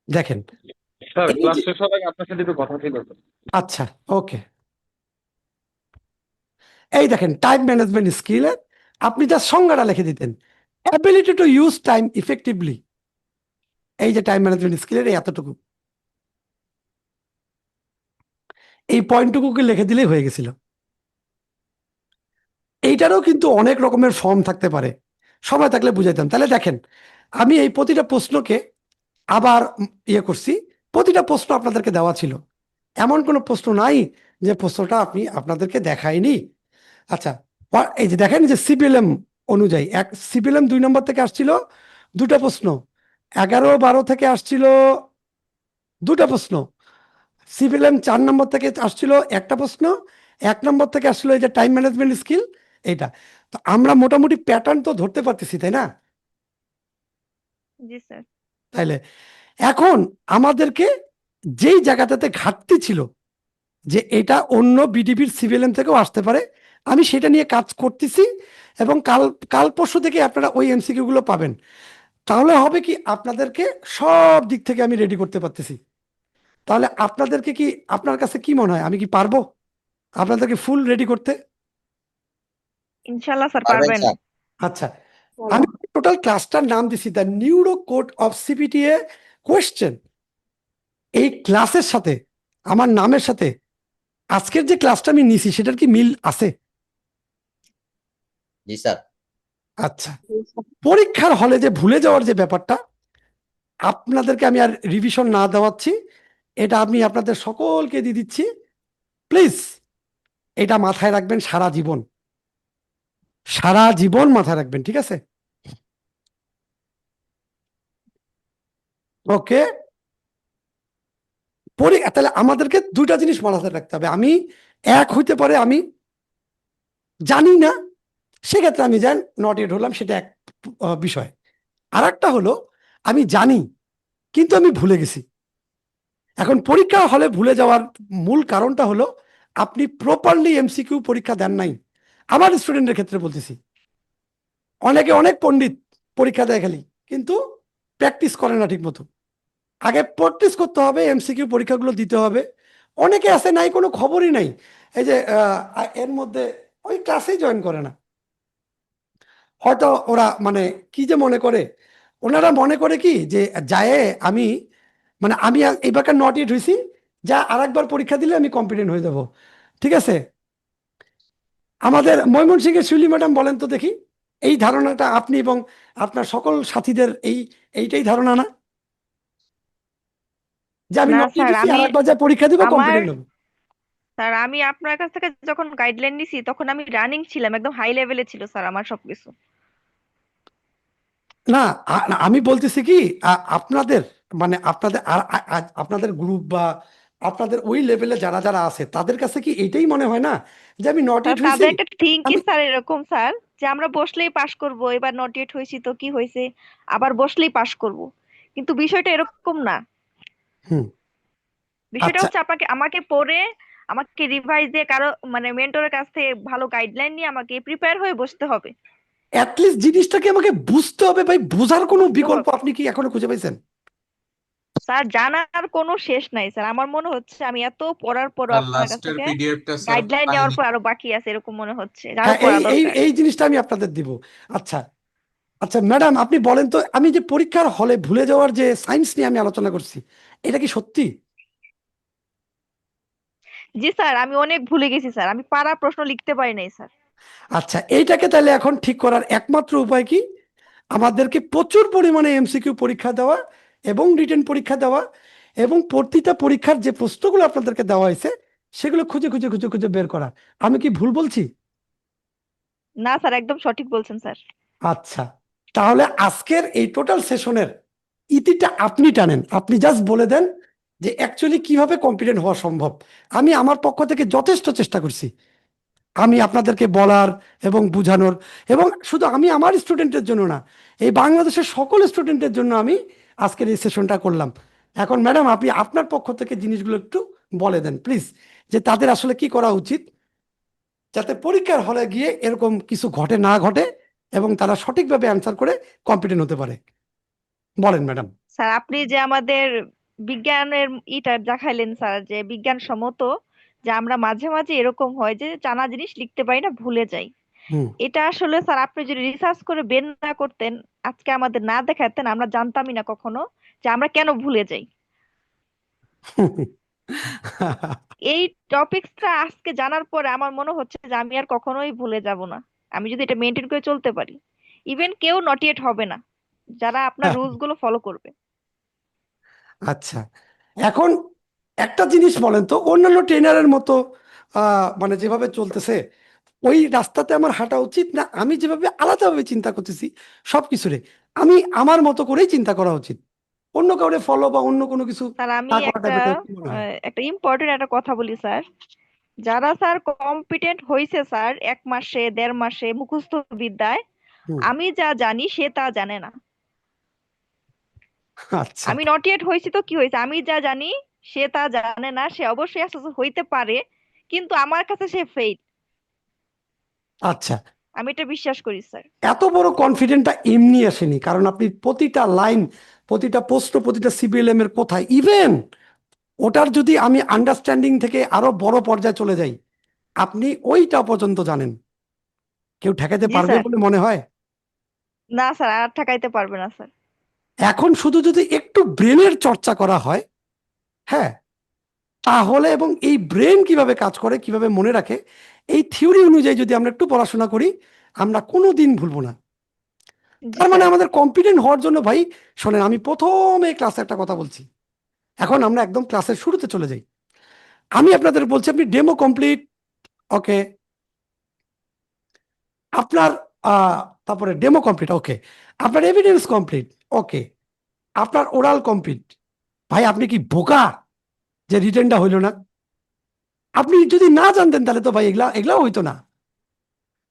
দেখেন স্যার এই ক্লাস যে শেষ হওয়ার আগে আপনার সাথে একটু কথা ছিল তো। আচ্ছা, ওকে, এই দেখেন টাইম ম্যানেজমেন্ট স্কিলে আপনি যা সংজ্ঞাটা লিখে দিতেন, ability to use time effectively. এই যে টাইম ম্যানেজমেন্ট স্কিলের এতটুকু, এই পয়েন্টটুকুকে লিখে দিলেই হয়ে গেছিল। এইটারও কিন্তু অনেক রকমের ফর্ম থাকতে পারে, সময় থাকলে বুঝাইতাম। তাহলে দেখেন আমি এই প্রতিটা প্রশ্নকে আবার ইয়ে করছি, প্রতিটা প্রশ্ন আপনাদেরকে দেওয়া ছিল, এমন কোনো প্রশ্ন নাই যে প্রশ্নটা আপনি আপনাদেরকে দেখাইনি। আচ্ছা, এই যে দেখেন যে সিপিএলএম অনুযায়ী সিপিএলএম 2 নম্বর থেকে আসছিল দুটা প্রশ্ন, 11-12 থেকে আসছিল দুটা প্রশ্ন, সিপিএলএম 4 নম্বর থেকে আসছিল একটা প্রশ্ন, 1 নম্বর থেকে আসছিল এই যে টাইম ম্যানেজমেন্ট স্কিল এইটা। তো আমরা মোটামুটি প্যাটার্ন তো ধরতে পারতেছি, তাই না? জি স্যার। তাইলে এখন আমাদেরকে যেই জায়গাটাতে ঘাটতি ছিল যে এটা অন্য বিডিবির সিভিএলএম থেকেও আসতে পারে, আমি সেটা নিয়ে কাজ করতেছি এবং কাল পরশু থেকে আপনারা ওই এমসিকিউ গুলো পাবেন। তাহলে হবে কি, আপনাদেরকে সব দিক থেকে আমি রেডি করতে পারতেছি। তাহলে আপনাদেরকে কি, আপনার কাছে কি মনে হয়, আমি কি পারবো আপনাদেরকে ফুল রেডি করতে? ইনশাল্লাহ স্যার পারবেন পারবেন। স্যার। আচ্ছা, আমি টোটাল ক্লাসটার নাম দিছি the neuro code of CPTA question. এই ক্লাসের সাথে আমার নামের সাথে আজকের যে ক্লাসটা আমি নিছি সেটার কি মিল আছে? জি স্যার। আচ্ছা, পরীক্ষার হলে যে ভুলে যাওয়ার যে ব্যাপারটা, আপনাদেরকে আমি আর রিভিশন না দেওয়াচ্ছি, এটা আমি আপনাদের সকলকে দিয়ে দিচ্ছি। প্লিজ এটা মাথায় রাখবেন সারা জীবন, সারা জীবন মাথায় রাখবেন, ঠিক আছে? ওকে, তাহলে আমাদেরকে দুইটা জিনিস মাথায় রাখতে হবে। আমি এক হইতে পারে আমি জানি না, সেক্ষেত্রে আমি জান নট ইট হলাম, সেটা এক বিষয়। আর একটা হলো আমি জানি কিন্তু আমি ভুলে গেছি। এখন পরীক্ষা হলে ভুলে যাওয়ার মূল কারণটা হলো আপনি প্রপারলি এমসিকিউ পরীক্ষা দেন নাই। আমার স্টুডেন্টের ক্ষেত্রে বলতেছি, অনেকে অনেক পণ্ডিত পরীক্ষা দেয় খালি, কিন্তু প্র্যাকটিস করে না ঠিক মতো। আগে প্র্যাকটিস করতে হবে, এমসিকিউ পরীক্ষাগুলো দিতে হবে। অনেকে আছে নাই কোনো খবরই নাই, এই যে এর মধ্যে ওই ক্লাসেই জয়েন করে না। হয়তো ওরা মানে কি যে মনে করে, ওনারা মনে করে কি যে যায় আমি মানে আমি এইবার নট ইট হয়েছি, যা আরেকবার পরীক্ষা দিলে আমি কম্পিটেন্ট হয়ে যাব। ঠিক আছে, আমাদের ময়মনসিংহের শিউলি ম্যাডাম বলেন তো দেখি, এই ধারণাটা আপনি এবং আপনার সকল সাথীদের এইটাই ধারণা না যে আমি না নট ইট স্যার, হয়েছি আমি আরেকবার যা পরীক্ষা দিব আমার কম্পিটেন্ট হব? স্যার আমি আপনার কাছ থেকে যখন গাইডলাইন নিছি তখন আমি রানিং ছিলাম, একদম হাই লেভেলে ছিল স্যার আমার সবকিছু। না, আমি বলতেছি কি, আপনাদের মানে আপনাদের আপনাদের গ্রুপ বা আপনাদের ওই লেভেলে যারা যারা আছে তাদের কাছে কি এটাই মনে হয় না যে আমি নট স্যার ইট হয়েছি? তাদের একটা থিঙ্কিং আমি স্যার এরকম স্যার, যে আমরা বসলেই পাশ করব, এবার নট ইয়েট হয়েছি তো কি হয়েছে, আবার বসলেই পাশ করব। কিন্তু বিষয়টা এরকম না। হুম, বিষয়টা আচ্ছা, হচ্ছে আপনাকে আমাকে পড়ে, আমাকে রিভাইজ দিয়ে কারো মানে মেন্টরের কাছ থেকে ভালো গাইডলাইন নিয়ে আমাকে প্রিপেয়ার হয়ে বসতে হবে। অ্যাটলিস্ট জিনিসটাকে আমাকে বুঝতে হবে ভাই, বোঝার কোনো বুঝতে বিকল্প হবে আপনি কি এখনো খুঁজে পাইছেন? স্যার, জানার কোনো শেষ নাই স্যার। আমার মনে হচ্ছে আমি এত পড়ার পরও আর আপনার কাছ লাস্টের থেকে পিডিএফটা স্যার গাইডলাইন নেওয়ার পাইনি। পর আরো বাকি আছে এরকম মনে হচ্ছে, যে আরো হ্যাঁ, এই পড়া এই দরকার। এই জিনিসটা আমি আপনাদের দিব। আচ্ছা, আচ্ছা ম্যাডাম আপনি বলেন তো, আমি যে পরীক্ষার হলে ভুলে যাওয়ার যে সায়েন্স নিয়ে আমি আলোচনা করছি, এটা কি সত্যি? জি স্যার, আমি অনেক ভুলে গেছি স্যার, আমি পারা প্রশ্ন লিখতে পারি নাই স্যার। আচ্ছা, এইটাকে তাহলে এখন ঠিক করার একমাত্র উপায় কি, আমাদেরকে প্রচুর পরিমাণে এমসিকিউ পরীক্ষা দেওয়া এবং রিটেন পরীক্ষা দেওয়া, এবং প্রতিটা পরীক্ষার যে প্রশ্নগুলো আপনাদেরকে দেওয়া হয়েছে সেগুলো খুঁজে খুঁজে খুঁজে খুঁজে বের করা। আমি কি ভুল বলছি? না স্যার, একদম সঠিক বলছেন স্যার। আচ্ছা, তাহলে আজকের এই টোটাল সেশনের ইতিটা আপনি টানেন, আপনি জাস্ট বলে দেন যে অ্যাকচুয়ালি কিভাবে কম্পিটেন্ট হওয়া সম্ভব। আমি আমার পক্ষ থেকে যথেষ্ট চেষ্টা করছি আমি আপনাদেরকে বলার এবং বুঝানোর, এবং শুধু আমি আমার স্টুডেন্টের জন্য না, এই বাংলাদেশের সকল স্টুডেন্টের জন্য আমি আজকের এই সেশনটা করলাম। এখন ম্যাডাম আপনি আপনার পক্ষ থেকে জিনিসগুলো একটু বলে দেন প্লিজ, যে তাদের আসলে কি করা উচিত যাতে পরীক্ষার হলে গিয়ে এরকম কিছু ঘটে না ঘটে, এবং তারা সঠিকভাবে অ্যান্সার করে কম্পিটেন্ট হতে পারে। বলেন ম্যাডাম। স্যার আপনি যে আমাদের বিজ্ঞানের ইটা দেখাইলেন স্যার, যে বিজ্ঞানসম্মত যে আমরা মাঝে মাঝে এরকম হয় যে জানা জিনিস লিখতে পারি না, ভুলে যাই। হুম। এটা আসলে স্যার আপনি যদি রিসার্চ করে বের না করতেন, আজকে আমাদের না দেখাতেন, আমরা জানতামই না কখনো যে আমরা কেন ভুলে যাই। এই টপিকসটা আজকে জানার পরে আমার মনে হচ্ছে যে আমি আর কখনোই ভুলে যাব না, আমি যদি এটা মেনটেন করে চলতে পারি। ইভেন কেউ নটিয়েট হবে না যারা আপনার রুলস গুলো ফলো করবে। আচ্ছা, এখন একটা জিনিস বলেন তো, অন্যান্য ট্রেনারের মতো মানে যেভাবে চলতেছে ওই রাস্তাতে আমার হাঁটা উচিত, না আমি যেভাবে আলাদাভাবে চিন্তা করতেছি সবকিছুরে আমি আমার মতো করেই চিন্তা করা উচিত, অন্য কাউরে ফলো বা অন্য কোনো কিছু স্যার আমি না করাটা বেটার কি মনে হয়? একটা ইম্পর্টেন্ট একটা কথা বলি স্যার, যারা স্যার কম্পিটেন্ট হয়েছে স্যার 1 মাসে 1.5 মাসে মুখস্থ বিদ্যায়, হুম। আমি যা জানি সে তা জানে না। আচ্ছা আমি নটিয়েট হয়েছি তো কি হয়েছে, আমি যা জানি সে তা জানে না, সে অবশ্যই আস্তে হইতে পারে, কিন্তু আমার কাছে সে ফেল। আচ্ছা, আমি এটা বিশ্বাস করি স্যার। এত বড় কনফিডেন্টটা এমনি আসেনি, কারণ আপনি প্রতিটা লাইন, প্রতিটা প্রশ্ন, প্রতিটা সিবিএলএম এর কোথায়, ইভেন ওটার যদি আমি আন্ডারস্ট্যান্ডিং থেকে আরো বড় পর্যায়ে চলে যাই, আপনি ওইটা পর্যন্ত জানেন। কেউ ঠেকাতে জি পারবে স্যার। বলে মনে হয়? না স্যার, আর ঠেকাইতে পারবে না স্যার। এখন শুধু যদি একটু ব্রেনের চর্চা করা হয়, হ্যাঁ, তাহলে, এবং এই ব্রেন কিভাবে কাজ করে, কিভাবে মনে রাখে, এই থিওরি অনুযায়ী যদি আমরা একটু পড়াশোনা করি, আমরা কোনোদিন ভুলবো না। জি তার মানে স্যার। আমাদের কম্পিটেন্ট হওয়ার জন্য ভাই, শোনেন, আমি প্রথমে ক্লাসে একটা কথা বলছি, এখন আমরা একদম ক্লাসের শুরুতে চলে যাই। আমি আপনাদের বলছি, আপনি ডেমো কমপ্লিট, ওকে, আপনার তারপরে ডেমো কমপ্লিট, ওকে, আপনার এভিডেন্স কমপ্লিট, ওকে, আপনার ওরাল কমপ্লিট। ভাই আপনি কি বোকা যে রিটেনটা হইল না? আপনি যদি না জানতেন তাহলে তো ভাই এগুলাও হইতো না।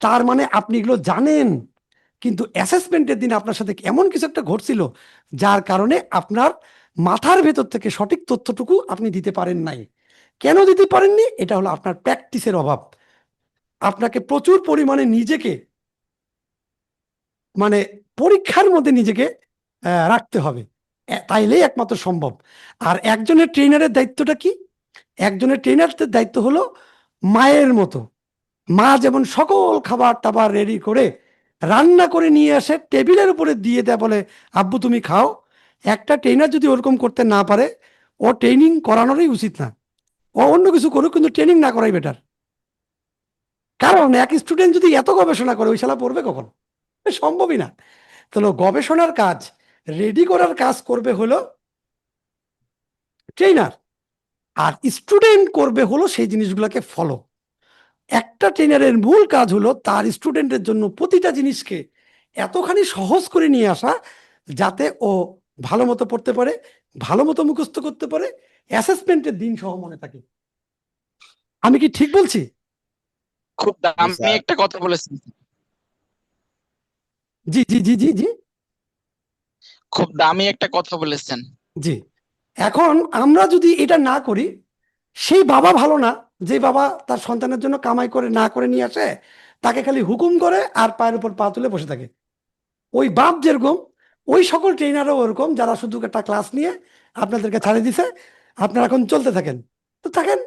তার মানে আপনি এগুলো জানেন, কিন্তু অ্যাসেসমেন্টের দিন আপনার সাথে এমন কিছু একটা ঘটছিল যার কারণে আপনার মাথার ভেতর থেকে সঠিক তথ্যটুকু আপনি দিতে পারেন নাই। কেন দিতে পারেননি? এটা হলো আপনার প্র্যাকটিসের অভাব। আপনাকে প্রচুর পরিমাণে নিজেকে মানে পরীক্ষার মধ্যে নিজেকে রাখতে হবে, তাইলেই একমাত্র সম্ভব। আর একজনের ট্রেনারের দায়িত্বটা কি? একজনের ট্রেনারের দায়িত্ব হলো মায়ের মতো। মা যেমন সকল খাবার টাবার রেডি করে রান্না করে নিয়ে আসে, টেবিলের উপরে দিয়ে দেয়, বলে আব্বু তুমি খাও। একটা ট্রেনার যদি ওরকম করতে না পারে, ও ট্রেনিং করানোরই উচিত না। ও অন্য কিছু করুক, কিন্তু ট্রেনিং না করাই বেটার। কারণ এক স্টুডেন্ট যদি এত গবেষণা করে, ওই শালা পড়বে কখন? সম্ভবই না। তাহলে গবেষণার কাজ, রেডি করার কাজ করবে হলো ট্রেনার, আর স্টুডেন্ট করবে হলো সেই জিনিসগুলোকে ফলো। একটা ট্রেনারের মূল কাজ হলো তার স্টুডেন্টের জন্য প্রতিটা জিনিসকে এতখানি সহজ করে নিয়ে আসা, যাতে ও ভালো মতো পড়তে পারে, ভালো মতো মুখস্থ করতে পারে, অ্যাসেসমেন্টের দিন সহ মনে থাকে। আমি কি ঠিক বলছি? খুব দামি একটা কথা বলেছেন, জি জি জি জি জি খুব দামি একটা কথা বলেছেন। জি। এখন আমরা যদি এটা না করি, সেই বাবা ভালো না যে বাবা তার সন্তানের জন্য কামাই করে না করে নিয়ে আসে, তাকে খালি হুকুম করে আর পায়ের উপর পা তুলে বসে থাকে। ওই বাপ যেরকম, ওই সকল ট্রেনারও ওরকম, যারা শুধু একটা ক্লাস নিয়ে আপনাদেরকে ছাড়িয়ে দিছে, আপনারা এখন চলতে থাকেন তো থাকেন।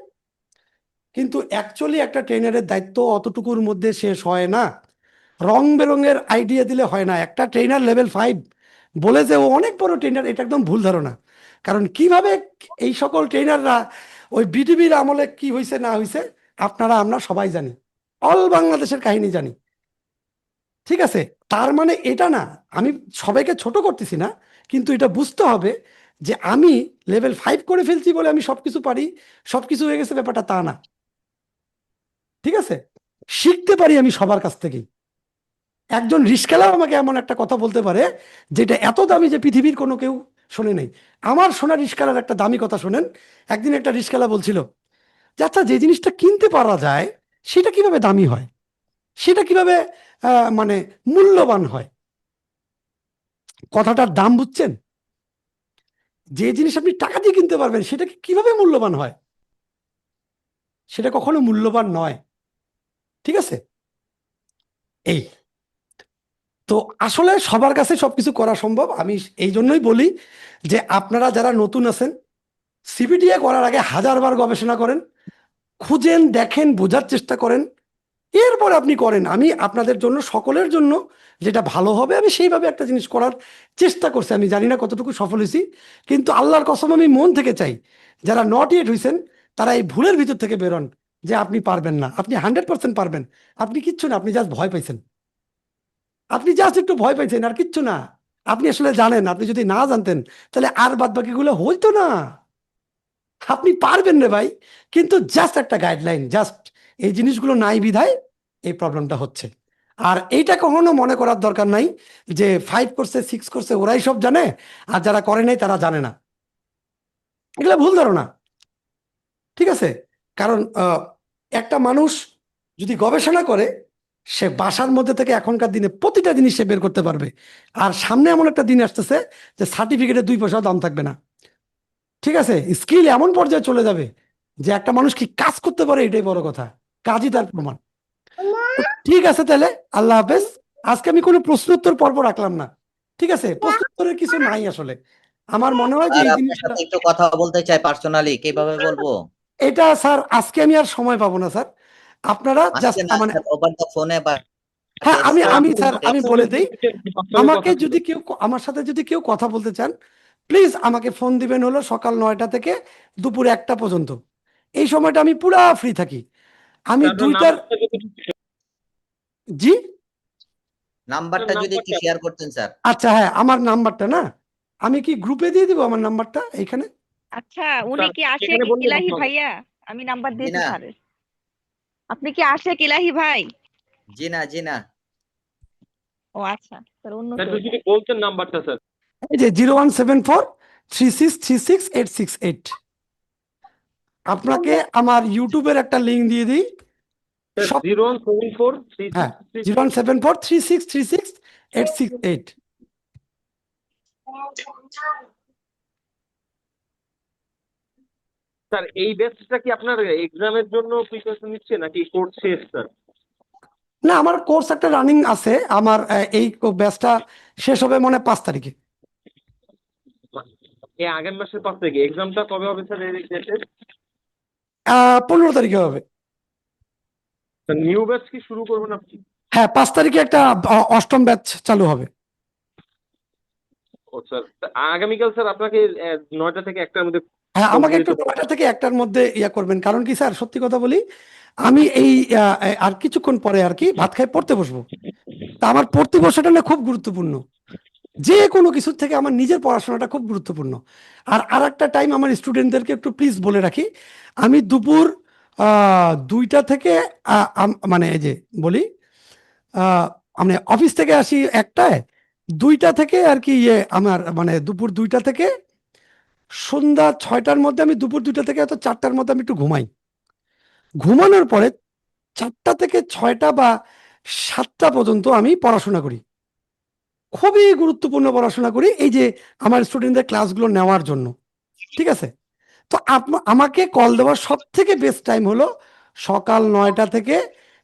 কিন্তু অ্যাকচুয়ালি একটা ট্রেনারের দায়িত্ব অতটুকুর মধ্যে শেষ হয় না। রং বেরঙের আইডিয়া দিলে হয় না। একটা ট্রেনার লেভেল 5 বলে যে ও অনেক বড় ট্রেনার, এটা একদম ভুল ধারণা। কারণ কিভাবে এই সকল ট্রেনাররা ওই বিটিভির আমলে কি হয়েছে না হয়েছে, আপনারা আমরা সবাই জানি, অল বাংলাদেশের কাহিনী জানি, ঠিক আছে? তার মানে এটা না, আমি সবাইকে ছোট করতেছি না, কিন্তু এটা বুঝতে হবে যে আমি লেভেল 5 করে ফেলছি বলে আমি সবকিছু পারি, সবকিছু হয়ে গেছে, ব্যাপারটা তা না। ঠিক আছে, শিখতে পারি আমি সবার কাছ থেকেই। একজন রিস্কালাও আমাকে এমন একটা কথা বলতে পারে যেটা এত দামি যে পৃথিবীর কোনো কেউ শোনে নেই। আমার শোনা রিস্কালার একটা দামি কথা শোনেন। একদিন একটা রিস্কালা বলছিল যে আচ্ছা, যে জিনিসটা কিনতে পারা যায় সেটা কিভাবে দামি হয়, সেটা কিভাবে মানে মূল্যবান হয়? কথাটার দাম বুঝছেন? যে জিনিস আপনি টাকা দিয়ে কিনতে পারবেন সেটা কিভাবে মূল্যবান হয়? সেটা কখনো মূল্যবান নয়। ঠিক আছে? এই তো আসলে সবার কাছে সবকিছু করা সম্ভব। আমি এই জন্যই বলি যে আপনারা যারা নতুন আছেন, সিবিটিএ করার আগে হাজারবার গবেষণা করেন, খুঁজেন, দেখেন, বোঝার চেষ্টা করেন, এরপর আপনি করেন। আমি আপনাদের জন্য, সকলের জন্য যেটা ভালো হবে, আমি সেইভাবে একটা জিনিস করার চেষ্টা করছি। আমি জানি না কতটুকু সফল হয়েছি, কিন্তু আল্লাহর কসম আমি মন থেকে চাই যারা নট ইয়েট হয়েছেন তারা এই ভুলের ভিতর থেকে বেরোন, যে আপনি পারবেন না। আপনি 100% পারবেন। আপনি কিচ্ছু না, আপনি জাস্ট ভয় পাইছেন। আপনি জাস্ট একটু ভয় পাইছেন, আর কিচ্ছু না। আপনি আসলে জানেন। আপনি যদি না জানতেন তাহলে আর বাদ বাকিগুলো হইতো না। আপনি পারবেন রে ভাই, কিন্তু জাস্ট একটা গাইডলাইন, জাস্ট এই জিনিসগুলো নাই বিধায় এই প্রবলেমটা হচ্ছে। আর এইটা কখনো মনে করার দরকার নাই যে 5 করছে, 6 করছে, ওরাই সব জানে, আর যারা করে নাই তারা জানে না। এগুলো ভুল ধারণা, ঠিক আছে? কারণ একটা মানুষ যদি গবেষণা করে, সে বাসার মধ্যে থেকে এখনকার দিনে প্রতিটা জিনিস সে বের করতে পারবে। আর সামনে এমন একটা দিন আসতেছে যে সার্টিফিকেটের 2 পয়সাও দাম থাকবে না, ঠিক আছে? স্কিল এমন পর্যায়ে চলে যাবে যে একটা মানুষ কি কাজ করতে পারে এটাই বড় কথা, কাজই তার প্রমাণ। তো ঠিক আছে, তাহলে আল্লাহ হাফেজ। আজকে আমি কোনো প্রশ্নোত্তর পর্ব রাখলাম না, ঠিক আছে? প্রশ্নোত্তরের কিছু নাই আসলে। আমার মনে হয় যে স্যার এই আপনার জিনিসটা, সাথে একটু কথা বলতে চাই পার্সোনালি, কিভাবে বলবো? এটা স্যার আজকে আমি আর সময় পাবো না স্যার। আপনারা জাস্ট আজকে না মানে, স্যার, ওভার দ্য ফোনে বা হ্যাঁ, আমি টেক্সট আমি স্যার আমি টেক্সট বলে দিই, আমাকে যদি কেউ, আমার সাথে যদি কেউ কথা বলতে চান, প্লিজ আমাকে ফোন দিবেন হলো সকাল 9টা থেকে দুপুর 1টা পর্যন্ত। এই সময়টা আমি পুরা ফ্রি থাকি। আমি 2টার, জি নাম্বারটা যদি একটু শেয়ার করতেন স্যার। আচ্ছা, হ্যাঁ, আমার নাম্বারটা না, আমি কি গ্রুপে দিয়ে দিব আমার নাম্বারটা এইখানে? আচ্ছা, উনি কি আসে কি ইলাহি ভাইয়া? আমি নাম্বার জি দিয়েছি না, স্যারের। আপনি কি আসে কি ইলাহি ভাই? জি না, জি না। ও আচ্ছা, স্যার অন্য কেউ। এই যে 017436368668। আপনাকে আমার ইউটিউবের একটা লিংক দিয়ে দিই। সব, হ্যাঁ, 017436368668। স্যার এই ব্যাচটা কি আপনার এক্সামের জন্য প্রিপারেশন নিচ্ছে নাকি কোর্স শেষ স্যার? না, আমার কোর্স একটা রানিং আছে। আমার এই ব্যাচটা শেষ হবে মনে হয় 5 তারিখে। এই আগের মাসের 5 তারিখে এক্সামটা কবে হবে স্যার এই ব্যাচের? 15 তারিখে হবে। নিউ ব্যাচ কি শুরু করবেন আপনি? হ্যাঁ, 5 তারিখে একটা অষ্টম ব্যাচ চালু হবে। ও স্যার, আগামীকাল স্যার আপনাকে 9টা থেকে 1টার মধ্যে হ্যাঁ, খোঁজ আমাকে একটু নিতে হবে। 9টা থেকে 1টার মধ্যে ইয়া করবেন। কারণ কি স্যার, সত্যি কথা বলি, আমি এই আর কিছুক্ষণ পরে আর কি ভাত খাই পড়তে বসবো। তা আমার পড়তে বসাটা না খুব গুরুত্বপূর্ণ। যে কোনো কিছুর থেকে আমার নিজের পড়াশোনাটা খুব গুরুত্বপূর্ণ। আর একটা টাইম আমার স্টুডেন্টদেরকে একটু প্লিজ বলে রাখি, আমি দুপুর 2টা থেকে মানে এই যে বলি, মানে অফিস থেকে আসি 1টায়, 2টা থেকে আর কি আমার মানে দুপুর 2টা থেকে সন্ধ্যা 6টার মধ্যে, আমি দুপুর 2টা থেকে হয়তো 4টার মধ্যে আমি একটু ঘুমাই। ঘুমানোর পরে 4টা থেকে 6টা বা 7টা পর্যন্ত আমি পড়াশোনা করি। খুবই গুরুত্বপূর্ণ পড়াশোনা করি, এই যে আমার স্টুডেন্টদের ক্লাসগুলো নেওয়ার জন্য, ঠিক আছে? তো আমাকে কল দেওয়ার সব থেকে বেস্ট টাইম হলো সকাল 9টা থেকে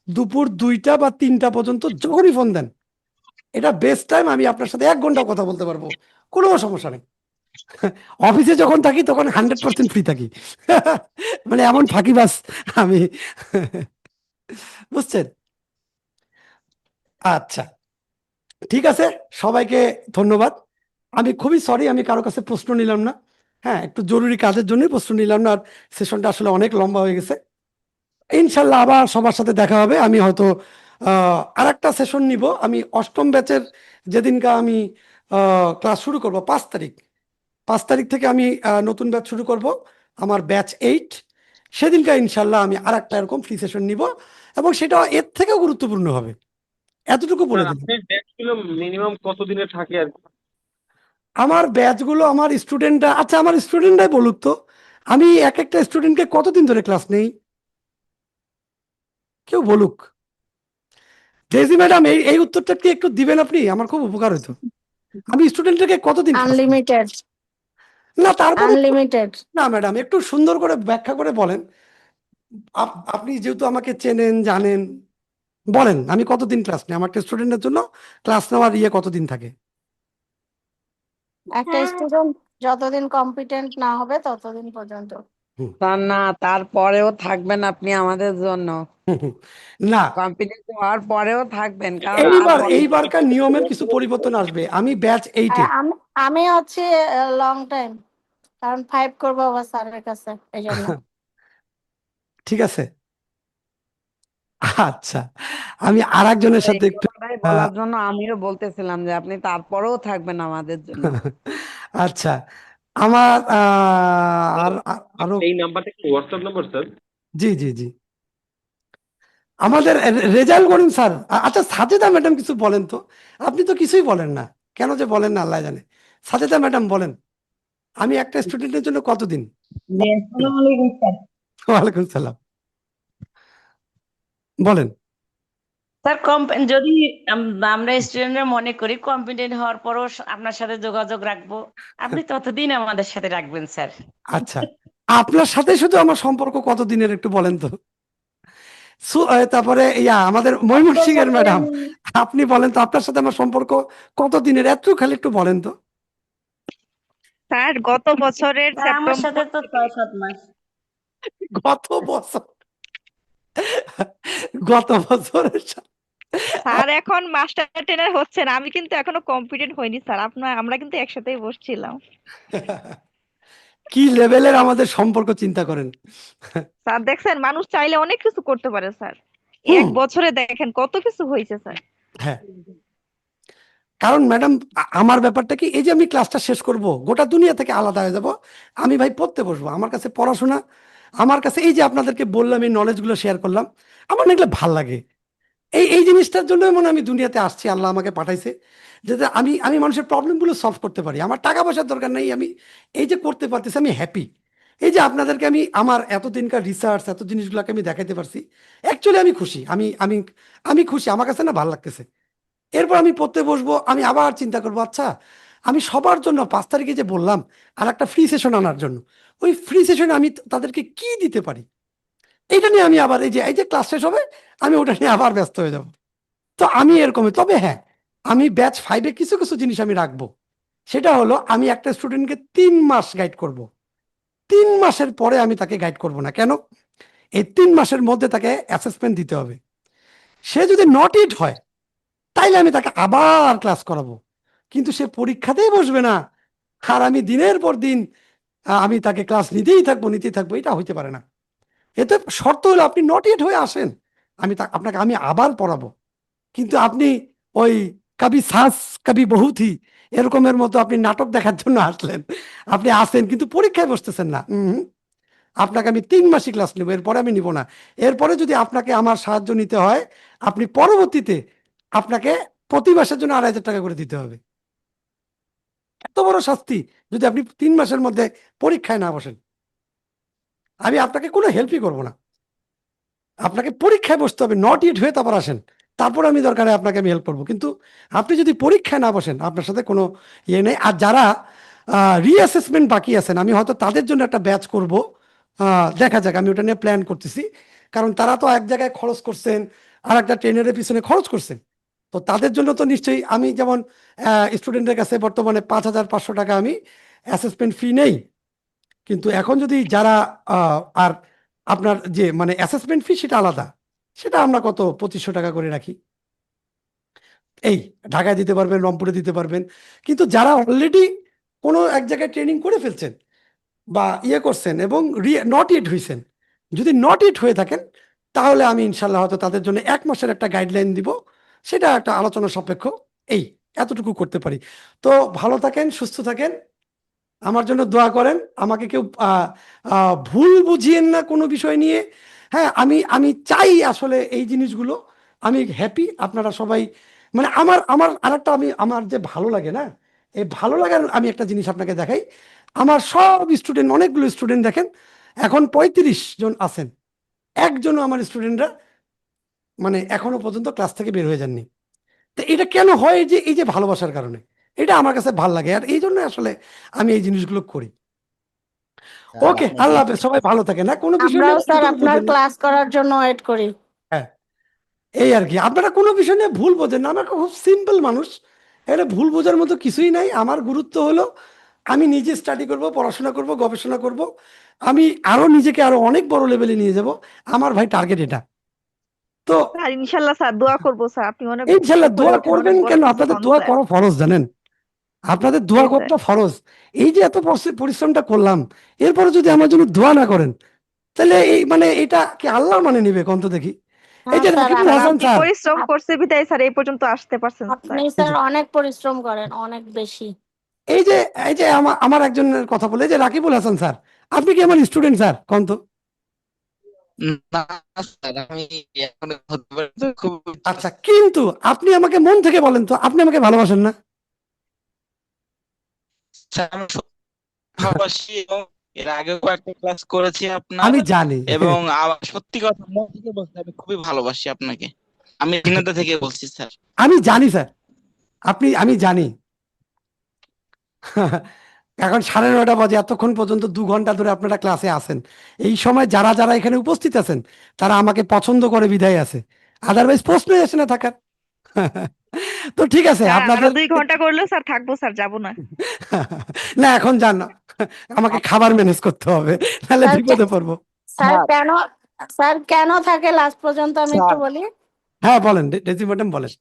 দুপুর 2টা বা 3টা পর্যন্ত, যখনই ফোন দেন এটা বেস্ট টাইম। আমি আপনার সাথে 1 ঘন্টা কথা বলতে পারবো, কোনো সমস্যা নেই। অফিসে যখন থাকি তখন 100% ফ্রি থাকি। মানে এমন ফাঁকিবাজ আমি। বুঝছেন? আচ্ছা, ঠিক আছে, সবাইকে ধন্যবাদ। আমি খুবই সরি, আমি কারো কাছে প্রশ্ন নিলাম না। হ্যাঁ, একটু জরুরি কাজের জন্য প্রশ্ন নিলাম না, আর সেশনটা আসলে অনেক লম্বা হয়ে গেছে। ইনশাল্লাহ আবার সবার সাথে দেখা হবে। আমি হয়তো আরেকটা সেশন নিব। আমি অষ্টম ব্যাচের যেদিনকে আমি ক্লাস শুরু করব 5 তারিখ, 5 তারিখ থেকে আমি নতুন ব্যাচ শুরু করব, আমার ব্যাচ 8। সেদিনকে ইনশাল্লাহ আমি আরেকটা এরকম ফ্রি সেশন নিব, এবং সেটা এর থেকেও গুরুত্বপূর্ণ হবে। এতটুকু বলে স্যার দিন। আপনার ব্যাচগুলো মিনিমাম কত দিনে থাকে আর কি? আমার ব্যাচগুলো, আমার স্টুডেন্টরা, আচ্ছা আমার স্টুডেন্টরাই বলুক তো, আমি এক একটা স্টুডেন্টকে কতদিন ধরে ক্লাস নেই, কেউ বলুক। ডেজি ম্যাডাম, এই উত্তরটা কি একটু দিবেন আপনি? আমার খুব উপকার হতো। আমি স্টুডেন্টকে কতদিন class নেই? আনলিমিটেড। না, তারপর আনলিমিটেড। না ম্যাডাম, একটু সুন্দর করে ব্যাখ্যা করে বলেন। আপনি যেহেতু আমাকে চেনেন, জানেন, বলেন আমি কতদিন ক্লাস নিই? আমার একটা স্টুডেন্টের জন্য ক্লাস নেওয়ার কতদিন থাকে? একটা স্টুডেন্ট যতদিন কম্পিটেন্ট না হবে ততদিন পর্যন্ত। স্যার না, তারপরেও থাকবেন আপনি আমাদের জন্য, না, কম্পিটিশন হওয়ার পরেও থাকবেন, কারণ এইবারকার নিয়মের কিছু পরিবর্তন আসবে। আমি ব্যাচ 8-এ। আমি হচ্ছে লং টাইম, কারণ 5 করবো আবার স্যারের কাছে, এই জন্য। ঠিক আছে, আচ্ছা। আমি আর একজনের সাথে এই একটু কথাটাই বলার জন্য আমিও বলতেছিলাম যে আপনি তারপরেও থাকবেন আমাদের জন্য। আচ্ছা, আমার আরো এই নাম্বারটা কি হোয়াটসঅ্যাপ নাম্বার স্যার? জি জি জি, আমাদের রেজাল্ট করুন স্যার। আচ্ছা সাজেদা ম্যাডাম কিছু বলেন তো, আপনি তো কিছুই বলেন না, কেন যে বলেন না আল্লাহ জানে। সাজেদা ম্যাডাম বলেন, আমি একটা স্টুডেন্টের জন্য কতদিন? ওয়ালাইকুম সালাম, বলেন। স্যার যদি আমরা স্টুডেন্টরা মনে করি কম্পিটেন্ট হওয়ার পরও আপনার সাথে যোগাযোগ রাখবো, আপনি ততদিন আমাদের সাথে রাখবেন স্যার। আচ্ছা, আপনার সাথে শুধু আমার সম্পর্ক কতদিনের একটু বলেন তো। তারপরে আমাদের ময়মনসিংহ এর ম্যাডাম, আপনি বলেন তো আপনার সাথে আমার সম্পর্ক কতদিনের, এত খালি একটু বলেন তো। স্যার গত বছরের স্যার আমার সাথে সেপ্টেম্বর তো 6-7 মাস। গত বছর, গত বছরের স্যার এখন মাস্টার ট্রেনার হচ্ছেন, আমি কিন্তু এখনো কম্পিটেন্ট হইনি স্যার। আমরা কিন্তু একসাথেই বসছিলাম। কি লেভেলের আমাদের সম্পর্ক চিন্তা করেন। স্যার দেখছেন, মানুষ চাইলে অনেক কিছু করতে পারে স্যার। এক বছরে দেখেন কত কিছু হয়েছে স্যার। হ্যাঁ, কারণ ম্যাডাম আমার ব্যাপারটা কি, এই যে আমি ক্লাসটা শেষ করব, গোটা দুনিয়া থেকে আলাদা হয়ে যাব, আমি ভাই পড়তে বসবো। আমার কাছে পড়াশোনা, আমার কাছে এই যে আপনাদেরকে বললাম এই নলেজগুলো শেয়ার করলাম, আমার না এগুলো ভাল লাগে। এই জিনিসটার জন্য মনে হয় আমি দুনিয়াতে আসছি, আল্লাহ আমাকে পাঠাইছে যাতে আমি আমি মানুষের প্রবলেমগুলো সলভ করতে পারি। আমার টাকা পয়সার দরকার নেই, আমি এই যে করতে পারতেছি আমি হ্যাপি। এই যে আপনাদেরকে আমি আমার এতদিনকার রিসার্চ এত জিনিসগুলোকে আমি দেখাতে পারছি, অ্যাকচুয়ালি আমি খুশি। আমি আমি আমি খুশি, আমার কাছে না ভালো লাগতেছে। এরপর আমি পড়তে বসবো, আমি আবার চিন্তা করবো, আচ্ছা আমি সবার জন্য 5 তারিখে যে বললাম আর একটা ফ্রি সেশন আনার জন্য, ওই ফ্রি সেশনে আমি তাদেরকে কি দিতে পারি, এটা নিয়ে আমি আবার এই যে ক্লাস শেষ হবে আমি ওটা নিয়ে আবার ব্যস্ত হয়ে যাব। তো আমি এরকম, তবে হ্যাঁ আমি ব্যাচ 5-এ কিছু কিছু জিনিস আমি রাখবো। সেটা হলো আমি একটা স্টুডেন্টকে 3 মাস গাইড করব। 3 মাসের পরে আমি তাকে গাইড করব না। কেন? এই 3 মাসের মধ্যে তাকে অ্যাসেসমেন্ট দিতে হবে। সে যদি নট ইট হয় তাইলে আমি তাকে আবার ক্লাস করাবো, কিন্তু সে পরীক্ষাতেই বসবে না আর আমি দিনের পর দিন আমি তাকে ক্লাস নিতেই থাকবো, এটা হইতে পারে না। এতে শর্ত হলো আপনি নট ইট হয়ে আসেন, আপনাকে আমি আবার পড়াবো। কিন্তু আপনি ওই কবি সাস কবি বহুথি এরকমের মতো আপনি নাটক দেখার জন্য আসলেন, আপনি আসেন কিন্তু পরীক্ষায় বসতেছেন না। আপনাকে আমি 3 মাসই ক্লাস নেবো, এরপরে আমি নিব না। এরপরে যদি আপনাকে আমার সাহায্য নিতে হয়, আপনি পরবর্তীতে আপনাকে প্রতি মাসের জন্য 2,500 টাকা করে দিতে হবে। এত বড় শাস্তি যদি আপনি 3 মাসের মধ্যে পরীক্ষায় না বসেন। আমি আপনাকে কোনো হেল্পই করবো না, আপনাকে পরীক্ষায় বসতে হবে, নট ইট হয়ে তারপর আসেন, তারপর আমি দরকারে আপনাকে আমি হেল্প করবো। কিন্তু আপনি যদি পরীক্ষায় না বসেন আপনার সাথে কোনো নেই। আর যারা রিঅ্যাসেসমেন্ট বাকি আছেন, আমি হয়তো তাদের জন্য একটা ব্যাচ করব, দেখা যাক, আমি ওটা নিয়ে প্ল্যান করতেছি। কারণ তারা তো এক জায়গায় খরচ করছেন আর একটা ট্রেনারের পিছনে খরচ করছেন, তো তাদের জন্য তো নিশ্চয়ই আমি যেমন স্টুডেন্টের কাছে বর্তমানে 5,500 টাকা আমি অ্যাসেসমেন্ট ফি নেই। কিন্তু এখন যদি যারা আর আপনার যে মানে অ্যাসেসমেন্ট ফি সেটা আলাদা, সেটা আমরা কত 2,500 টাকা করে রাখি। এই ঢাকায় দিতে পারবেন, রংপুরে দিতে পারবেন। কিন্তু যারা অলরেডি কোনো এক জায়গায় ট্রেনিং করে ফেলছেন বা করছেন এবং নট ইট হয়েছেন, যদি নট ইট হয়ে থাকেন তাহলে আমি ইনশাল্লাহ হয়তো তাদের জন্য 1 মাসের একটা গাইডলাইন দিব, সেটা একটা আলোচনা সাপেক্ষ। এতটুকু করতে পারি। তো ভালো থাকেন, সুস্থ থাকেন, আমার জন্য দোয়া করেন। আমাকে কেউ ভুল বুঝিয়েন না কোনো বিষয় নিয়ে। হ্যাঁ, আমি চাই আসলে এই জিনিসগুলো, আমি হ্যাপি আপনারা সবাই মানে আমার আমার আরেকটা আমার যে ভালো লাগে না, এই ভালো লাগার আমি একটা জিনিস আপনাকে দেখাই। আমার সব স্টুডেন্ট, অনেকগুলো স্টুডেন্ট দেখেন এখন 35 জন আছেন, একজনও আমার স্টুডেন্টরা মানে এখনো পর্যন্ত ক্লাস থেকে বের হয়ে যাননি। তো এটা কেন হয়? এই যে ভালোবাসার কারণে, এটা আমার কাছে ভালো লাগে, আর এই জন্য আসলে আমি এই জিনিসগুলো করি। ওকে, আল্লাহ হাফেজ, সবাই ভালো থাকে না কোনো বিষয় আমরাও নিয়ে স্যার ভুল আপনার বুঝেন না। ক্লাস করার জন্য ওয়েট করি। হ্যাঁ, এই আর কি, আপনারা কোনো বিষয় নিয়ে ভুল বোঝেন না, আমরা খুব সিম্পল মানুষ, এটা ভুল বোঝার মতো কিছুই নাই। আমার গুরুত্ব হলো আমি নিজে স্টাডি করব, পড়াশোনা করব, গবেষণা করব, আমি আরো নিজেকে আরো অনেক বড় লেভেলে নিয়ে যাব, আমার ভাই টার্গেট এটা। তো স্যার ইনশাল্লাহ স্যার দোয়া করবো স্যার, আপনি অনেক ইনশাল্লাহ উপরে দোয়া ওঠেন, করবেন অনেক বড় কেন, কিছু আপনাদের হন দোয়া স্যার। করা ফরজ জানেন, আপনাদের দোয়া জি স্যার। করাটা ফরজ। এই যে এত পরিশ্রমটা করলাম, এরপরে যদি আমার জন্য দোয়া না করেন, তাহলে এই মানে এটা কি আল্লাহ মানে নিবে কোন তো দেখি। এই হ্যাঁ যে স্যার, রাকিবুল স্যার হাসান আপনি স্যার, পরিশ্রম করছে বিধায় স্যার এই পর্যন্ত আসতে পারছেন আপনি স্যার। এই স্যার যে অনেক পরিশ্রম করেন, অনেক বেশি। এই যে এই যে আমার আমার একজনের কথা বলে, এই যে রাকিবুল হাসান স্যার, আপনি কি আমার স্টুডেন্ট স্যার কোন তো? না স্যার, আমি এখন হতে পারি তো খুব আচ্ছা, কিন্তু আপনি আমাকে মন থেকে বলেন তো, আপনি আমাকে ভালোবাসেন না? স্যার, আমি ভালোবাসি এবং এর আগেও কয়েকটা ক্লাস করেছি আপনার, আমি জানি, এবং সত্যি কথা মন থেকে বলতে আমি খুবই ভালোবাসি আপনাকে, আমি ভিন্নতা থেকে বলছি স্যার। আমি জানি স্যার, আমি জানি। এখন 9:30 বাজে, এতক্ষণ পর্যন্ত 2 ঘন্টা ধরে আপনারা ক্লাসে আছেন, এই সময় যারা যারা এখানে উপস্থিত আছেন তারা আমাকে পছন্দ করে বিধায় আছে, আদারওয়াইজ প্রশ্নই আসে না থাকার। তো ঠিক আছে, স্যার আরো আপনাদের 2 ঘন্টা করলেও স্যার থাকবো স্যার, যাবো না। না এখন যান না, আমাকে খাবার ম্যানেজ করতে হবে, নাহলে স্যার বিপদে পড়বো। স্যার কেন, স্যার কেন থাকে লাস্ট পর্যন্ত আমি একটু বলি। হ্যাঁ বলেন, ডেজি ম্যাডাম বলেন।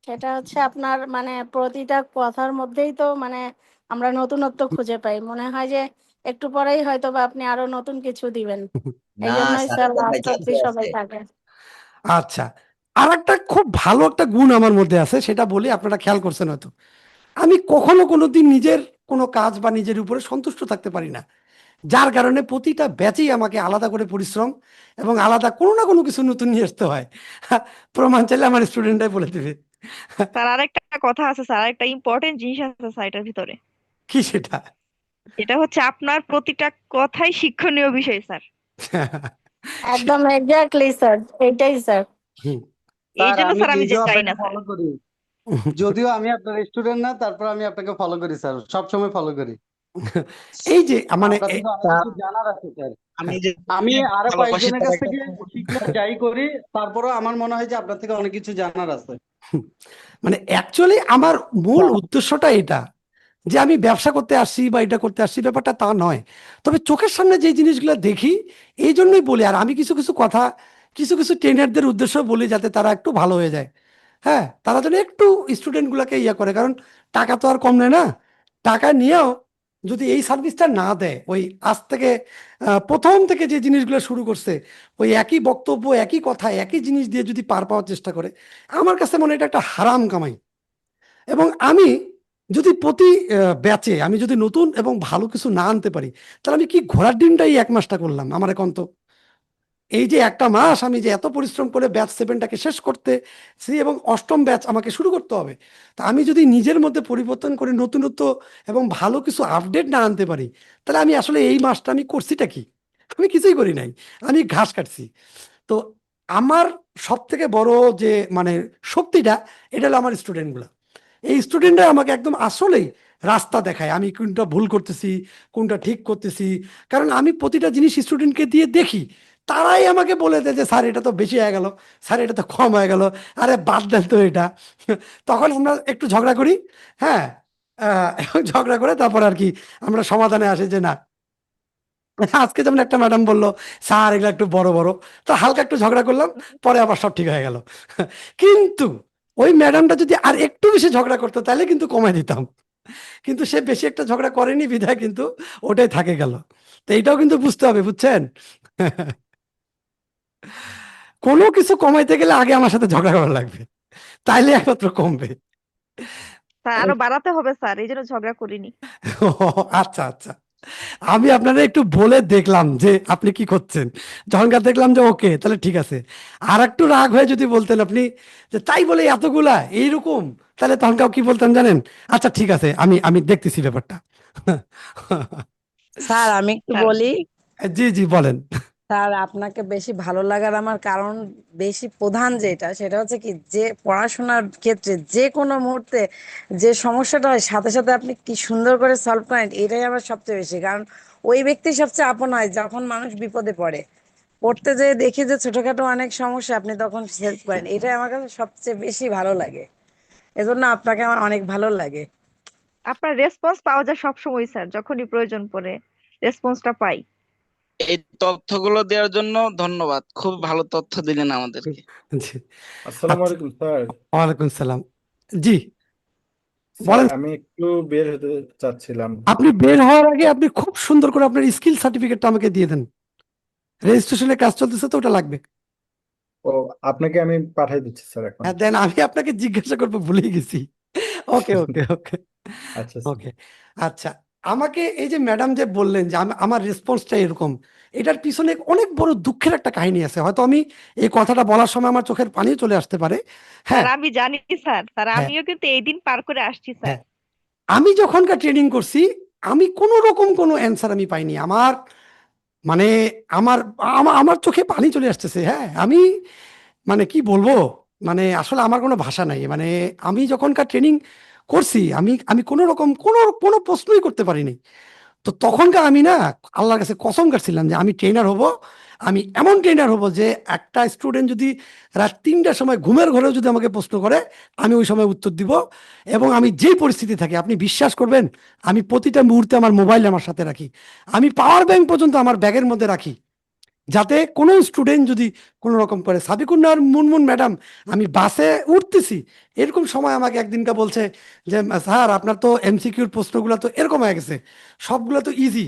সেটা হচ্ছে আপনার মানে প্রতিটা কথার মধ্যেই তো মানে আমরা নতুনত্ব খুঁজে পাই, মনে হয় যে একটু পরেই হয়তো বা আপনি আরো নতুন কিছু দিবেন, এই না জন্যই স্যারের স্যার কথায় লাস্ট জাদু অব্দি সবাই আছে। থাকে। আচ্ছা, আর একটা খুব ভালো একটা গুণ আমার মধ্যে আছে, সেটা বলি, আপনারা খেয়াল করছেন হয়তো, আমি কখনো কোনোদিন নিজের কোনো কাজ বা নিজের উপরে সন্তুষ্ট থাকতে পারি না, যার কারণে প্রতিটা ব্যাচেই আমাকে আলাদা করে পরিশ্রম এবং আলাদা কোনো না কোনো কিছু নতুন নিয়ে আসতে হয়। প্রমাণ চাইলে আমার স্টুডেন্টরাই বলে দেবে। স্যার আরেকটা কথা আছে স্যার, আরেকটা ইম্পর্টেন্ট জিনিস আছে স্যার এটার ভিতরে, কি সেটা? এটা হচ্ছে আপনার প্রতিটা কথাই শিক্ষণীয় বিষয় স্যার। একদম এক্স্যাক্টলি স্যার, এইটাই স্যার। হুম। এই স্যার জন্য আমি স্যার আমি নিজেও যাই আপনাকে না স্যার। ফলো করি, যদিও আমি আপনার স্টুডেন্ট না, তারপর আমি আপনাকে ফলো করি স্যার, সবসময় ফলো করি। এই যে মানে আপনার থেকে অনেক কিছু জানার আছে স্যার। আমি যে আমি আরো ভালোবাসি কয়েকজনের তার কাছ একটা থেকে শিখলে যাই করি, তারপরও আমার মনে হয় যে আপনার থেকে অনেক কিছু জানার আছে। মানে অ্যাকচুয়ালি আমার মূল উদ্দেশ্যটা এটা, যে আমি ব্যবসা করতে আসছি বা এটা করতে আসছি, ব্যাপারটা তা নয়। তবে চোখের সামনে যে জিনিসগুলো দেখি, এই জন্যই বলি। আর আমি কিছু কিছু কথা কিছু কিছু ট্রেনারদের উদ্দেশ্য বলি, যাতে তারা একটু ভালো হয়ে যায়। হ্যাঁ, তারা যেন একটু স্টুডেন্টগুলোকে ইয়ে করে, কারণ টাকা তো আর কম নেয় না। টাকা নিয়েও যদি এই সার্ভিসটা না দেয়, ওই আজ থেকে প্রথম থেকে যে জিনিসগুলো শুরু করছে, ওই একই বক্তব্য, একই কথা, একই জিনিস দিয়ে যদি পার পাওয়ার চেষ্টা করে, আমার কাছে মনে হয় এটা একটা হারাম কামাই। এবং আমি যদি প্রতি ব্যাচে আমি যদি নতুন এবং ভালো কিছু না আনতে পারি, তাহলে আমি কি ঘোড়ার ডিমটাই 1 মাসটা করলাম আমার এখন তো। এই যে একটা মাস আমি যে এত পরিশ্রম করে ব্যাচ 7টাকে শেষ করতে এবং 8ম ব্যাচ আমাকে শুরু করতে হবে, তা আমি যদি নিজের মধ্যে পরিবর্তন করে নতুনত্ব এবং ভালো কিছু আপডেট না আনতে পারি, তাহলে আমি আসলে এই মাসটা আমি করছিটা কি? আমি কিছুই করি নাই, আমি ঘাস কাটছি। তো আমার সব থেকে বড় যে মানে শক্তিটা, এটা হলো আমার স্টুডেন্টগুলো। এই স্টুডেন্টরা আমাকে একদম আসলেই রাস্তা দেখায়, আমি কোনটা ভুল করতেছি, কোনটা ঠিক করতেছি। কারণ আমি প্রতিটা জিনিস স্টুডেন্টকে দিয়ে দেখি, তারাই আমাকে বলে দেয় যে স্যার এটা তো বেশি হয়ে গেল, স্যার এটা তো কম হয়ে গেল, আরে বাদ দেন তো এটা। তখন আমরা একটু ঝগড়া করি। হ্যাঁ, এবং ঝগড়া করে তারপর আর কি আমরা সমাধানে আসি যে না, আজকে যেমন একটা ম্যাডাম বললো স্যার এগুলো একটু বড় বড়, তো হালকা একটু ঝগড়া করলাম, পরে আবার সব ঠিক হয়ে গেল। কিন্তু ওই ম্যাডামটা যদি আর একটু বেশি ঝগড়া করতো, তাহলে কিন্তু কমাই দিতাম। কিন্তু সে বেশি একটা ঝগড়া করেনি বিধায় কিন্তু ওটাই থাকে গেল। তো এইটাও কিন্তু বুঝতে হবে, বুঝছেন? কোনো কিছু কমাইতে গেলে আগে আমার সাথে ঝগড়া করা লাগবে, তাইলে একমাত্র কমবে। স্যার আরো বাড়াতে হবে স্যার, এই জন্য ঝগড়া করিনি। ও, আচ্ছা আচ্ছা, আমি আপনারা একটু বলে দেখলাম যে আপনি কি করছেন, যখনকার দেখলাম যে ওকে তাহলে ঠিক আছে। আর একটু রাগ হয়ে যদি বলতেন আপনি যে তাই বলে এতগুলা এইরকম, তাহলে তখনকার কি বলতাম জানেন? আচ্ছা ঠিক আছে, আমি আমি দেখতেছি ব্যাপারটা। স্যার আমি একটু স্যার বলি। জি জি বলেন। স্যার আপনাকে বেশি ভালো লাগার আমার কারণ বেশি প্রধান যেটা, সেটা হচ্ছে কি, যে পড়াশোনার ক্ষেত্রে যে কোনো মুহূর্তে যে সমস্যাটা হয় সাথে সাথে আপনি কি সুন্দর করে সলভ করেন, এটাই আমার সবচেয়ে বেশি। কারণ ওই ব্যক্তি সবচেয়ে আপন হয় যখন মানুষ বিপদে পড়ে। পড়তে যেয়ে দেখি যে ছোটখাটো অনেক সমস্যা আপনি তখন হেল্প করেন, এটাই আমার কাছে সবচেয়ে বেশি ভালো লাগে। এজন্য আপনাকে আমার অনেক ভালো লাগে। আপনার রেসপন্স পাওয়া যায় সবসময় স্যার, যখনই প্রয়োজন পড়ে রেসপন্সটা পাই। এই তথ্যগুলো দেওয়ার জন্য ধন্যবাদ, খুব ভালো তথ্য দিলেন আমাদেরকে। জি। আসসালামু আচ্ছা, আলাইকুম স্যার। ওয়ালাইকুম সালাম। জি, স্যার বলেন। আমি একটু বের হতে চাচ্ছিলাম। আপনি বের হওয়ার আগে আপনি খুব সুন্দর করে আপনার স্কিল সার্টিফিকেটটা আমাকে দিয়ে দেন। রেজিস্ট্রেশনের কাজ চলতেছে তো, ওটা লাগবে। ও, আপনাকে আমি পাঠিয়ে দিচ্ছি স্যার এখন। হ্যাঁ দেন, আমি আপনাকে জিজ্ঞাসা করবো, ভুলে গেছি। ওকে ওকে ওকে আচ্ছা স্যার। ওকে। আচ্ছা, আমাকে এই যে ম্যাডাম যে বললেন যে আমার রেসপন্সটা এরকম, এটার পিছনে অনেক বড় দুঃখের একটা কাহিনী আছে। হয়তো আমি এই কথাটা বলার সময় আমার চোখের পানি চলে আসতে পারে। স্যার হ্যাঁ আমি জানি স্যার, হ্যাঁ আমিও কিন্তু এই দিন পার করে আসছি স্যার। হ্যাঁ, আমি যখনকার ট্রেনিং করছি, আমি কোনো রকম কোনো অ্যান্সার আমি পাইনি। আমার মানে আমার আমার আমার চোখে পানি চলে আসতেছে। হ্যাঁ, আমি মানে কি বলবো, মানে আসলে আমার কোনো ভাষা নাই। মানে আমি যখনকার ট্রেনিং করছি, আমি আমি কোনো রকম কোনো কোনো প্রশ্নই করতে পারিনি। তো তখনকার আমি না, আল্লাহর কাছে কসম কাটছিলাম যে আমি ট্রেনার হব। আমি এমন ট্রেনার হব যে একটা স্টুডেন্ট যদি রাত 3টার সময় ঘুমের ঘরেও যদি আমাকে প্রশ্ন করে, আমি ওই সময় উত্তর দিব। এবং আমি যেই পরিস্থিতি থাকি, আপনি বিশ্বাস করবেন, আমি প্রতিটা মুহূর্তে আমার মোবাইল আমার সাথে রাখি। আমি পাওয়ার ব্যাংক পর্যন্ত আমার ব্যাগের মধ্যে রাখি, যাতে কোনো স্টুডেন্ট যদি কোনো রকম করে। সাবিকুন্নার মুনমুন ম্যাডাম, আমি বাসে উঠতেছি, এরকম সময় আমাকে একদিনকা বলছে যে স্যার আপনার তো এমসিকিউর প্রশ্নগুলো তো এরকম হয়ে গেছে, সবগুলো তো ইজি।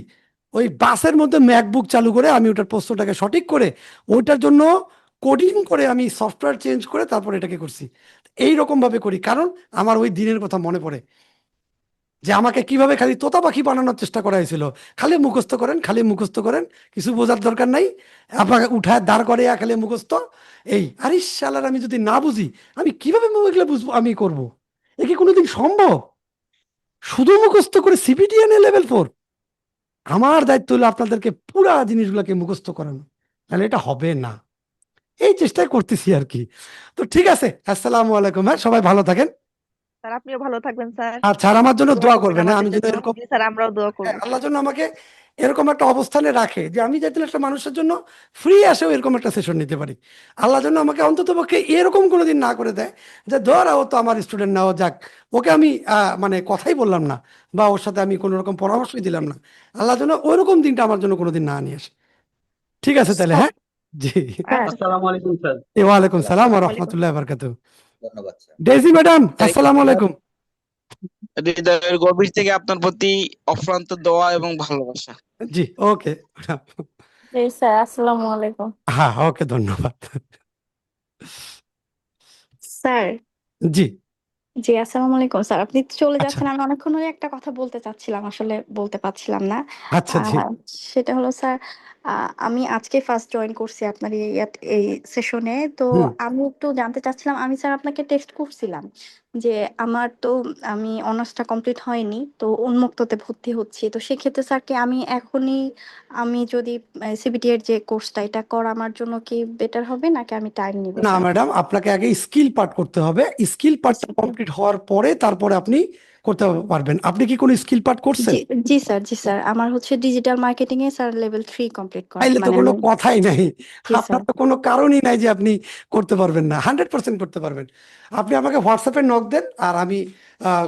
ওই বাসের মধ্যে ম্যাকবুক চালু করে আমি ওটার প্রশ্নটাকে সঠিক করে ওইটার জন্য কোডিং করে আমি সফটওয়্যার চেঞ্জ করে তারপর এটাকে করছি। এই রকম ভাবে করি, কারণ আমার ওই দিনের কথা মনে পড়ে যে আমাকে কিভাবে খালি তোতা পাখি বানানোর চেষ্টা করা হয়েছিল। খালি মুখস্থ করেন, খালি মুখস্থ করেন, কিছু বোঝার দরকার নাই, আপনাকে উঠায় দাঁড় করে খালি মুখস্থ। এই আরে শালার, আমি যদি না বুঝি আমি কিভাবে এগুলো বুঝবো, আমি করব? এ কি কোনোদিন সম্ভব? শুধু মুখস্থ করে সিপিটি এনে লেভেল 4? আমার দায়িত্ব হলো আপনাদেরকে পুরা জিনিসগুলোকে মুখস্থ করানো, তাহলে এটা হবে না। এই চেষ্টাই করতেছি আর কি। তো ঠিক আছে, আসসালামু আলাইকুম। হ্যাঁ, সবাই ভালো থাকেন। স্যার আপনিও ভালো থাকবেন স্যার, আচ্ছা, আর আমার জন্য দোয়া দোয়া করবেন করবেন। হ্যাঁ, আমি আমাদের যদি জন্য। এরকম জি স্যার, আমরাও দোয়া করবো। আল্লাহ যেন আমাকে এরকম একটা অবস্থানে রাখে যে আমি যাতে একটা মানুষের জন্য ফ্রি আসেও এরকম একটা সেশন নিতে পারি। আল্লাহ যেন আমাকে অন্তত পক্ষে এরকম কোনোদিন না করে দেয় যে ধর ও তো আমার স্টুডেন্ট না, ও যাক, ওকে আমি মানে কথাই বললাম না, বা ওর সাথে আমি কোনো রকম পরামর্শই দিলাম না। আল্লাহ যেন ওইরকম দিনটা আমার জন্য কোনোদিন না নিয়ে আসে। ঠিক আছে তাহলে, হ্যাঁ। জি, আসসালামু আলাইকুম স্যার। ওয়ালাইকুম সালাম ওয়া ওয়ালাইকুম রাহমাতুল্লাহি ওয়া বারাকাতুহু। ধন্যবাদ স্যার। ডেজি ম্যাডাম, আসসালামু আলাইকুম। হৃদয়ের গভীর থেকে আপনার প্রতি অফুরন্ত দোয়া এবং ভালোবাসা। জি, ওকে। জি স্যার, আসসালামু আলাইকুম। হ্যাঁ, ওকে, ধন্যবাদ। স্যার, জি, জি আসসালামু আলাইকুম স্যার, আপনি তো চলে আচ্ছা যাচ্ছেন, আমি অনেকক্ষণ ধরে একটা কথা বলতে চাচ্ছিলাম, আসলে বলতে পারছিলাম না। আচ্ছা। জি, সেটা হলো স্যার, আমি আজকে ফার্স্ট জয়েন করছি আপনার এই সেশনে। তো হুম। আমি একটু জানতে চাচ্ছিলাম, আমি স্যার আপনাকে টেক্সট করছিলাম যে আমার তো আমি অনার্সটা কমপ্লিট হয়নি, তো উন্মুক্ততে ভর্তি হচ্ছি। তো সেক্ষেত্রে স্যার কি আমি এখনই, আমি যদি সিবিটি এর যে কোর্সটা এটা করা আমার জন্য কি বেটার হবে, নাকি আমি টাইম নিব না স্যার? ম্যাডাম, আপনাকে আগে স্কিল পার্ট করতে হবে। স্কিল পার্টটা আচ্ছা, কমপ্লিট হওয়ার পরে তারপরে আপনি করতে পারবেন। আপনি কি কোনো স্কিল পার্ট করছেন? জি জি স্যার, জি স্যার, আমার হচ্ছে ডিজিটাল মার্কেটিং এ স্যার লেভেল 3 কমপ্লিট করা, তাইলে তো মানে কোনো আমি। কথাই নাই। জি আপনার স্যার। তো কোনো কারণই নাই যে আপনি করতে পারবেন না। 100% করতে পারবেন। আপনি আমাকে হোয়াটসঅ্যাপে নক দেন, আর আমি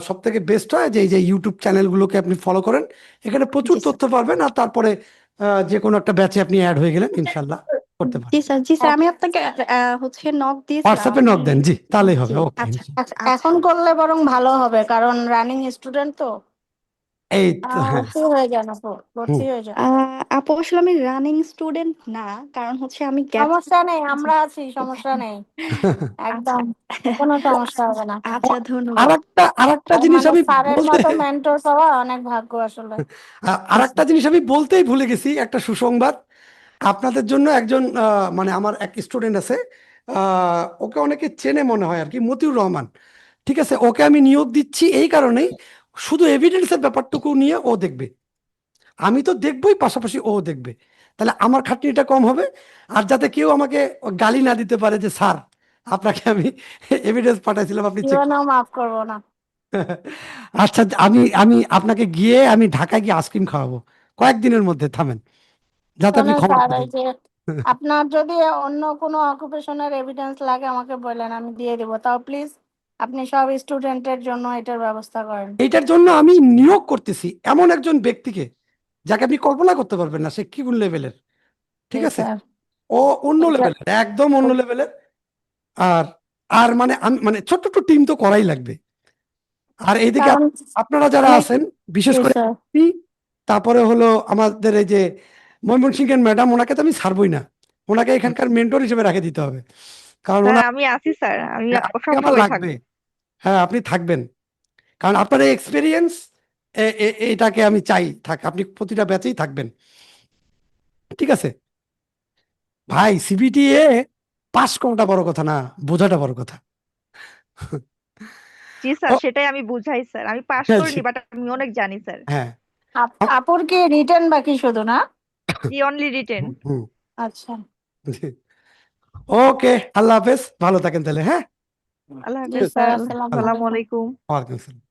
সব থেকে বেস্ট হয় যে এই যে ইউটিউব চ্যানেলগুলোকে আপনি ফলো করেন, এখানে প্রচুর জি স্যার। তথ্য পারবেন। আর তারপরে যে কোনো একটা ব্যাচে আপনি অ্যাড হয়ে গেলেন, ইনশাল্লাহ করতে জি পারবেন। স্যার, জি স্যার, আমি আপনাকে হচ্ছে নক দিয়েছিলাম হোয়াটসঅ্যাপে নক আপনি। দেন, জি, তাহলেই জি হবে। ওকে, আচ্ছা আচ্ছা, এখন করলে বরং ভালো হবে, কারণ রানিং স্টুডেন্ট তো। এই তো, হ্যাঁ। ভর্তি হয়ে যান আপু, ভর্তি হুম। হয়ে যান। আপু আসলে আমি রানিং স্টুডেন্ট না, কারণ হচ্ছে আমি গ্যাপ। সমস্যা নেই, আমরা আছি, সমস্যা নেই, একদম কোনো সমস্যা হবে না। আচ্ছা, আর ধন্যবাদ। আরেকটা আর জিনিস মানে আমি স্যারের বলতে মতো মেন্টর পাওয়া অনেক ভাগ্য আসলে। আর একটা জিনিস আমি বলতেই ভুলে গেছি, একটা সুসংবাদ আপনাদের জন্য। একজন মানে আমার এক স্টুডেন্ট আছে, ওকে অনেকে চেনে মনে হয় আর কি, মতিউর রহমান। ঠিক আছে, ওকে আমি নিয়োগ দিচ্ছি এই কারণেই, শুধু এভিডেন্সের ব্যাপারটুকু নিয়ে ও দেখবে। আমি তো দেখবই, পাশাপাশি ও দেখবে। তাহলে আমার খাটনিটা কম হবে। আর যাতে কেউ আমাকে গালি না দিতে পারে যে স্যার আপনাকে আমি এভিডেন্স পাঠাইছিলাম, আপনি চেক। জীবনেও মাফ করবো না। আচ্ছা, আমি আমি আপনাকে গিয়ে আমি ঢাকায় গিয়ে আইসক্রিম খাওয়াবো কয়েকদিনের মধ্যে, থামেন, যাতে আপনি শোনেন খবর স্যার, পাবেন। এই যে আপনার যদি অন্য কোনো অকুপেশনের এভিডেন্স লাগে আমাকে বলেন, আমি দিয়ে দিব। তাও প্লিজ আপনি সব স্টুডেন্টের জন্য এটার ব্যবস্থা করেন। এইটার জন্য আমি নিয়োগ করতেছি এমন একজন ব্যক্তিকে যাকে আপনি কল্পনা করতে পারবেন না সে কি লেভেলের, ঠিক জি আছে? স্যার। ও অন্য ওইটা লেভেলের, একদম অন্য লেভেলের। আর আর মানে আমি মানে ছোট্ট একটু টিম তো করাই লাগবে। আর এইদিকে কারণ আপনারা যারা অনেক আছেন বিশেষ জি করে স্যার। আপনি, তারপরে হলো আমাদের এই যে ময়মনসিংহের ম্যাডাম, ওনাকে তো আমি ছাড়বই না, ওনাকে এখানকার মেন্টর হিসেবে রেখে দিতে হবে, কারণ স্যার ওনার আমি আছি স্যার, আমি আপনি সব আমার সময় লাগবে। থাকবো। হ্যাঁ আপনি থাকবেন, কারণ আপনার এই এক্সপিরিয়েন্স এটাকে আমি চাই থাক, আপনি প্রতিটা ব্যাচেই থাকবেন, ঠিক আছে? ভাই সিবিটিএ পাস করাটা বড় কথা না, বোঝাটা বড় কথা। জি স্যার, ও, সেটাই আমি বুঝাই স্যার। আমি পাশ হ্যাঁ, করিনি, বাট আমি অনেক জানি স্যার। হ্যাঁ আপুর কি রিটেন বাকি শুধু না? জি, অনলি রিটেন। হুম, আচ্ছা। ওকে, আল্লাহ হাফেজ, ভালো থাকেন তাহলে। হ্যাঁ, আল্লাহ জি হাফেজ স্যার, স্যার। আসসালামু আসসালামু আলাইকুম। আলাইকুম। ওয়ালাইকুম আসসালাম।